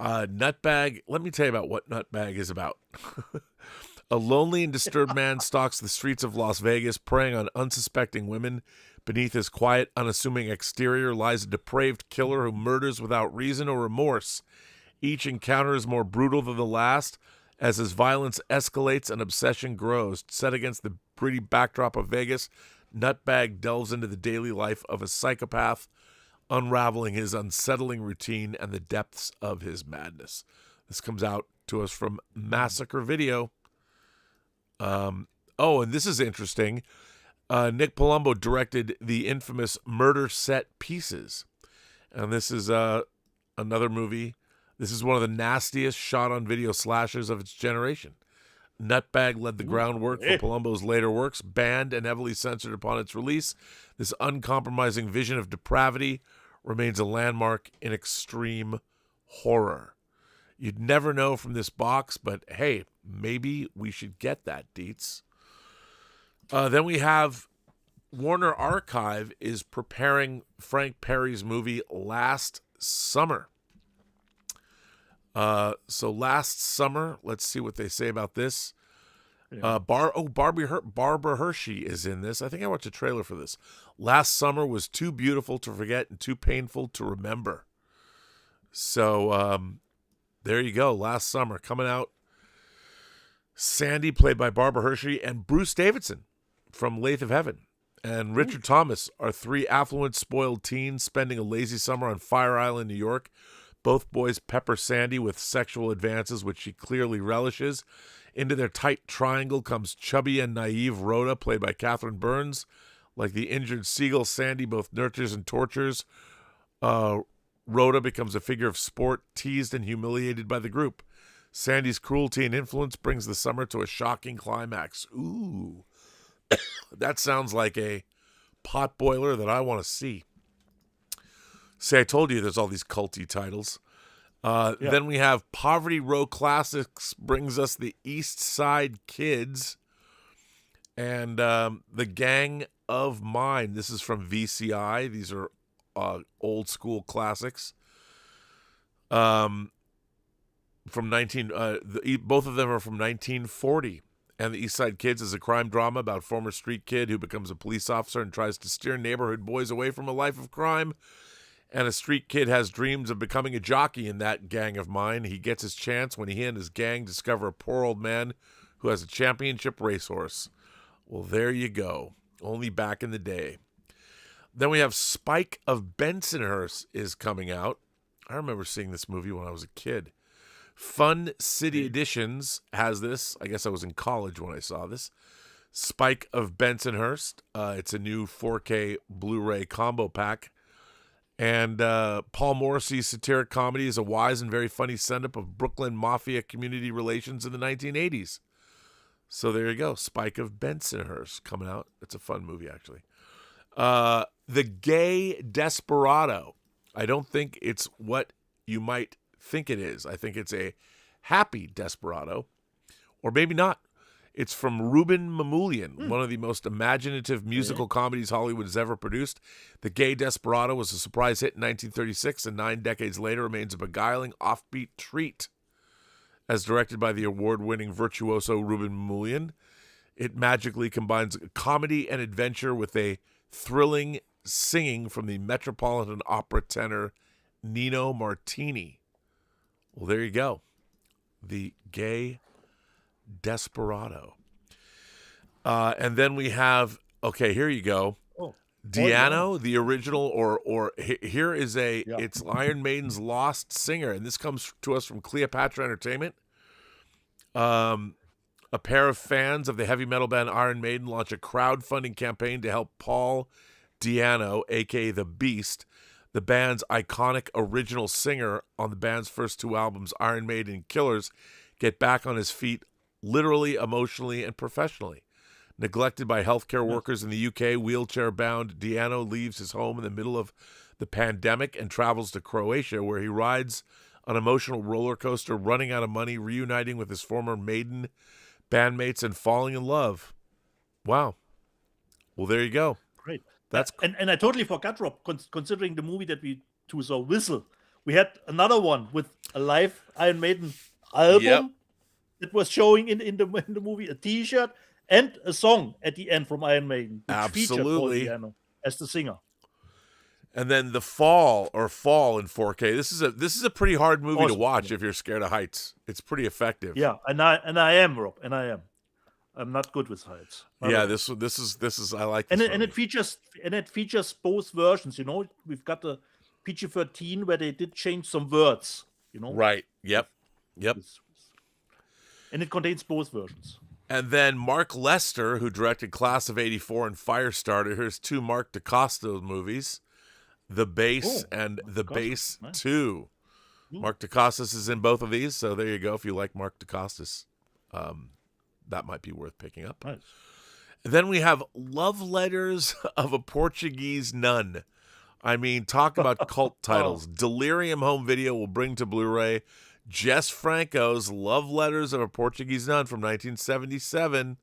Nutbag. Let me tell you about what Nutbag is about. A lonely and disturbed man stalks the streets of Las Vegas, preying on unsuspecting women. Beneath his quiet, unassuming exterior lies a depraved killer who murders without reason or remorse. Each encounter is more brutal than the last as his violence escalates and obsession grows. Set against the pretty backdrop of Vegas, Nutbag delves into the daily life of a psychopath, unraveling his unsettling routine and the depths of his madness. This comes out to us from Massacre Video. And this is interesting. Nick Palumbo directed the infamous Murder Set Pieces. And this is another movie. This is one of the nastiest shot-on-video slashers of its generation. Nutbag led the groundwork for Palumbo's later works. Banned and heavily censored upon its release, this uncompromising vision of depravity remains a landmark in extreme horror. You'd never know from this box, but hey, maybe we should get that, Deets. Then we have Warner Archive is preparing Frank Perry's movie Last Summer. So Last Summer, let's see what they say about this. Barbara Hershey is in this. I think I watched a trailer for this. Last summer was too beautiful to forget and too painful to remember. So there you go. Last summer coming out. Sandy, played by Barbara Hershey, and Bruce Davidson from Lathe of Heaven, and Richard Thomas are three affluent, spoiled teens spending a lazy summer on Fire Island, New York. Both boys pepper Sandy with sexual advances, which she clearly relishes. Into their tight triangle comes chubby and naive Rhoda, played by Catherine Burns. Like the injured seagull, Sandy both nurtures and tortures. Rhoda becomes a figure of sport, teased and humiliated by the group. Sandy's cruelty and influence brings the summer to a shocking climax. Ooh, that sounds like a pot boiler that I want to see. See, I told you there's all these culty titles. Then we have Poverty Row Classics brings us the East Side Kids and The Gang of Mine. This is from VCI. These are old school classics. From both of them are from 1940. And The East Side Kids is a crime drama about a former street kid who becomes a police officer and tries to steer neighborhood boys away from a life of crime. And a street kid has dreams of becoming a jockey in that gang of mine. He gets his chance when he and his gang discover a poor old man who has a championship racehorse. Well, there you go. Only back in the day. Then we have Spike of Bensonhurst is coming out. I remember seeing this movie when I was a kid. Fun City Editions has this. I guess I was in college when I saw this. Spike of Bensonhurst. It's a new 4K Blu-ray combo pack. And Paul Morrissey's satiric comedy is a wise and very funny send-up of Brooklyn Mafia community relations in the 1980s. So there you go. Spike of Bensonhurst coming out. It's a fun movie, actually. The Gay Desperado. I don't think it's what you might think it is. I think it's a happy desperado, or maybe not. It's from Ruben Mamoulian, one of the most imaginative musical comedies Hollywood has ever produced. The Gay Desperado was a surprise hit in 1936, and 9 decades later remains a beguiling, offbeat treat. As directed by the award-winning virtuoso Ruben Mamoulian, it magically combines comedy and adventure with a thrilling singing from the Metropolitan Opera tenor Nino Martini. Well, there you go. The Gay Desperado. And then we have, okay, here you go. Diano, the original, or here is it's Iron Maiden's Lost Singer, and this comes to us from Cleopatra Entertainment. A pair of fans of the heavy metal band Iron Maiden launch a crowdfunding campaign to help Paul Diano, a.k.a. The Beast, the band's iconic original singer on the band's first 2 albums, Iron Maiden and Killers, get back on his feet literally, emotionally, and professionally. Neglected by healthcare workers in the UK, wheelchair-bound Diano leaves his home in the middle of the pandemic and travels to Croatia, where he rides an emotional roller coaster, running out of money, reuniting with his former Maiden bandmates, and falling in love. Wow. Well, there you go. Great. That's and I totally forgot, Rob, considering the movie that we two saw, Whistle. We had another one with a live Iron Maiden album that was showing in the movie, a T-shirt, and a song at the end from Iron Maiden, which featured Paul Diano as the singer. And then The Fall in 4K. This is a pretty hard movie to watch if you're scared of heights. It's pretty effective. Yeah, and I am, Rob, and I am. I'm not good with heights. This is I like this and it features both versions, you know. We've got the PG-13 where they did change some words, you know. Right. Yep. And it contains both versions. And then Mark Lester, who directed Class of '84 and Firestarter, here's 2 Mark DeCosta movies, The Base and The Base 2. Mark DeCostas is in both of these, so there you go. If you like Mark DeCostas, that might be worth picking up. Nice. And then we have Love Letters of a Portuguese Nun. I mean, talk about cult titles. Delirium Home Video will bring to Blu-ray Jess Franco's Love Letters of a Portuguese Nun from 1977.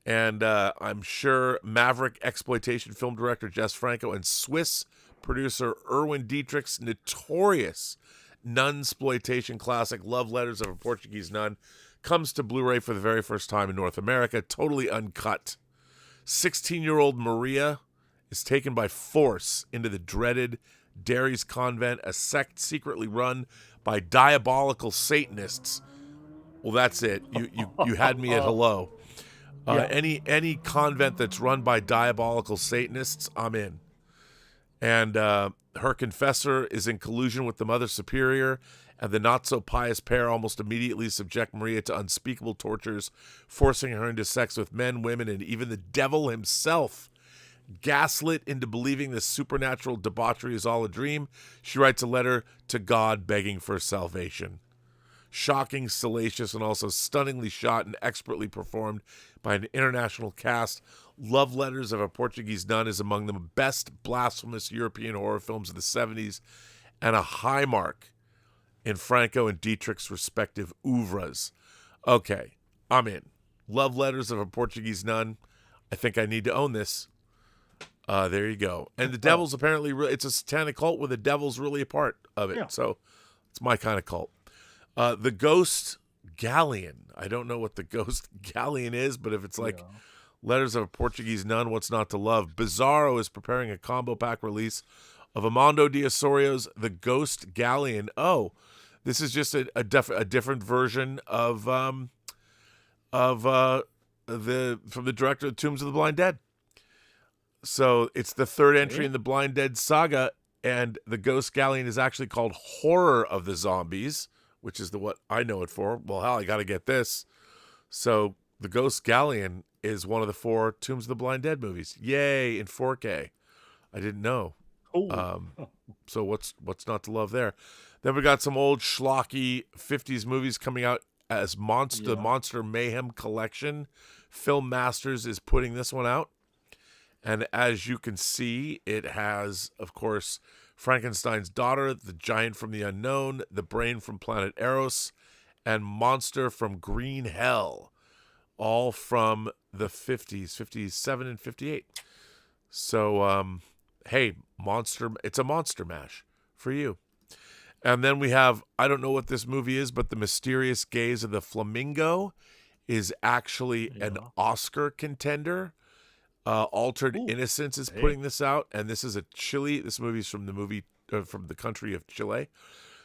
And I'm sure Maverick exploitation film director Jess Franco and Swiss producer Erwin Dietrich's notorious nun-sploitation classic Love Letters of a Portuguese Nun comes to Blu-ray for the very first time in North America, totally uncut. 16-year-old Maria is taken by force into the dreaded Daries Convent, a sect secretly run by diabolical Satanists. Well, that's it. You had me at hello. Yeah. Any convent that's run by diabolical Satanists, I'm in. And her confessor is in collusion with the Mother Superior, and the not-so-pious pair almost immediately subject Maria to unspeakable tortures, forcing her into sex with men, women, and even the devil himself. Gaslit into believing this supernatural debauchery is all a dream, she writes a letter to God begging for salvation. Shocking, salacious, and also stunningly shot and expertly performed by an international cast, Love Letters of a Portuguese Nun is among the best blasphemous European horror films of the 70s and a high mark in Franco and Dietrich's respective oeuvres. Okay, I'm in. Love Letters of a Portuguese Nun. I think I need to own this. There you go. And the devil's apparently, it's a satanic cult where the devil's really a part of it. Yeah. So it's my kind of cult. The Ghost Galleon. I don't know what the Ghost Galleon is, but if it's like Letters of a Portuguese Nun, what's not to love? Bizarro is preparing a combo pack release of Amando de Osorio's The Ghost Galleon. Oh, this is just a different version of from the director of Tombs of the Blind Dead. So it's the third entry in the Blind Dead saga, and The Ghost Galleon is actually called Horror of the Zombies, which is what I know it for. Well, hell, I got to get this. So The Ghost Galleon is one of the 4 Tombs of the Blind Dead movies. Yay, in 4K. I didn't know. So what's not to love there? Then we got some old schlocky 50s movies coming out as the Monster Mayhem Collection. Film Masters is putting this one out. And as you can see, it has, of course, Frankenstein's Daughter, The Giant from the Unknown, The Brain from Planet Eros, and Monster from Green Hell, all from the 50s, 57 and 58. So, hey, it's a monster mash for you. And then we have, I don't know what this movie is, but The Mysterious Gaze of the Flamingo is actually an Oscar contender. Altered Innocence is putting this out, and this is this movie's from the country of Chile.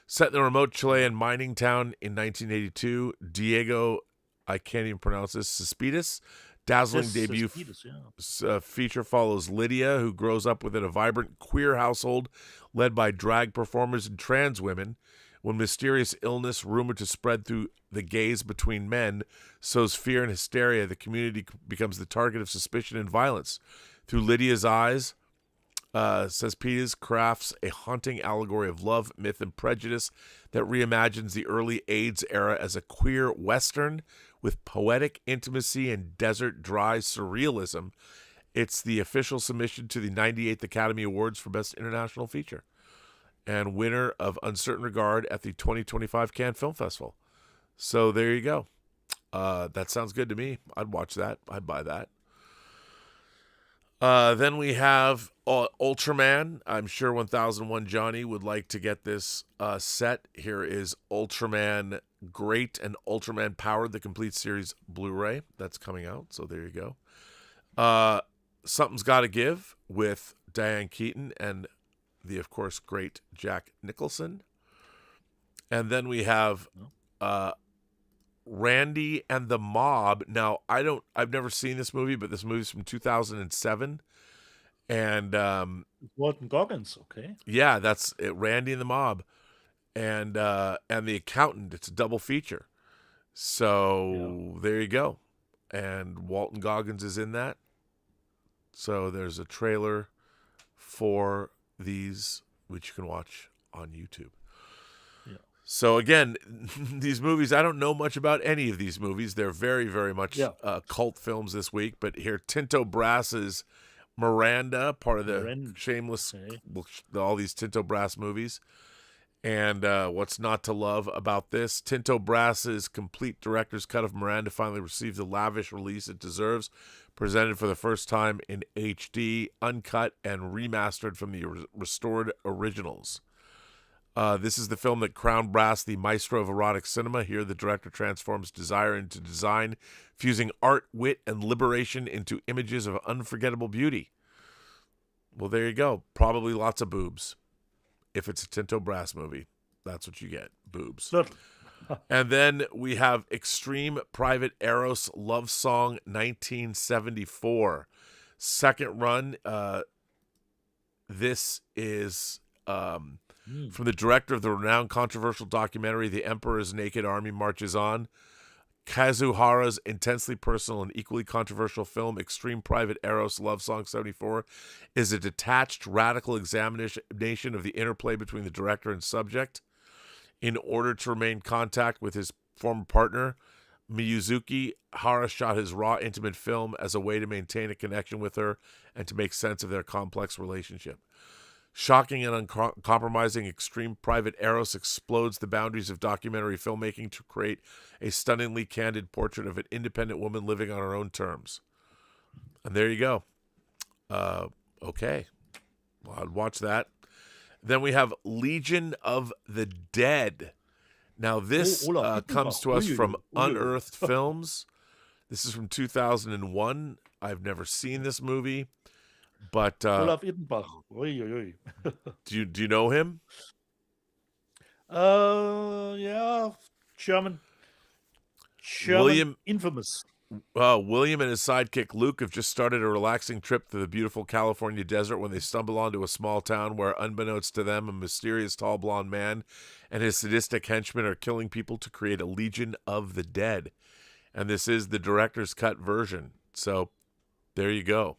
Set in the remote Chilean mining town in 1982, Diego, I can't even pronounce this, Cespedes, dazzling debut feature follows Lydia, who grows up within a vibrant queer household led by drag performers and trans women. When mysterious illness rumored to spread through the gaze between men sows fear and hysteria, the community becomes the target of suspicion and violence. Through Lydia's eyes, Cespedes crafts a haunting allegory of love, myth, and prejudice that reimagines the early AIDS era as a queer Western with poetic intimacy and desert dry surrealism. It's the official submission to the 98th Academy Awards for Best International Feature and winner of Uncertain Regard at the 2025 Cannes Film Festival. So there you go. That sounds good to me. I'd watch that. I'd buy that. Then we have Ultraman. I'm sure 1001 Johnny would like to get this set. Here is Ultraman Great and Ultraman Powered, the complete series Blu-ray. That's coming out. So there you go. Something's Gotta Give with Diane Keaton and the, of course, great Jack Nicholson. And then we have Randy and the Mob. Now, I've never seen this movie, but this movie's from 2007. And Walton Goggins, okay. Yeah, that's it, Randy and the Mob. And The Accountant. It's a double feature. So there you go. And Walton Goggins is in that. So there's a trailer for these, which you can watch on YouTube. Yeah. So again, these movies, I don't know much about any of these movies. They're very, very much cult films this week. But here, Tinto Brass's Miranda, part of the Shameless, all these Tinto Brass movies. And what's not to love about this? Tinto Brass's complete director's cut of Miranda finally received the lavish release it deserves, presented for the first time in HD, uncut, and remastered from the restored originals. This is the film that crowned Brass the maestro of erotic cinema. Here, the director transforms desire into design, fusing art, wit, and liberation into images of unforgettable beauty. Well, there you go. Probably lots of boobs. If it's a Tinto Brass movie, that's what you get. Boobs. Certainly. And then we have Extreme Private Eros Love Song 1974. Second run. This is from the director of the renowned controversial documentary The Emperor's Naked Army Marches On. Kazuhara's intensely personal and equally controversial film Extreme Private Eros Love Song 74 is a detached, radical examination of the interplay between the director and subject. In order to remain in contact with his former partner, Miyuzuki, Hara shot his raw, intimate film as a way to maintain a connection with her and to make sense of their complex relationship. Shocking and uncompromising, Extreme Private Eros explodes the boundaries of documentary filmmaking to create a stunningly candid portrait of an independent woman living on her own terms. And there you go. Okay. Well, I'd watch that. Then we have Legion of the Dead. Now, this comes to us from Unearthed Films. This is from 2001. I've never seen this movie, but Olaf Ittenbach. Oi, oi, oi. do you know him? Yeah, German. William Infamous. William and his sidekick Luke have just started a relaxing trip through the beautiful California desert when they stumble onto a small town where, unbeknownst to them, a mysterious tall blonde man and his sadistic henchmen are killing people to create a legion of the dead. And this is the director's cut version. So there you go.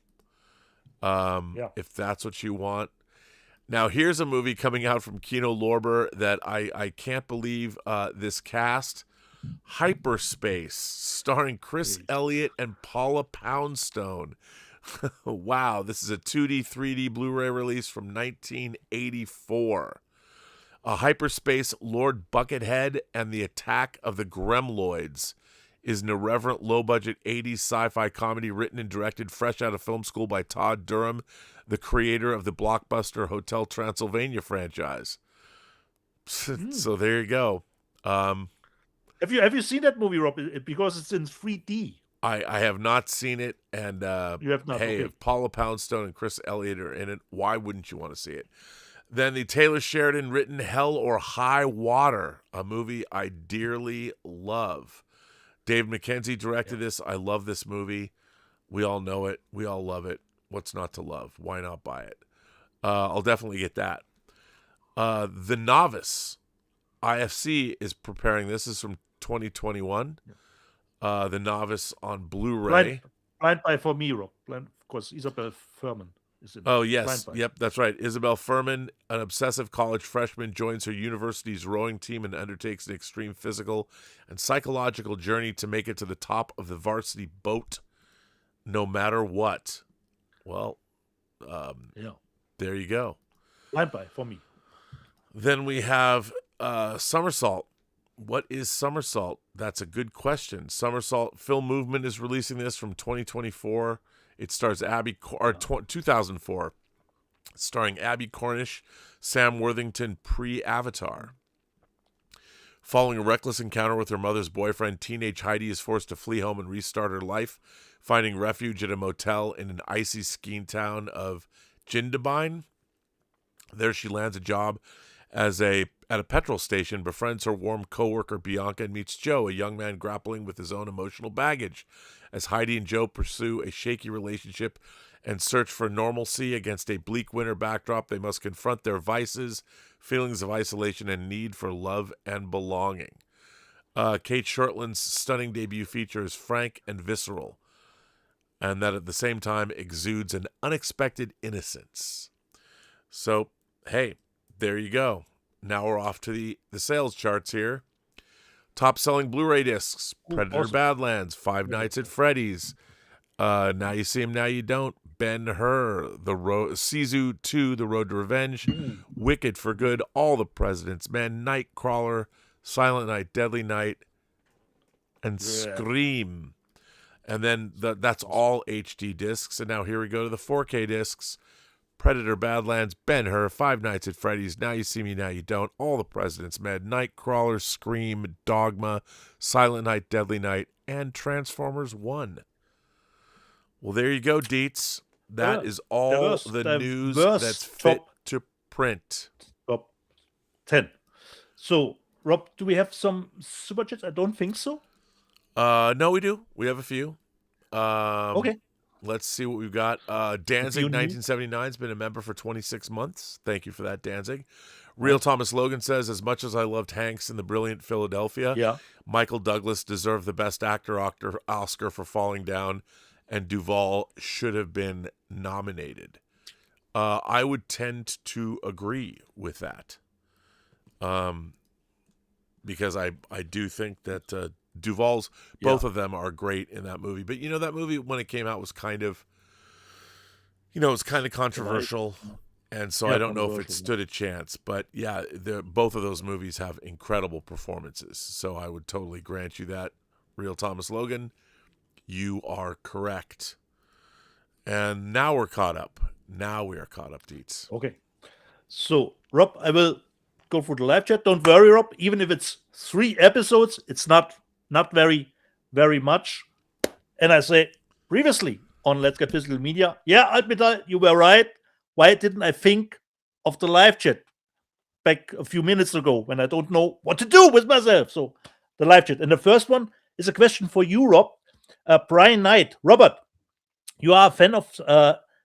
If that's what you want. Now, here's a movie coming out from Kino Lorber that I can't believe this cast. Hyperspace, starring Chris Elliott and Paula Poundstone. Wow, this is a 2D, 3D Blu-ray release from 1984. Hyperspace, Lord Buckethead and the Attack of the Gremloids is an irreverent, low-budget 80s sci-fi comedy written and directed fresh out of film school by Todd Durham, the creator of the blockbuster Hotel Transylvania franchise. So there you go. Have you seen that movie, Rob? Because it's in 3D. I have not seen it, and You have not. hey, Okay. if Paula Poundstone and Chris Elliott are in it, why wouldn't you want to see it? Then the Taylor Sheridan written Hell or High Water, a movie I dearly love. Dave McKenzie directed this. I love this movie. We all know it. We all love it. What's not to love? Why not buy it? I'll definitely get that. The Novice, IFC is preparing this. This is from 2021. The Novice on Blu-ray. Blind Buy for me, Rob. Of course, Isabel Furman is in. Oh, yes. Blind Buy. Yep, that's right. Isabel Furman, an obsessive college freshman, joins her university's rowing team and undertakes an extreme physical and psychological journey to make it to the top of the varsity boat, no matter what. Well, there you go. Blind Buy for me. Then we have Somersault. What is Somersault? That's a good question. Somersault Film Movement is releasing this from 2024. It stars 2004, starring Abby Cornish, Sam Worthington pre-Avatar. Following a reckless encounter with her mother's boyfriend, teenage Heidi is forced to flee home and restart her life, finding refuge at a motel in an icy skiing town of Jindabyne. There she lands a job at a petrol station, befriends her warm co-worker Bianca, and meets Joe, a young man grappling with his own emotional baggage. As Heidi and Joe pursue a shaky relationship and search for normalcy against a bleak winter backdrop, they must confront their vices, feelings of isolation, and need for love and belonging. Kate Shortland's stunning debut feature is frank and visceral, and that at the same time exudes an unexpected innocence. So, hey, there you go. Now we're off to the sales charts here. Top-selling Blu-ray discs: Predator awesome. Badlands, Five Nights at Freddy's, Now You See Him, Now You Don't, Ben-Hur, Sisu 2, The Road to Revenge, Wicked for Good, All the President's Men, Nightcrawler, Silent Night, Deadly Night, and Scream. And then that's all HD discs. And now here we go to the 4K discs. Predator, Badlands, Ben-Hur, Five Nights at Freddy's, Now You See Me, Now You Don't, All the President's Men, Nightcrawler, Scream, Dogma, Silent Night, Deadly Night, and Transformers 1. Well, there you go, Deets. That is all the news that's fit to print. Top 10. So, Rob, do we have some super chats? I don't think so. No, we do. We have a few. Okay. Let's see what we've got. Danzig 1979 has been a member for 26 months. Thank you for that, Danzig. Real Thomas Logan says, as much as I loved Hanks in The Brilliant Philadelphia, Michael Douglas deserved the Best Actor Oscar for Falling Down, and Duvall should have been nominated. I would tend to agree with that. Because I do think that Duvall's, both of them are great in that movie. But, that movie, when it came out, was kind of, it was kind of controversial. And so I don't know if it stood a chance. But, both of those movies have incredible performances. So I would totally grant you that. Real Thomas Logan, you are correct. And now we're caught up. Now we are caught up, Deets. Okay. So, Rob, I will go through the live chat. Don't worry, Rob. Even if it's 3 episodes, it's not very, very much. And I say, previously on Let's Get Physical Media, Albita, you were right. Why didn't I think of the live chat back a few minutes ago when I don't know what to do with myself? So, the live chat. And the first one is a question for you, Rob. Brian Knight. Robert, you are a fan of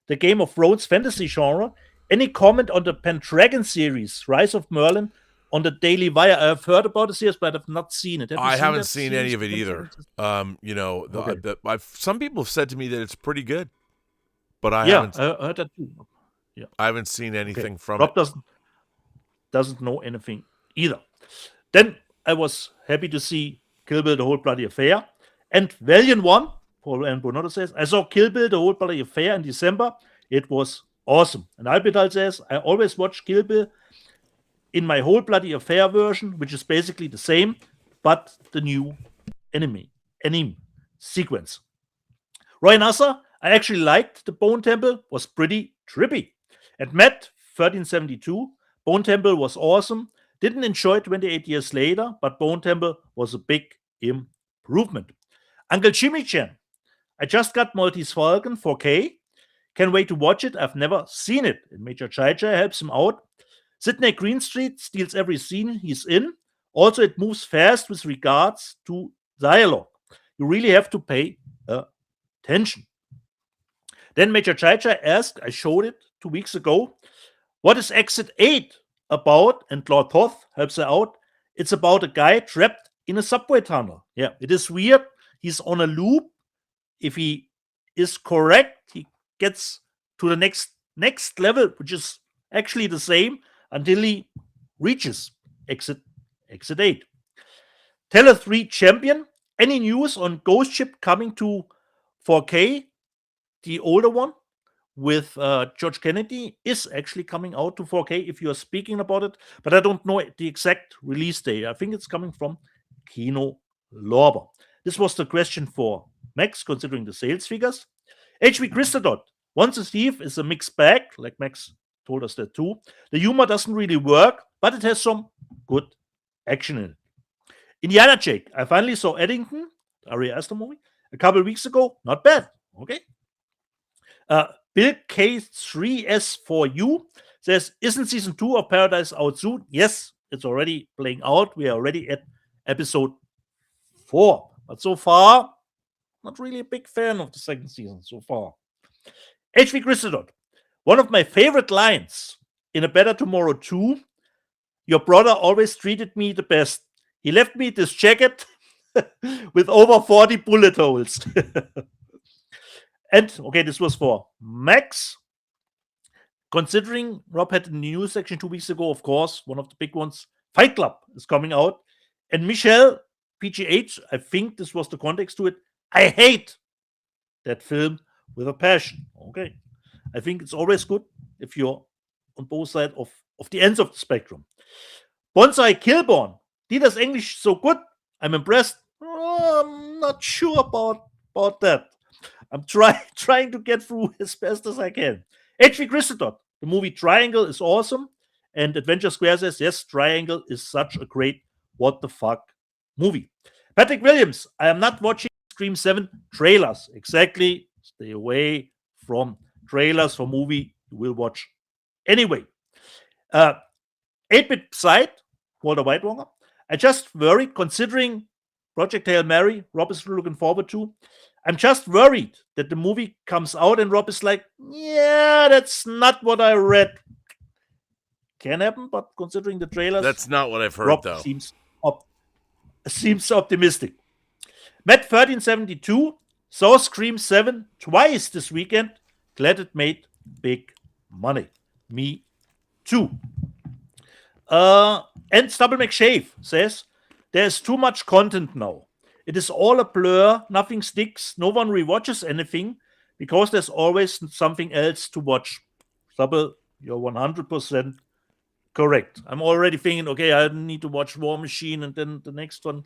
the Game of Thrones fantasy genre. Any comment on the Pendragon series, Rise of Merlin, on the Daily Wire? I've heard about the series, but I've not seen it. I haven't seen any of it either. Some people have said to me that it's pretty good, but I haven't. I heard that too. Yeah, I haven't seen anything from Rob it. doesn't know anything either. Then I was happy to see Kill Bill: The Whole Bloody Affair, and Valiant One. Paul and Burnett says, I saw Kill Bill: The Whole Bloody Affair in December. It was awesome. And Albital says, I always watch Kill Bill in my Whole Bloody Affair version, which is basically the same, but the new anime sequence. Roy Nasser, I actually liked the Bone Temple, was pretty trippy. And Matt, 1372, Bone Temple was awesome. Didn't enjoy it 28 years later, but Bone Temple was a big improvement. Uncle Jimmy Chan, I just got Maltese Falcon 4K. Can't wait to watch it. I've never seen it. And Major Chai helps him out. Sidney Greenstreet steals every scene he's in. Also, it moves fast with regards to dialogue. You really have to pay attention. Then Major Chai asked, I showed it 2 weeks ago, what is Exit 8 about? And Lord Thoth helps her out. It's about a guy trapped in a subway tunnel. Yeah, it is weird. He's on a loop. If he is correct, he gets to the next level, which is actually the same until he reaches exit 8. Teller 3 Champion. Any news on Ghost Ship coming to 4K? The older one with George Kennedy is actually coming out to 4K if you are speaking about it, but I don't know the exact release date. I think it's coming from Kino Lorber. This was the question for Max, considering the sales figures. HV Christodot, Once a Thief is a mixed bag, like Max told us that too. The humor doesn't really work, but it has some good action in it. Indiana Jake, I finally saw Eddington, the Ari Aster movie, a couple weeks ago. Not bad. Okay. Bill K3S4U says, isn't season 2 of Paradise out soon? Yes, it's already playing out. We are already at episode 4. But so far, not really a big fan of the second season so far. HV Christodot, one of my favorite lines in A Better Tomorrow 2, your brother always treated me the best. He left me this jacket with over 40 bullet holes. And, okay, this was for Max. Considering Rob had the news section 2 weeks ago, of course, one of the big ones, Fight Club is coming out. And Michelle, PGH, I think this was the context to it. I hate that film with a passion. Okay. I think it's always good if you're on both sides of the ends of the spectrum. Bonsai Kilborn. Dieter's English so good. I'm impressed. I'm not sure about that. I'm trying to get through as best as I can. HV Christodot. the movie Triangle is awesome. And Adventure Square says, yes, Triangle is such a great what the fuck movie. Patrick Williams, I am not watching Scream 7 trailers. Exactly. Stay away from trailers for movie you will watch anyway. 8-bit side, Walter Whitewanger. I just worried considering Project Hail Mary, Rob is looking forward to. I'm just worried that the movie comes out and Rob is like, yeah, that's not what I read. Can happen, but considering the trailers, That's not what I've heard, Rob though. seems optimistic. Matt1372 saw Scream 7 twice this weekend. Glad it made big money. Me too. And Stubble McShave says, there's too much content now. It is all a blur, nothing sticks, no one rewatches anything because there's always something else to watch. Stubble, you're 100% correct. I'm already thinking, okay, I need to watch War Machine and then the next one.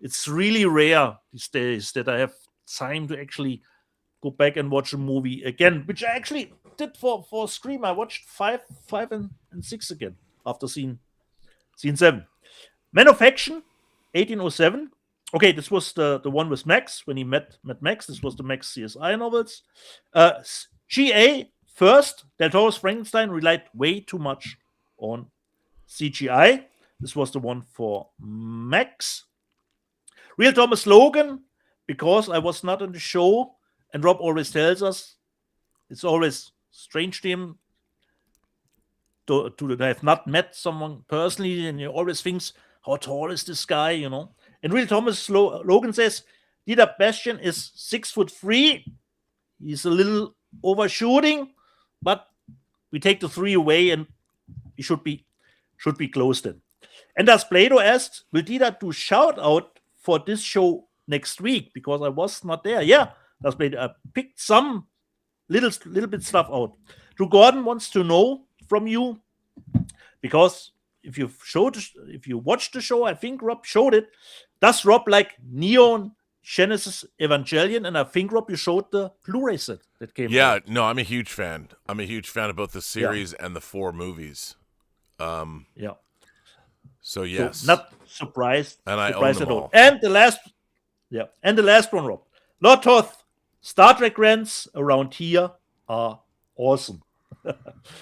It's really rare these days that I have time to actually go back and watch a movie again, which I actually did for Scream. I watched 5 and 6 again after scene 7. Man of Action, 1807. Okay, this was the one with Max when he met Max. This was the Max CSI novels. GA first, Del Toro's Frankenstein relied way too much on CGI. This was the one for Max. Real Thomas Logan, because I was not on the show, and Rob always tells us it's always strange to him to have not met someone personally, and he always thinks, how tall is this guy, you know? And Real Thomas Logan says, Dieter Bastian is 6'3". He's a little overshooting, but we take the 3 away and he should be close then. And as Plato asked, will Dieter do shout out for this show next week? Because I was not there. Yeah, that's Plato. I picked some little bit stuff out. Drew Gordon wants to know from you, because if you watched the show, I think Rob showed it. Does Rob like Neon Genesis Evangelion? And I think, Rob, you showed the Blu-ray set that came out. No, I'm a huge fan. I'm a huge fan of both the series and the 4 movies. Yeah. So yes, So not surprised. And I surprised own them at all. all. And the last one, Rob. Lord Toth, Star Trek rants around here are awesome.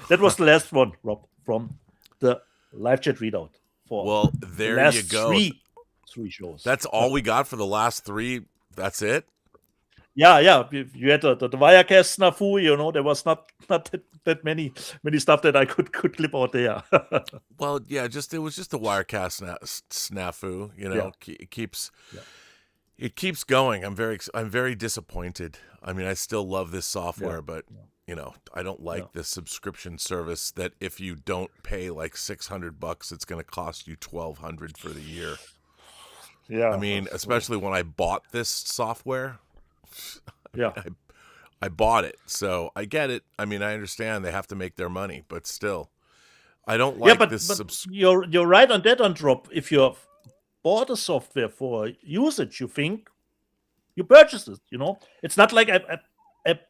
That was the last one, Rob, from the live chat readout. For there the last you go. Three shows. That's all we got for the last 3. That's it. Yeah. You had the Wirecast snafu, you know, there was not that many stuff that I could clip out there. Well, yeah, it was just a Wirecast snafu. You know, it keeps going. I'm very disappointed. I mean, I still love this software, but you know, I don't like this subscription service that if you don't pay like $600, it's going to cost you $1,200 for the year. Yeah, I mean, especially when I bought this software. Yeah. I bought it, so I get it. I mean, I understand they have to make their money, but still, I don't like this. But you're right on that, on Drop. If you bought a software for usage, you think you purchased it. You know, it's not like I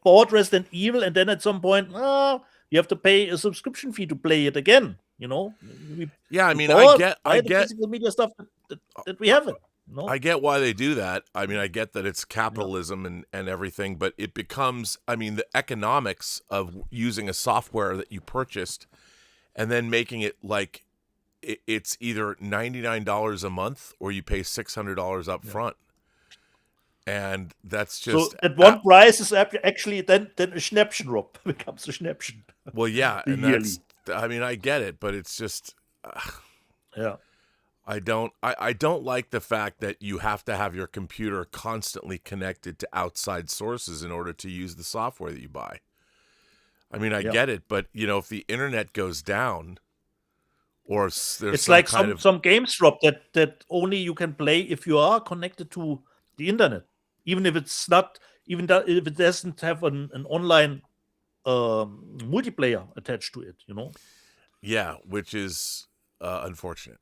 bought Resident Evil and then at some point, you have to pay a subscription fee to play it again. You know. I mean, I get the physical media stuff that we have it. No? I get why they do that. I mean, I get that it's capitalism and everything, but it becomes, I mean, the economics of using a software that you purchased and then making it like it's either $99 a month or you pay $600 up front. And that's just... So at one price is actually then a Schnäppchen, Rob. Becomes a Schnäppchen. Well, yeah, and that's... I mean, I get it, but it's just... I don't like the fact that you have to have your computer constantly connected to outside sources in order to use the software that you buy. I mean, I get it, but you know, if the internet goes down, or there's some games, Rob, that only you can play if you are connected to the internet, even if it's not, if it doesn't have an online multiplayer attached to it, you know. Yeah, which is unfortunate.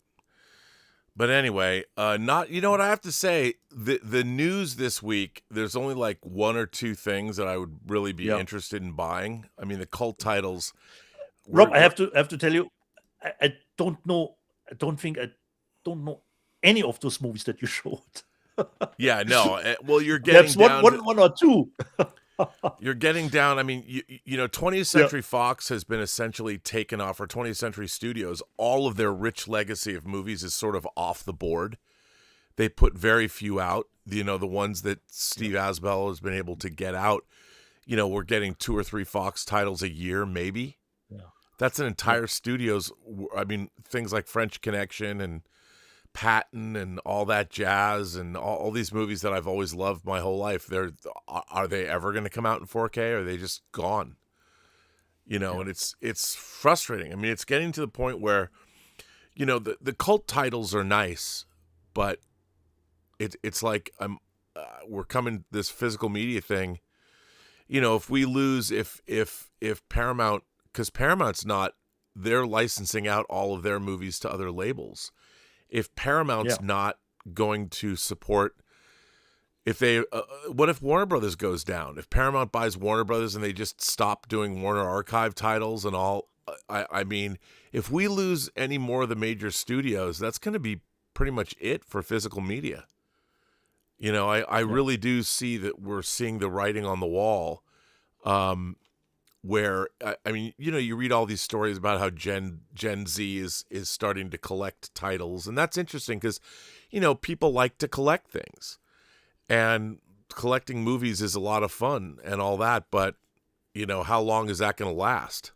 But anyway, you know what I have to say, the news this week, there's only like 1 or 2 things that I would really be interested in buying. I mean, the cult titles, Rob, I have to tell you, I don't know. I don't know any of those movies that you showed. Yeah, no. Well, you're getting Perhaps down. one or two. You're getting down. I mean, you know, 20th Century Fox has been essentially taken off, or 20th Century Studios. All of their rich legacy of movies is sort of off the board. They put very few out. You know, the ones that Steve Asbell has been able to get out. You know, we're getting 2 or 3 Fox titles a year, maybe. Yeah. That's an entire studio's. I mean, things like French Connection and Patton and all that jazz and all these movies that I've always loved my whole life. Are they ever going to come out in 4K? Or are they just gone? You know, and it's frustrating. I mean, it's getting to the point where, you know, the cult titles are nice, but it's like we're coming this physical media thing. You know, if we lose, if Paramount, because Paramount's not, they're licensing out all of their movies to other labels. If Paramount's not going to support, if they, what if Warner Brothers goes down? If Paramount buys Warner Brothers and they just stop doing Warner Archive titles and all, I mean, if we lose any more of the major studios, that's going to be pretty much it for physical media. You know, I really do see that we're seeing the writing on the wall, where, I mean, you know, you read all these stories about how Gen Z is starting to collect titles, and that's interesting because, you know, people like to collect things, and collecting movies is a lot of fun and all that, but, you know, how long is that going to last?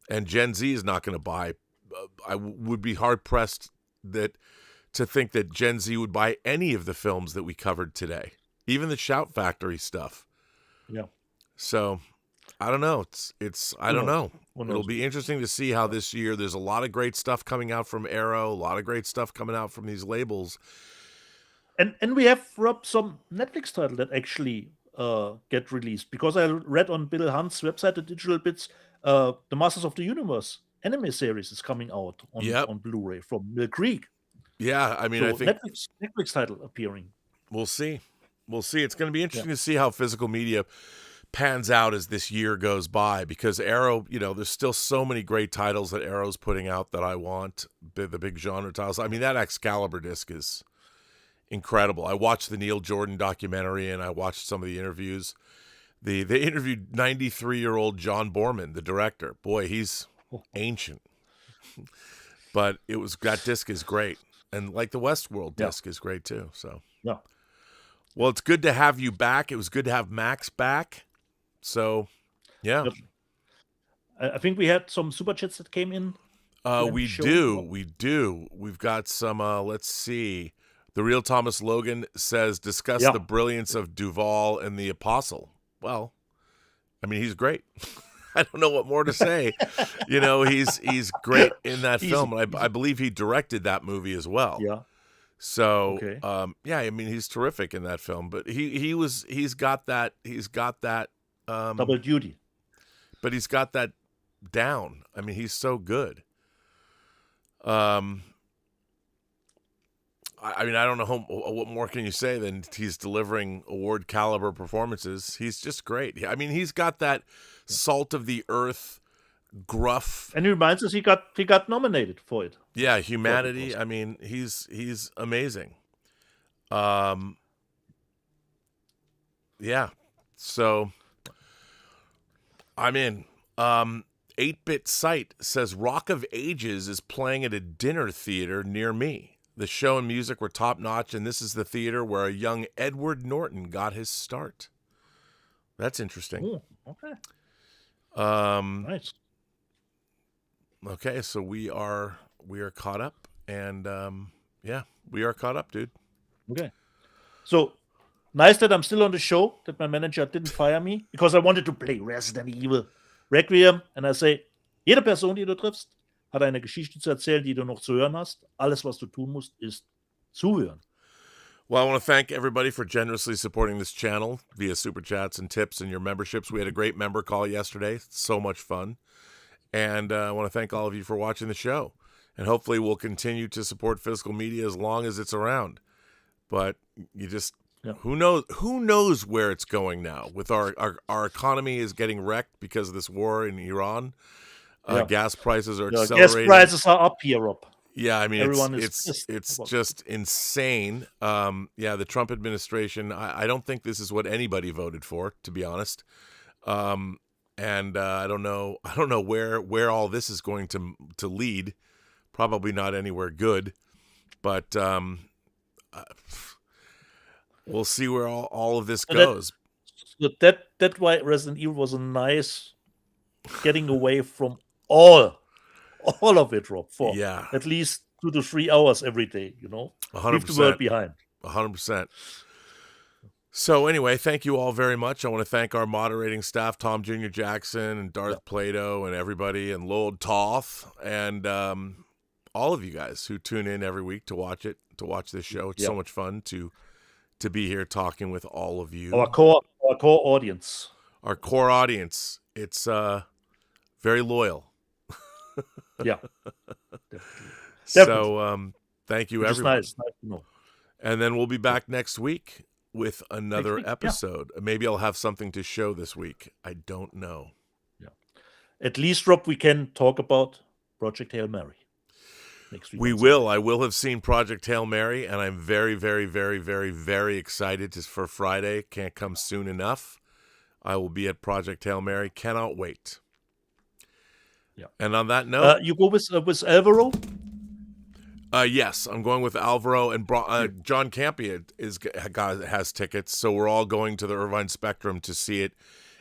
And Gen Z is not going to buy. I would be hard-pressed to think that Gen Z would buy any of the films that we covered today, even the Shout Factory stuff. Yeah. So I don't know. I don't know. Who knows? It'll be interesting to see how this year, there's a lot of great stuff coming out from Arrow, a lot of great stuff coming out from these labels. And we have, Rob, some Netflix title that actually get released, because I read on Bill Hunt's website, the Digital Bits, the Masters of the Universe anime series is coming out on Blu-ray from Mill Creek. Yeah, I mean, So I think Netflix title appearing. we'll see. It's going to be interesting to see how physical media pans out as this year goes by, because Arrow, you know, there's still so many great titles that Arrow's putting out that I want, the big genre titles. I mean, that Excalibur disc is incredible. I watched the Neil Jordan documentary, and I watched some of the interviews. They interviewed 93-year-old John Borman, the director. Boy, he's ancient. But that disc is great. And like the Westworld disc is great too. So well, it's good to have you back. It was good to have Max back. So yeah. Yep. I think we had some super chats that came in. We do. We've got some, let's see. The Real Thomas Logan says, discuss the brilliance of Duvall and the Apostle. Well, I mean, he's great. I don't know what more to say. You know, he's great in that film. And I believe he directed that movie as well. Yeah. So, I mean, he's terrific in that film. But he's got that double duty. But he's got that down. I mean, he's so good. I mean, I don't know what more can you say than he's delivering award caliber performances. He's just great. I mean, he's got that salt of the earth, gruff. And it reminds us he got nominated for it. Yeah, Humanity. I mean, he's amazing. Yeah. So I'm in. 8-Bit Sight says Rock of Ages is playing at a dinner theater near me. The show and music were top-notch, and this is the theater where a young Edward Norton got his start. That's interesting. Ooh, okay. Nice. Okay, so we are caught up, and we are caught up, dude. Okay. So nice that I'm still on the show, that my manager didn't fire me, because I wanted to play Resident Evil Requiem, and I say, jede Person, die du triffst, hat eine Geschichte zu erzählen, die du noch zu hören hast. Alles, was du tun musst, ist zuhören. Well, I want to thank everybody for generously supporting this channel via super chats and tips and your memberships. We had a great member call yesterday. So much fun. And I want to thank all of you for watching the show. And hopefully we'll continue to support physical media as long as it's around. But you just, who knows where it's going now. With our economy is getting wrecked because of this war in Iran. Gas prices are Gas accelerating. prices are up here, Rob. Yeah, I mean, Everyone is it's pissed it's about just insane. The Trump administration. I don't think this is what anybody voted for, to be honest. I don't know. I don't know where all this is going to lead. Probably not anywhere good. But we'll see where all of this goes. So that's why Resident Evil was a nice getting away from all of it, Rob, for Yeah. at least 2 to 3 hours every day, you know. 100%. Leave the world behind. 100%. So anyway, thank you all very much. I want to thank our moderating staff, Tom Jr. Jackson and Darth Plato and everybody, and Lord Toth, and all of you guys who tune in every week to watch this show. It's so much fun to be here talking with all of you. Our core audience. Our core audience. It's very loyal. Yeah. So thank you, Which everyone. is nice to know. And then we'll be back next week with another Next week, episode. Maybe I'll have something to show this week. I don't know. Yeah. At least, Rob, we can talk about Project Hail Mary next week. We will. I will have seen Project Hail Mary, and I'm very, very, very, very, very excited for Friday. Can't come soon enough. I will be at Project Hail Mary. Cannot wait. Yeah. And on that note, you go with Alvaro? yes, I'm going with Alvaro, and John Campia has tickets, so we're all going to the Irvine Spectrum to see it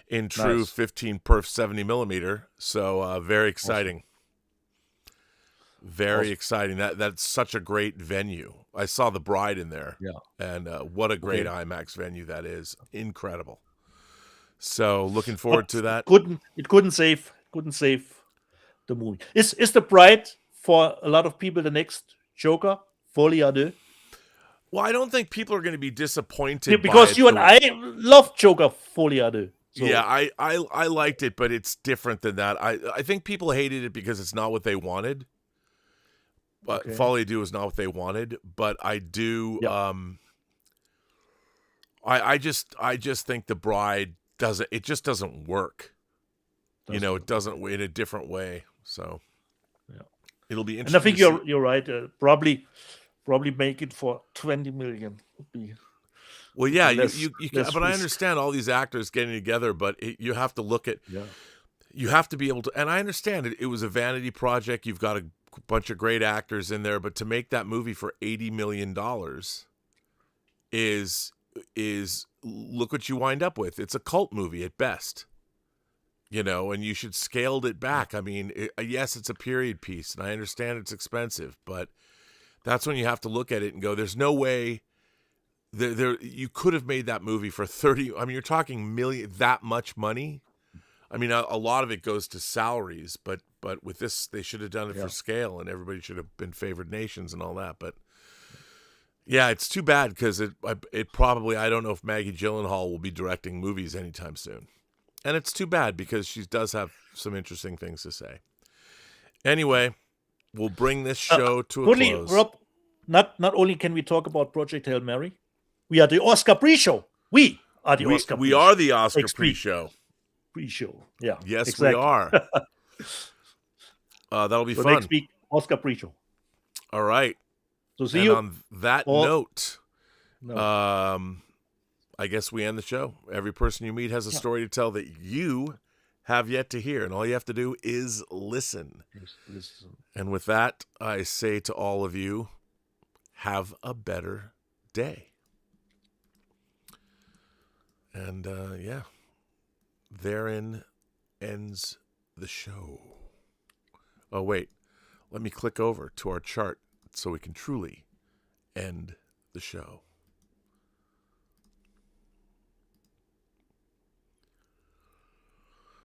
in true 15 perf 70 millimeter. So very exciting. Very exciting. That's such a great venue. I saw The Bride in there. Yeah. And what a great IMAX venue that is. Incredible. So looking forward to that. It couldn't save the movie. Is The Bride for a lot of people the next Joker? Folie à deux? Well, I don't think people are going to be disappointed because by you and I love Joker Folie à deux. So. Yeah, I liked it, but it's different than that. I think people hated it because it's not what they wanted. But Folie à deux is not what they wanted. But I do. Yeah. I just think The Bride doesn't. It just doesn't work. It doesn't in a different way. So it'll be interesting. And I think you're right. Probably make it for 20 million. Would be well, yeah, less, you less but I risk. understand all these actors getting together, but you have to look at. Yeah. You have to be able to, and I understand it. It was a vanity project. You've got a bunch of great actors in there, but to make that movie for $80 million is look what you wind up with. It's a cult movie at best, and you should scaled it back. I mean, yes, it's a period piece, and I understand it's expensive, but that's when you have to look at it and go, there's no way you could have made that movie for 30. I mean, you're talking that much money. I mean, a lot of it goes to salaries, but with this, they should have done it for scale, and everybody should have been favored nations and all that. But yeah, it's too bad because it probably, I don't know if Maggie Gyllenhaal will be directing movies anytime soon, and it's too bad because she does have some interesting things to say. Anyway, we'll bring this show to a close. Rob, not only can we talk about Project Hail Mary, we are the Oscar pre-show. We are the Oscar. We are the Oscar pre-show. Pre-show, yeah. Yes, exactly. we are. That'll be fun. Next week, Oscar pre-show. All right. So see you. On that note, I guess we end the show. Every person you meet has a story to tell that you have yet to hear, and all you have to do is listen. Listen. And with that, I say to all of you, have a better day. And therein ends the show. Oh, wait. Let me click over to our chart so we can truly end the show.